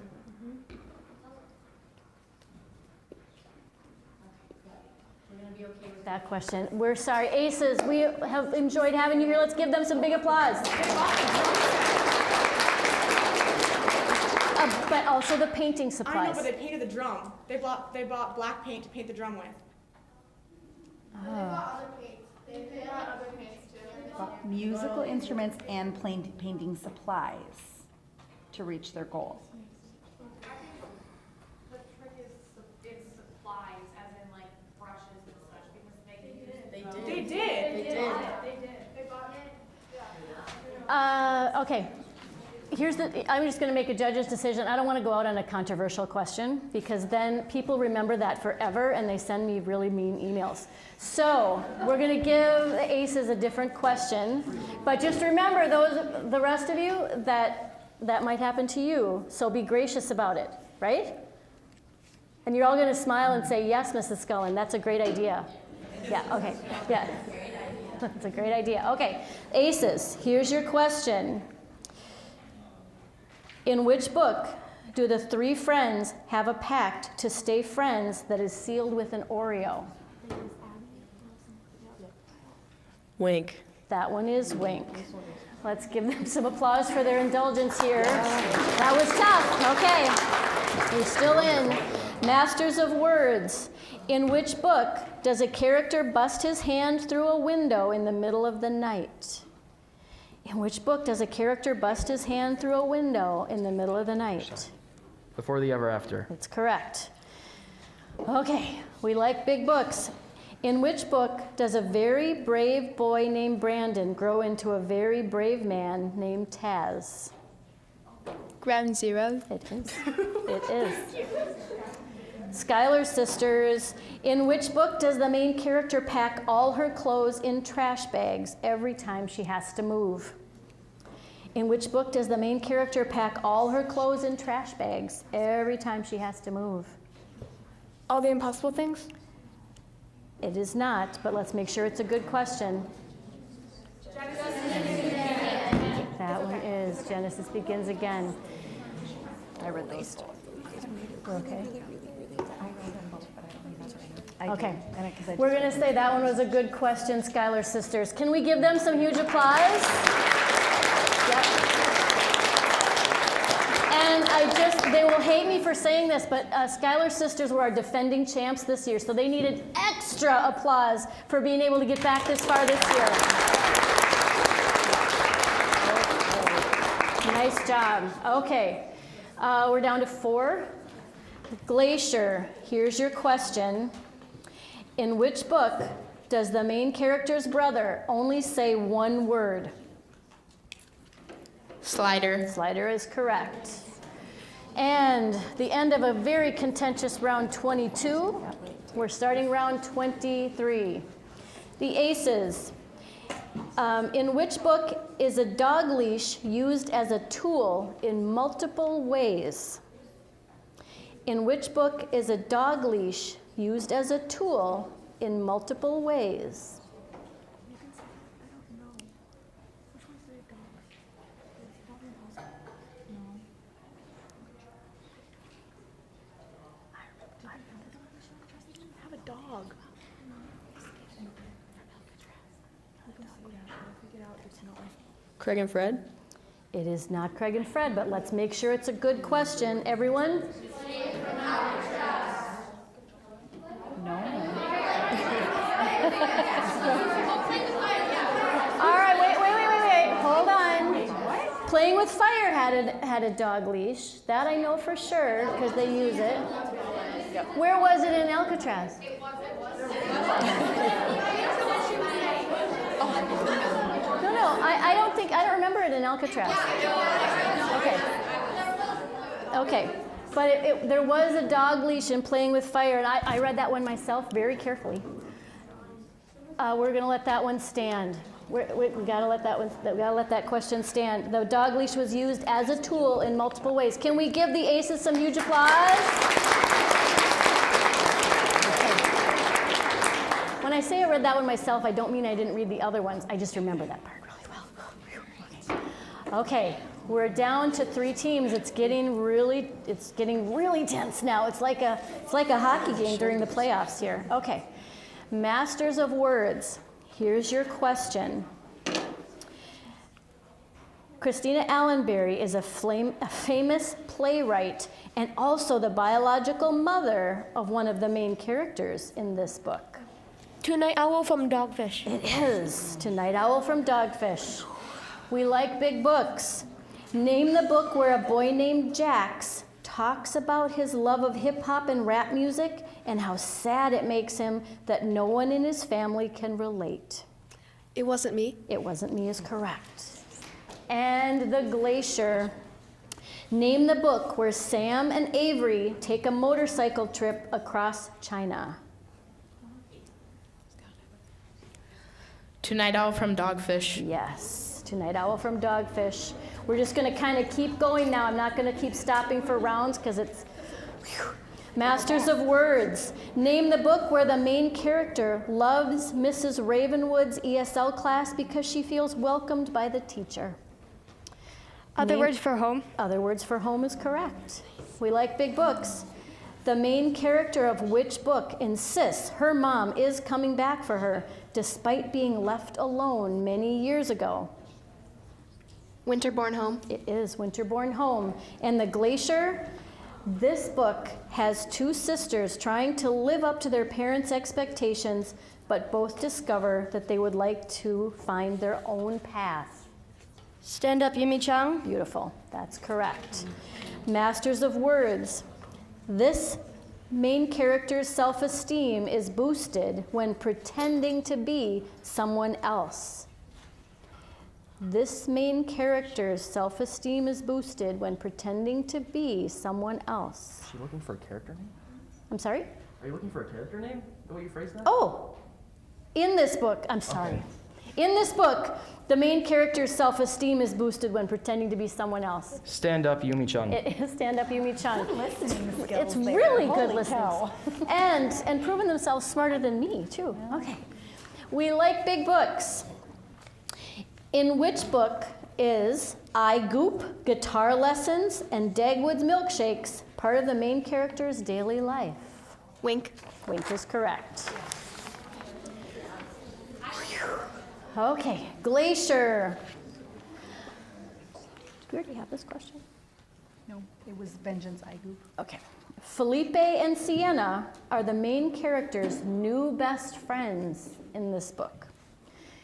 That question. We're sorry. Aces, we have enjoyed having you here. Let's give them some big applause. But also the painting supplies. I know, but they painted the drum. They bought black paint to paint the drum with. They bought other paints. They bought other paints too. Musical instruments and painting supplies to reach their goal. The trick is it's supplies, as in like brushes and such, because they did. They did. They bought it. Okay. I'm just going to make a judge's decision. I don't want to go out on a controversial question because then people remember that forever and they send me really mean emails. So we're going to give the Aces a different question, but just remember the rest of you that might happen to you. So be gracious about it, right? And you're all going to smile and say, yes, Mrs. Scullin, that's a great idea. Yeah, okay, yeah. That's a great idea. Okay, aces, here's your question. In which book do the three friends have a pact to stay friends that is sealed with an Oreo? Wink. That one is Wink. Let's give them some applause for their indulgence here. That was tough. Okay, we're still in. Masters of Words. In which book does a character bust his hand through a window in the middle of the night? In which book does a character bust his hand through a window in the middle of the night? Before the Ever After. That's correct. Okay, we like big books. In which book does a very brave boy named Brandon grow into a very brave man named Taz? Ground Zero. It is. It is. Schuyler Sisters. In which book does the main character pack all her clothes in trash bags every time she has to move? In which book does the main character pack all her clothes in trash bags every time she has to move? All the Impossible Things? It is not, but let's make sure it's a good question. That one is Genesis Begins Again. I read those. Okay. Okay. We're going to say that one was a good question, Schuyler Sisters. Can we give them some huge applause? Yep. And they will hate me for saying this, but Schuyler Sisters were our defending champs this year, so they needed extra applause for being able to get back this far this year. Nice job. Okay, we're down to 4. Glacier, here's your question. In which book does the main character's brother only say one word? Slider. Slider is correct. And the end of a very contentious round 22. We're starting round 23. The aces. In which book is a dog leash used as a tool in multiple ways? In which book is a dog leash used as a tool in multiple ways? Have a dog. Craig and Fred? It is not Craig and Fred, but let's make sure it's a good question. Everyone? No. All right, wait. Hold on. Playing with Fire had a dog leash. That I know for sure because they use it. Where was it in Alcatraz? No, I don't remember it in Alcatraz. Okay. But there was a dog leash in Playing with Fire, and I read that one myself very carefully. We're going to let that one stand. We gotta let that question stand. The dog leash was used as a tool in multiple ways. Can we give the aces some huge applause? When I say I read that one myself, I don't mean I didn't read the other ones. I just remember that part really well. Okay, we're down to 3 teams. It's getting really tense now. It's like a hockey game during the playoffs here. Okay, Masters of Words. Here's your question. Christina Allenberry is a famous playwright and also the biological mother of one of the main characters in this book. Tonight Owl from Dogfish. It is Tonight Owl from Dogfish. We like big books. Name the book where a boy named Jax talks about his love of hip-hop and rap music and how sad it makes him that no one in his family can relate. It Wasn't Me. It Wasn't Me is correct. And The Glacier. Name the book where Sam and Avery take a motorcycle trip across China. Tonight Owl from Dogfish. Yes, Tonight Owl from Dogfish. We're just going to kind of keep going now. I'm not going to keep stopping for rounds because it's Masters of Words. Name the book where the main character loves Mrs. Ravenwood's ESL class because she feels welcomed by the teacher. Other Words for Home. Other Words for Home is correct. We like big books. The main character of which book insists her mom is coming back for her despite being left alone many years ago? Winterborn Home. It is Winterborn Home. And The Glacier, this book has two sisters trying to live up to their parents' expectations, but both discover that they would like to find their own path. Stand Up, Yumi-chan. Beautiful. That's correct. Masters of Words. This main character's self-esteem is boosted when pretending to be someone else. This main character's self-esteem is boosted when pretending to be someone else. Is she looking for a character name? I'm sorry? Are you looking for a character name? The way you phrased that? Oh, in this book, I'm sorry. Okay. In this book, the main character's self-esteem is boosted when pretending to be someone else. Stand Up, Yumi-chan. It is Stand Up, Yumi-chan. It's there. really Holy good listening. cow. And proven themselves smarter than me, too. Yeah. Okay. We like big books. In which book is I Goop, Guitar Lessons, and Dagwood's Milkshakes part of the main character's daily life? Wink. Wink is correct. Okay, Glacier. Did we already have this question? No, it was Vengeance I Goop. Okay. Felipe and Sienna are the main character's new best friends in this book.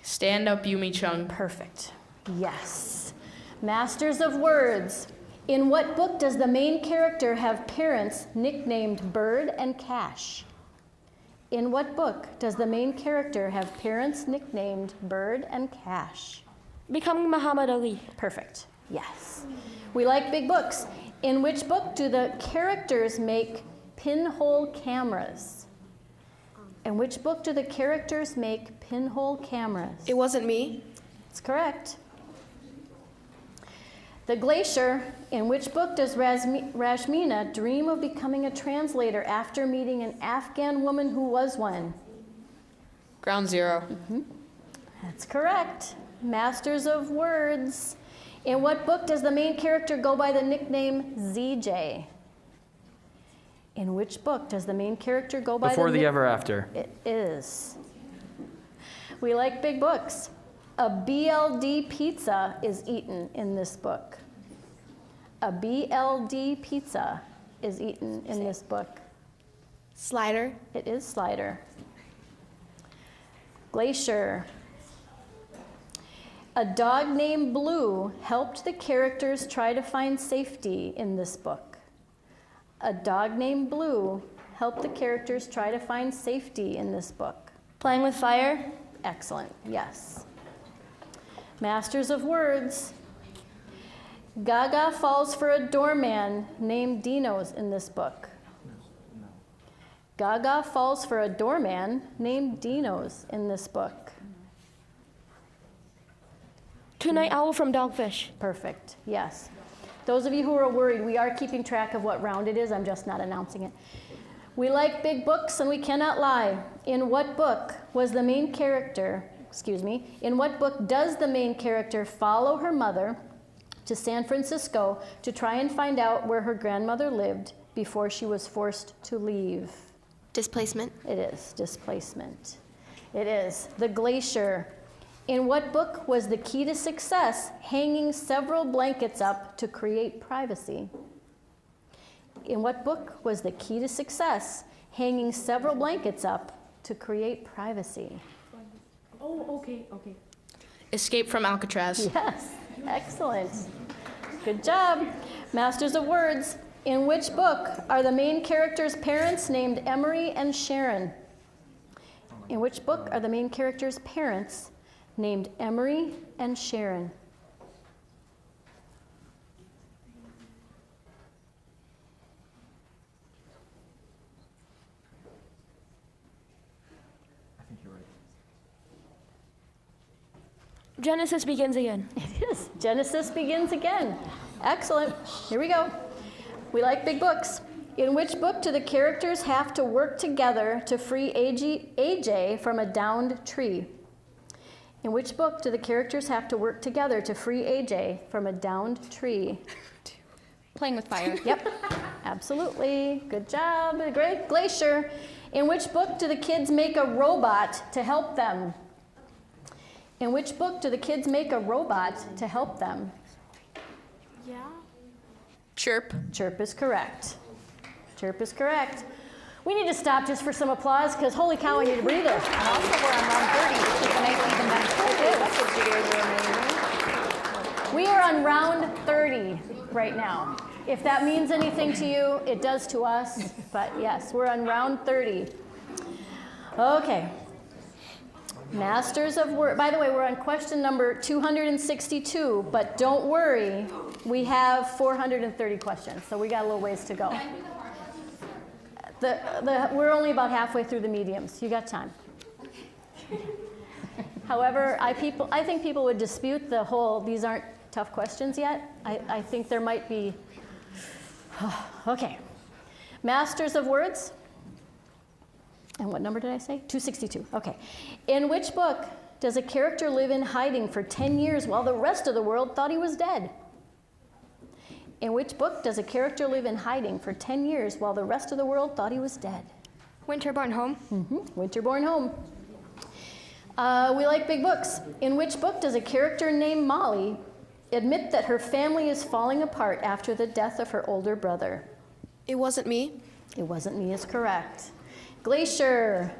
Stand Up, Yumi-chan. Perfect. Yes. Masters of Words. In what book does the main character have parents nicknamed Bird and Cash? In what book does the main character have parents nicknamed Bird and Cash? Becoming Muhammad Ali. Perfect. Yes. We like big books. In which book do the characters make pinhole cameras? In which book do the characters make pinhole cameras? It Wasn't Me. That's correct. The Glacier. In which book does Rashmina dream of becoming a translator after meeting an Afghan woman who was one? Ground Zero. Mm-hmm. That's correct. Masters of Words. In what book does the main character go by the nickname ZJ? In which book does the main character go by Before the Ever After. It is. We like big books. A BLD pizza is eaten in this book. A BLD pizza is eaten in this book. Slider. It is Slider. Glacier. A dog named Blue helped the characters try to find safety in this book. A dog named Blue helped the characters try to find safety in this book. Playing with Fire. Excellent, yes. Masters of Words. Gaga falls for a doorman named Dino's in this book. Gaga falls for a doorman named Dino's in this book. Two-Night Owl from Dogfish. Perfect, yes. Those of you who are worried, we are keeping track of what round it is. I'm just not announcing it. We like big books and we cannot lie. In what book was the main character, in what book does the main character follow her mother to San Francisco to try and find out where her grandmother lived before she was forced to leave? Displacement. It is Displacement. It is The Glacier. In what book was the key to success hanging several blankets up to create privacy? In what book was the key to success hanging several blankets up to create privacy? Oh, okay. Escape from Alcatraz. Yes, excellent. Good job. Masters of Words. In which book are the main character's parents named Emery and Sharon? In which book are the main character's parents named Emery and Sharon? I think you're right. Genesis Begins Again. It is. Genesis Begins Again. Excellent. Here we go. We like big books. In which book do the characters have to work together to free AJ from a downed tree? In which book do the characters have to work together to free AJ from a downed tree? Playing with fire. Yep, absolutely. Good job. Great. Glacier. In which book do the kids make a robot to help them? In which book do the kids make a robot to help them? Yeah. Chirp. Chirp is correct. Chirp is correct. We need to stop just for some applause because holy cow, I need a breather. And also we're on round 30, which is the nice even better. That's what you guys are amazing. We are on round 30 right now. If that means anything to you, it does to us. But yes, we're on round 30. Okay. Masters of Word. By the way, we're on question number 262, but don't worry, we have 430 questions, so we got a little ways to go. We're only about halfway through the mediums. You got time. However, I think people would dispute the whole, these aren't tough questions yet. I think there might be, okay. Masters of Words. And what number did I say? 262, okay. In which book does a character live in hiding for 10 years while the rest of the world thought he was dead? In which book does a character live in hiding for 10 years while the rest of the world thought he was dead? Winterborn Home. Winterborn Home. We like big books. In which book does a character named Molly admit that her family is falling apart after the death of her older brother? It Wasn't Me. It Wasn't Me is correct. Glacier.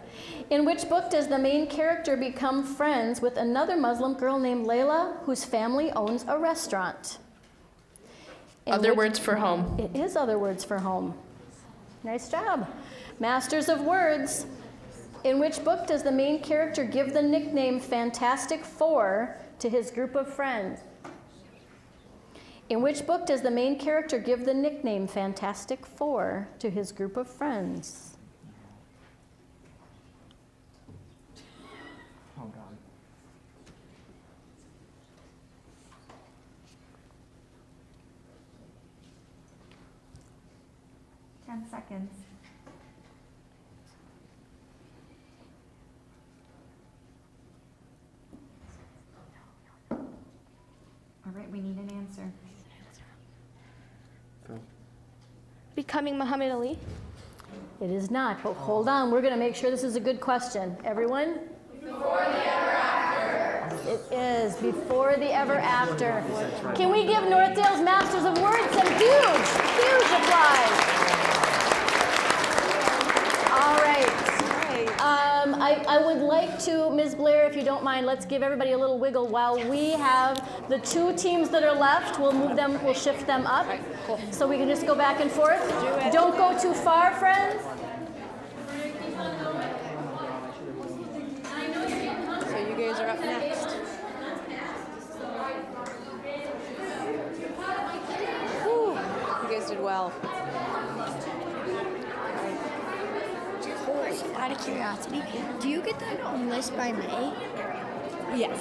In which book does the main character become friends with another Muslim girl named Layla, whose family owns a restaurant? Other Words for Home. It is Other Words for Home. Nice job. Masters of Words. In which book does the main character give the nickname Fantastic Four to his group of friends? In which book does the main character give the nickname Fantastic Four to his group of friends? Oh, God. Seconds. All right, we need an answer. Becoming Muhammad Ali. It is not, but hold on. We're going to make sure this is a good question. Everyone? Before the ever after. It is Before the Ever After. Can we give Northdale's Masters of Words some huge applause? All right. I would like to, Ms. Blair, if you don't mind, let's give everybody a little wiggle while we have the two teams that are left. We'll move them, we'll shift them up. So we can just go back and forth. Don't go too far, friends. So you guys are up next. Whew, you guys did well. Out of curiosity, do you get that on list by May? Yes.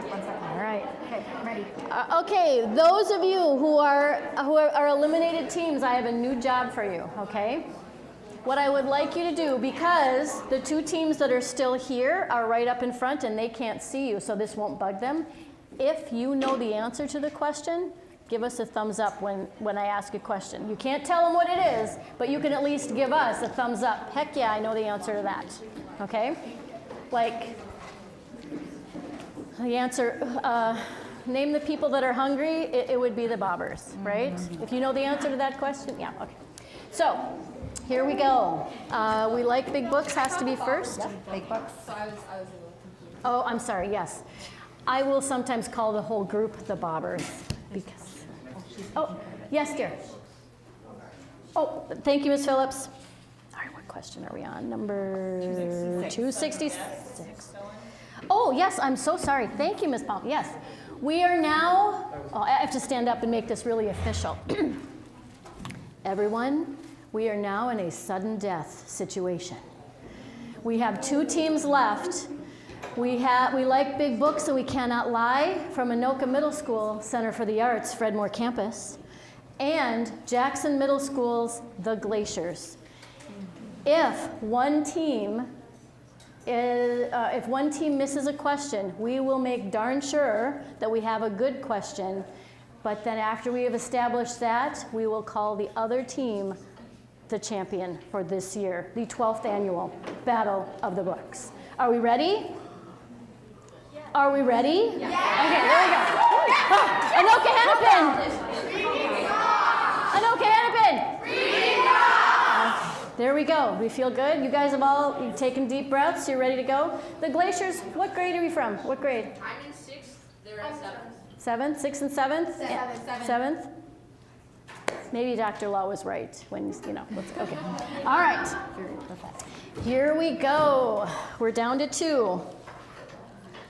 1 second. All right. Okay, I'm ready. Okay, those of you who are eliminated teams, I have a new job for you, okay? What I would like you to do, because the 2 teams that are still here are right up in front and they can't see you, so this won't bug them. If you know the answer to the question, give us a thumbs up when I ask a question. You can't tell them what it is, but you can at least give us a thumbs up. Heck yeah, I know the answer to that, okay? Like, the answer, name the people that are hungry, it would be the bobbers, right? If you know the answer to that question, yeah, okay. So, here we go. We like big books has to be first. Yep, big books. Oh, I'm sorry, yes. I will sometimes call the whole group the bobbers because, oh, yes, dear. Oh, thank you, Ms. Phillips. All right, what question are we on? Number 266. Oh, yes, I'm so sorry. Thank you, Ms. Palm. Yes, we are now, oh, I have to stand up and make this really official. Everyone, we are now in a sudden death situation. We have 2 teams left. We like big books and we cannot lie from Anoka Middle School, Center for the Arts, Fred Moore Campus, and Jackson Middle School's The Glaciers. If one team misses a question, we will make darn sure that we have a good question, but then after we have established that, we will call the other team the champion for this year, the 12th annual Battle of the Books. Are we ready? Are we ready? Yeah. Okay, there we go. Anoka-Hennepin! Anoka-Hennepin! There we go. We feel good. You guys have all taken deep breaths. You're ready to go. The Glaciers, what grade are you from? What grade? I'm in 6th, they're in 7th. 7th? 6th and 7th? 7th? Maybe Dr. Law was right when, you know, okay. All right. Here we go. We're down to 2.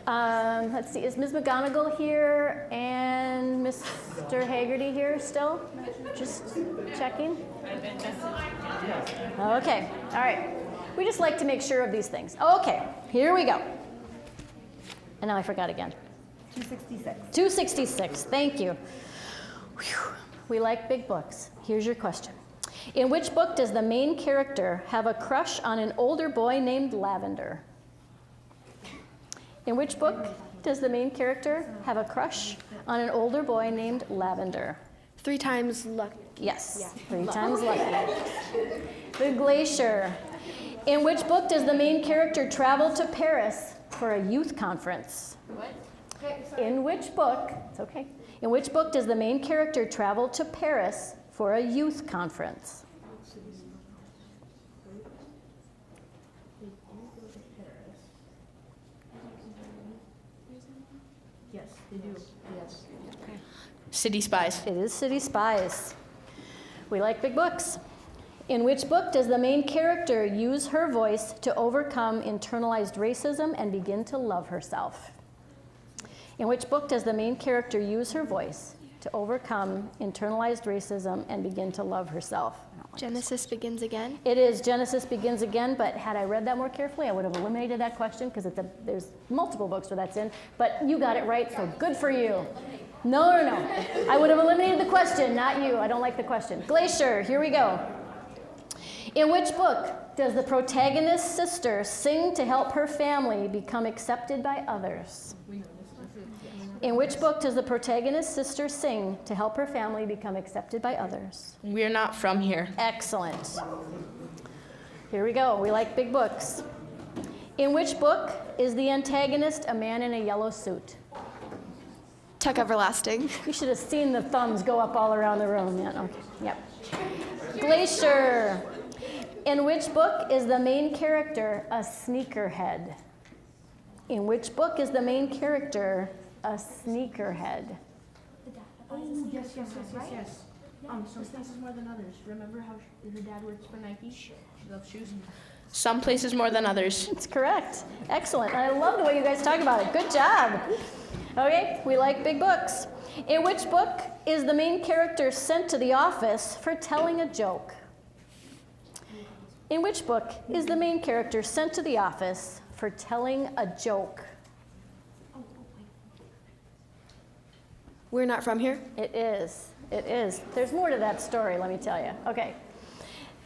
Let's see, is Ms. McGonigal here and Mr. Haggerty here still? Just checking. Okay, all right. We just like to make sure of these things. Okay, here we go. And now I forgot again. 266. 266, thank you. Whew. We like big books. Here's your question. In which book does the main character have a crush on an older boy named Lavender? In which book does the main character have a crush on an older boy named Lavender? 3 times lucky. Yes, yeah. 3 times lucky. The Glacier. In which book does the main character travel to Paris for a youth conference? What? In which book, it's okay. In which book does the main character travel to Paris for a youth conference? Yes, they do. Yes. Okay. City Spies. It is City Spies. We like big books. In which book does the main character use her voice to overcome internalized racism and begin to love herself? In which book does the main character use her voice to overcome internalized racism and begin to love herself? Genesis Begins Again? It is Genesis Begins Again, but had I read that more carefully, I would have eliminated that question because there's multiple books where that's in, but you got it right, so good for you. No. I would have eliminated the question, not you. I don't like the question. Glacier, here we go. In which book does the protagonist's sister sing to help her family become accepted by others? In which book does the protagonist's sister sing to help her family become accepted by others? We're Not From Here. Excellent. Here we go. We like big books. In which book is the antagonist a man in a yellow suit? Tuck Everlasting. You should have seen the thumbs go up all around the room. Yeah, okay. Yep. Glacier. In which book is the main character a sneakerhead? In which book is the main character a sneakerhead? Oh, yes. Some places more than others. Remember how her dad works for Nike? She loves shoes. Some places more than others. That's correct. Excellent. I love the way you guys talk about it. Good job. Okay, we like big books. In which book is the main character sent to the office for telling a joke? In which book is the main character sent to the office for telling a joke? We're not from here? It is. It is. There's more to that story, let me tell you. Okay.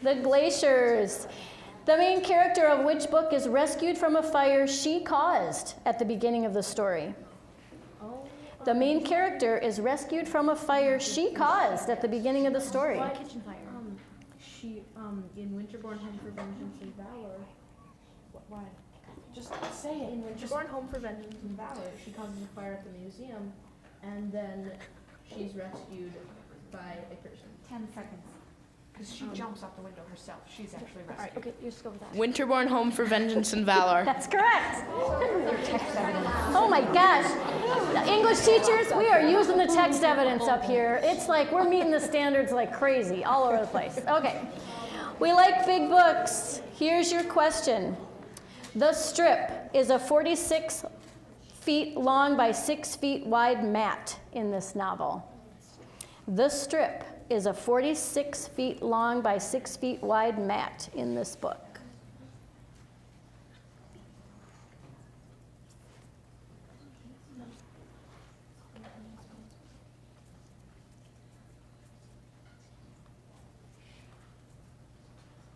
The Glaciers. The main character of which book is rescued from a fire she caused at the beginning of the story? The main character is rescued from a fire she caused at the beginning of the story. Why kitchen fire? She in Winterborn Home for Vengeance and Valor. Why? Just say it. In Winterborn Home for Vengeance and Valor, she causes a fire at the museum, and then she's rescued by a person. 10 seconds. Because she jumps out the window herself. She's actually rescued. All right, okay, you just go with that. Winterborn Home for Vengeance and Valor. That's correct. Oh my gosh. English teachers, we are using the text evidence up here. It's like we're meeting the standards like crazy all over the place. Okay. We like big books. Here's your question. The Strip is a 46 feet long by 6 feet wide mat in this novel. The Strip is a 46 feet long by 6 feet wide mat in this book.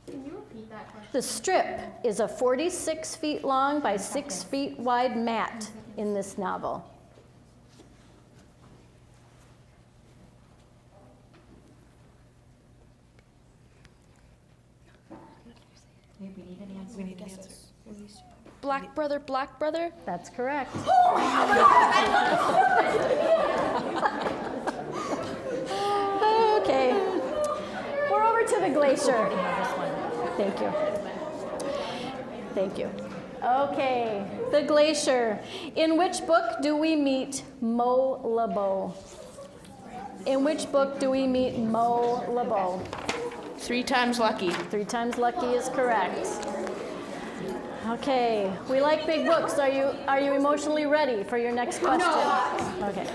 Can you repeat that question? The Strip is a 46 feet long by 6 feet wide mat in this novel. We need an answer. We need an answer. Black brother, black brother? That's correct. Okay. We're over to the Glacier. Thank you. Thank you. Okay, the Glacier. In which book do we meet Mo LeBeau? In which book do we meet Mo LeBeau? 3 Times Lucky. 3 Times Lucky is correct. Okay, we like big books. Are you emotionally ready for your next question? No. Okay.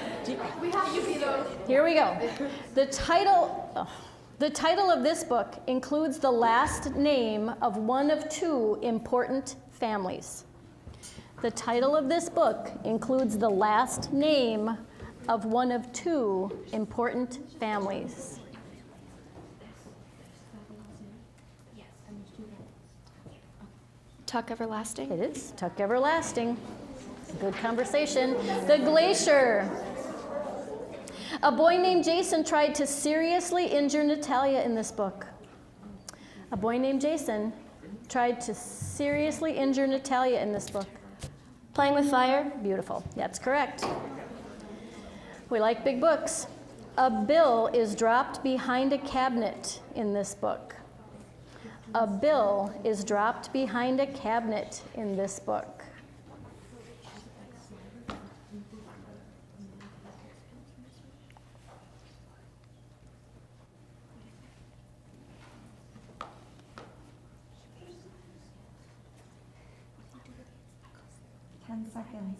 We have to be those. Here we go. The title of this book includes the last name of one of 2 important families. The title of this book includes the last name of one of 2 important families. Tuck Everlasting? It is Tuck Everlasting. Good conversation. The Glacier. A boy named Jason tried to seriously injure Natalia in this book. A boy named Jason tried to seriously injure Natalia in this book. Playing with Fire? Beautiful. That's correct. We like big books. A bill is dropped behind a cabinet in this book. A bill is dropped behind a cabinet in this book. Seconds.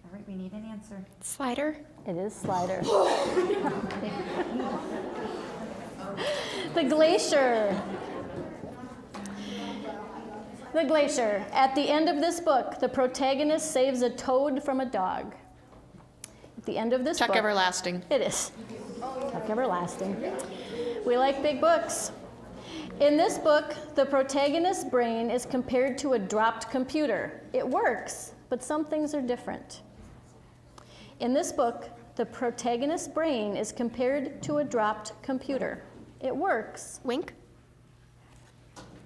All right, we need an answer. Slider? It is Slider. The Glacier. The Glacier. At the end of this book, the protagonist saves a toad from a dog. At the end of this book. Tuck Everlasting. It is. Tuck Everlasting. We like big books. In this book, the protagonist's brain is compared to a dropped computer. It works, but some things are different. In this book, the protagonist's brain is compared to a dropped computer. It works. Wink?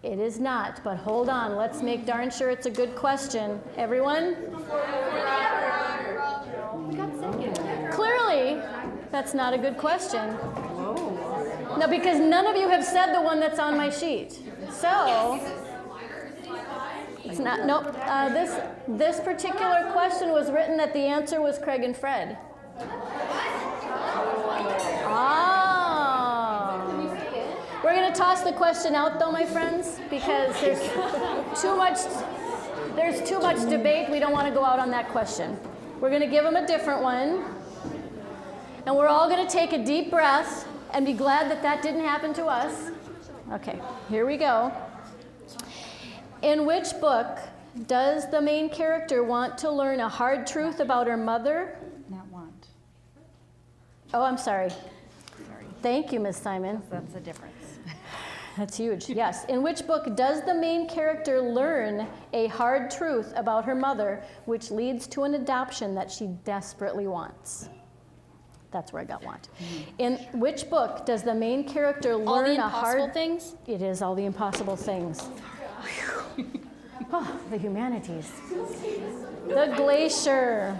It is not, but hold on. Let's make darn sure it's a good question. Everyone? We got second. Clearly, that's not a good question. No, because none of you have said the one that's on my sheet. So, it's not, nope. This particular question was written that the answer was Craig and Fred. Ah. We're going to toss the question out though, my friends, because there's too much debate. We don't want to go out on that question. We're going to give them a different one. And we're all going to take a deep breath and be glad that that didn't happen to us. Okay, here we go. In which book does the main character want to learn a hard truth about her mother? Not want. Oh, I'm sorry. Thank you, Ms. Simon. That's the difference. That's huge. Yes. In which book does the main character learn a hard truth about her mother, which leads to an adoption that she desperately wants? That's where I got want. In which book does the main character learn All the a Impossible hard Things? It is All the Impossible Things. Oh, the humanities. The Glacier.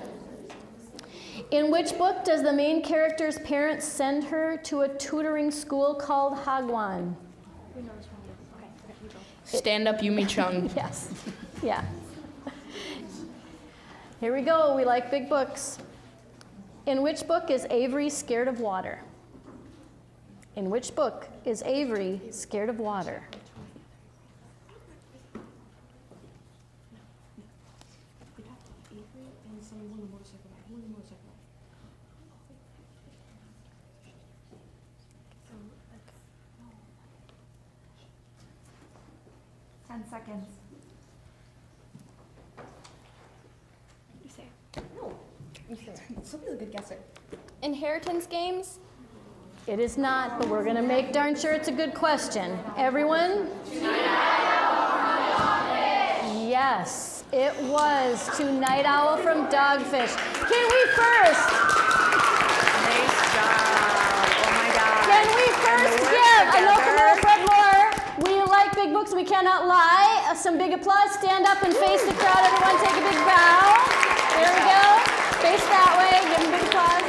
In which book does the main character's parents send her to a tutoring school called Hagwon? Stand Up Yumi Chung. Yes. Yeah. Here we go. We like big books. In which book is Avery scared of water? In which book is Avery scared of water? Seconds. Sophie's a good guesser. Inheritance games? It is not, but we're going to make darn sure it's a good question. Everyone? Yes, it was To Night Owl from Dogfish. Can we first? Nice job. Oh my God. Can we first give Anoka-Hennepin Battle? We like big books, we cannot lie. Some big applause. Stand up and face the crowd. Everyone take a big bow. There we go. Face that way. Give them a big applause.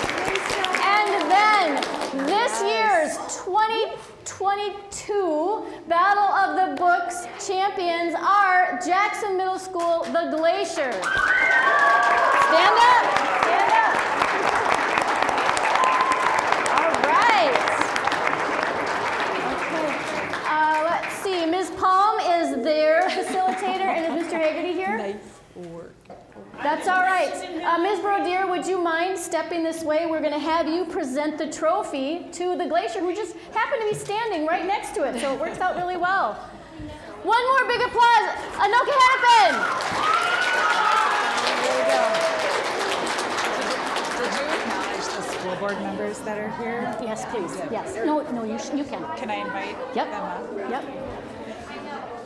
And then this year's 2022 Battle of the Books champions are Jackson Middle School, The Glacier. Stand up. Stand up. All right. Okay. Let's see. Ms. Palm is their facilitator, and is Mr. Haggerty here? Nice work. That's all right. Ms. Brodier, would you mind stepping this way? We're going to have you present the trophy to the Glacier, who just happened to be standing right next to it, so it works out really well. One more big applause. Anoka-Hennepin! There we go. Did you acknowledge the school board members that are here? Yes, please. Yes. No, you can. Can I invite them up? Yep.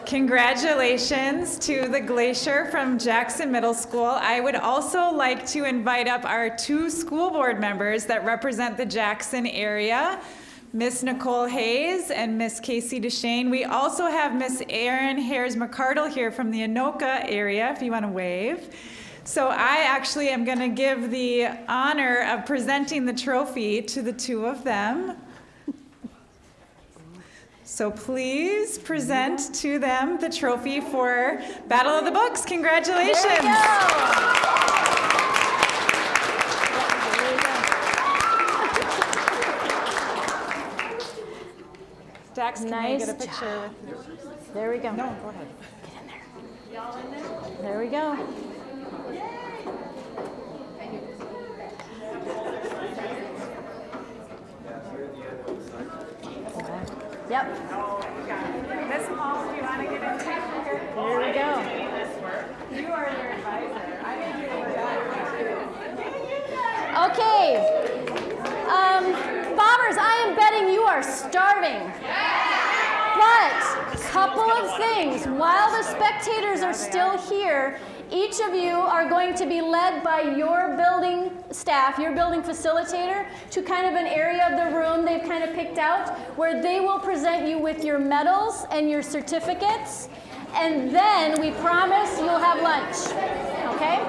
Congratulations to the Glacier from Jackson Middle School. I would also like to invite up our two school board members that represent the Jackson area, Miss Nicole Hayes and Miss Casey DeShane. We also have Miss Erin Hares-McCardle here from the Anoka area, if you want to wave. So I actually am going to give the honor of presenting the trophy to the two of them. So please present to them the trophy for Battle of the Books. Congratulations. There we go. Dax, can I Nice get a picture with you? There we go. No, go ahead. Get in there. There we go. Yep. Miss Paul, do you want to get in here? There we go. You are their advisor. I think Okay. Bobbers, I am betting you are starving. But, couple of things. While the spectators are still here, each of you are going to be led by your building staff, your building facilitator, to kind of an area of the room they've kind of picked out where they will present you with your medals and your certificates. And then we promise you'll have lunch. Okay?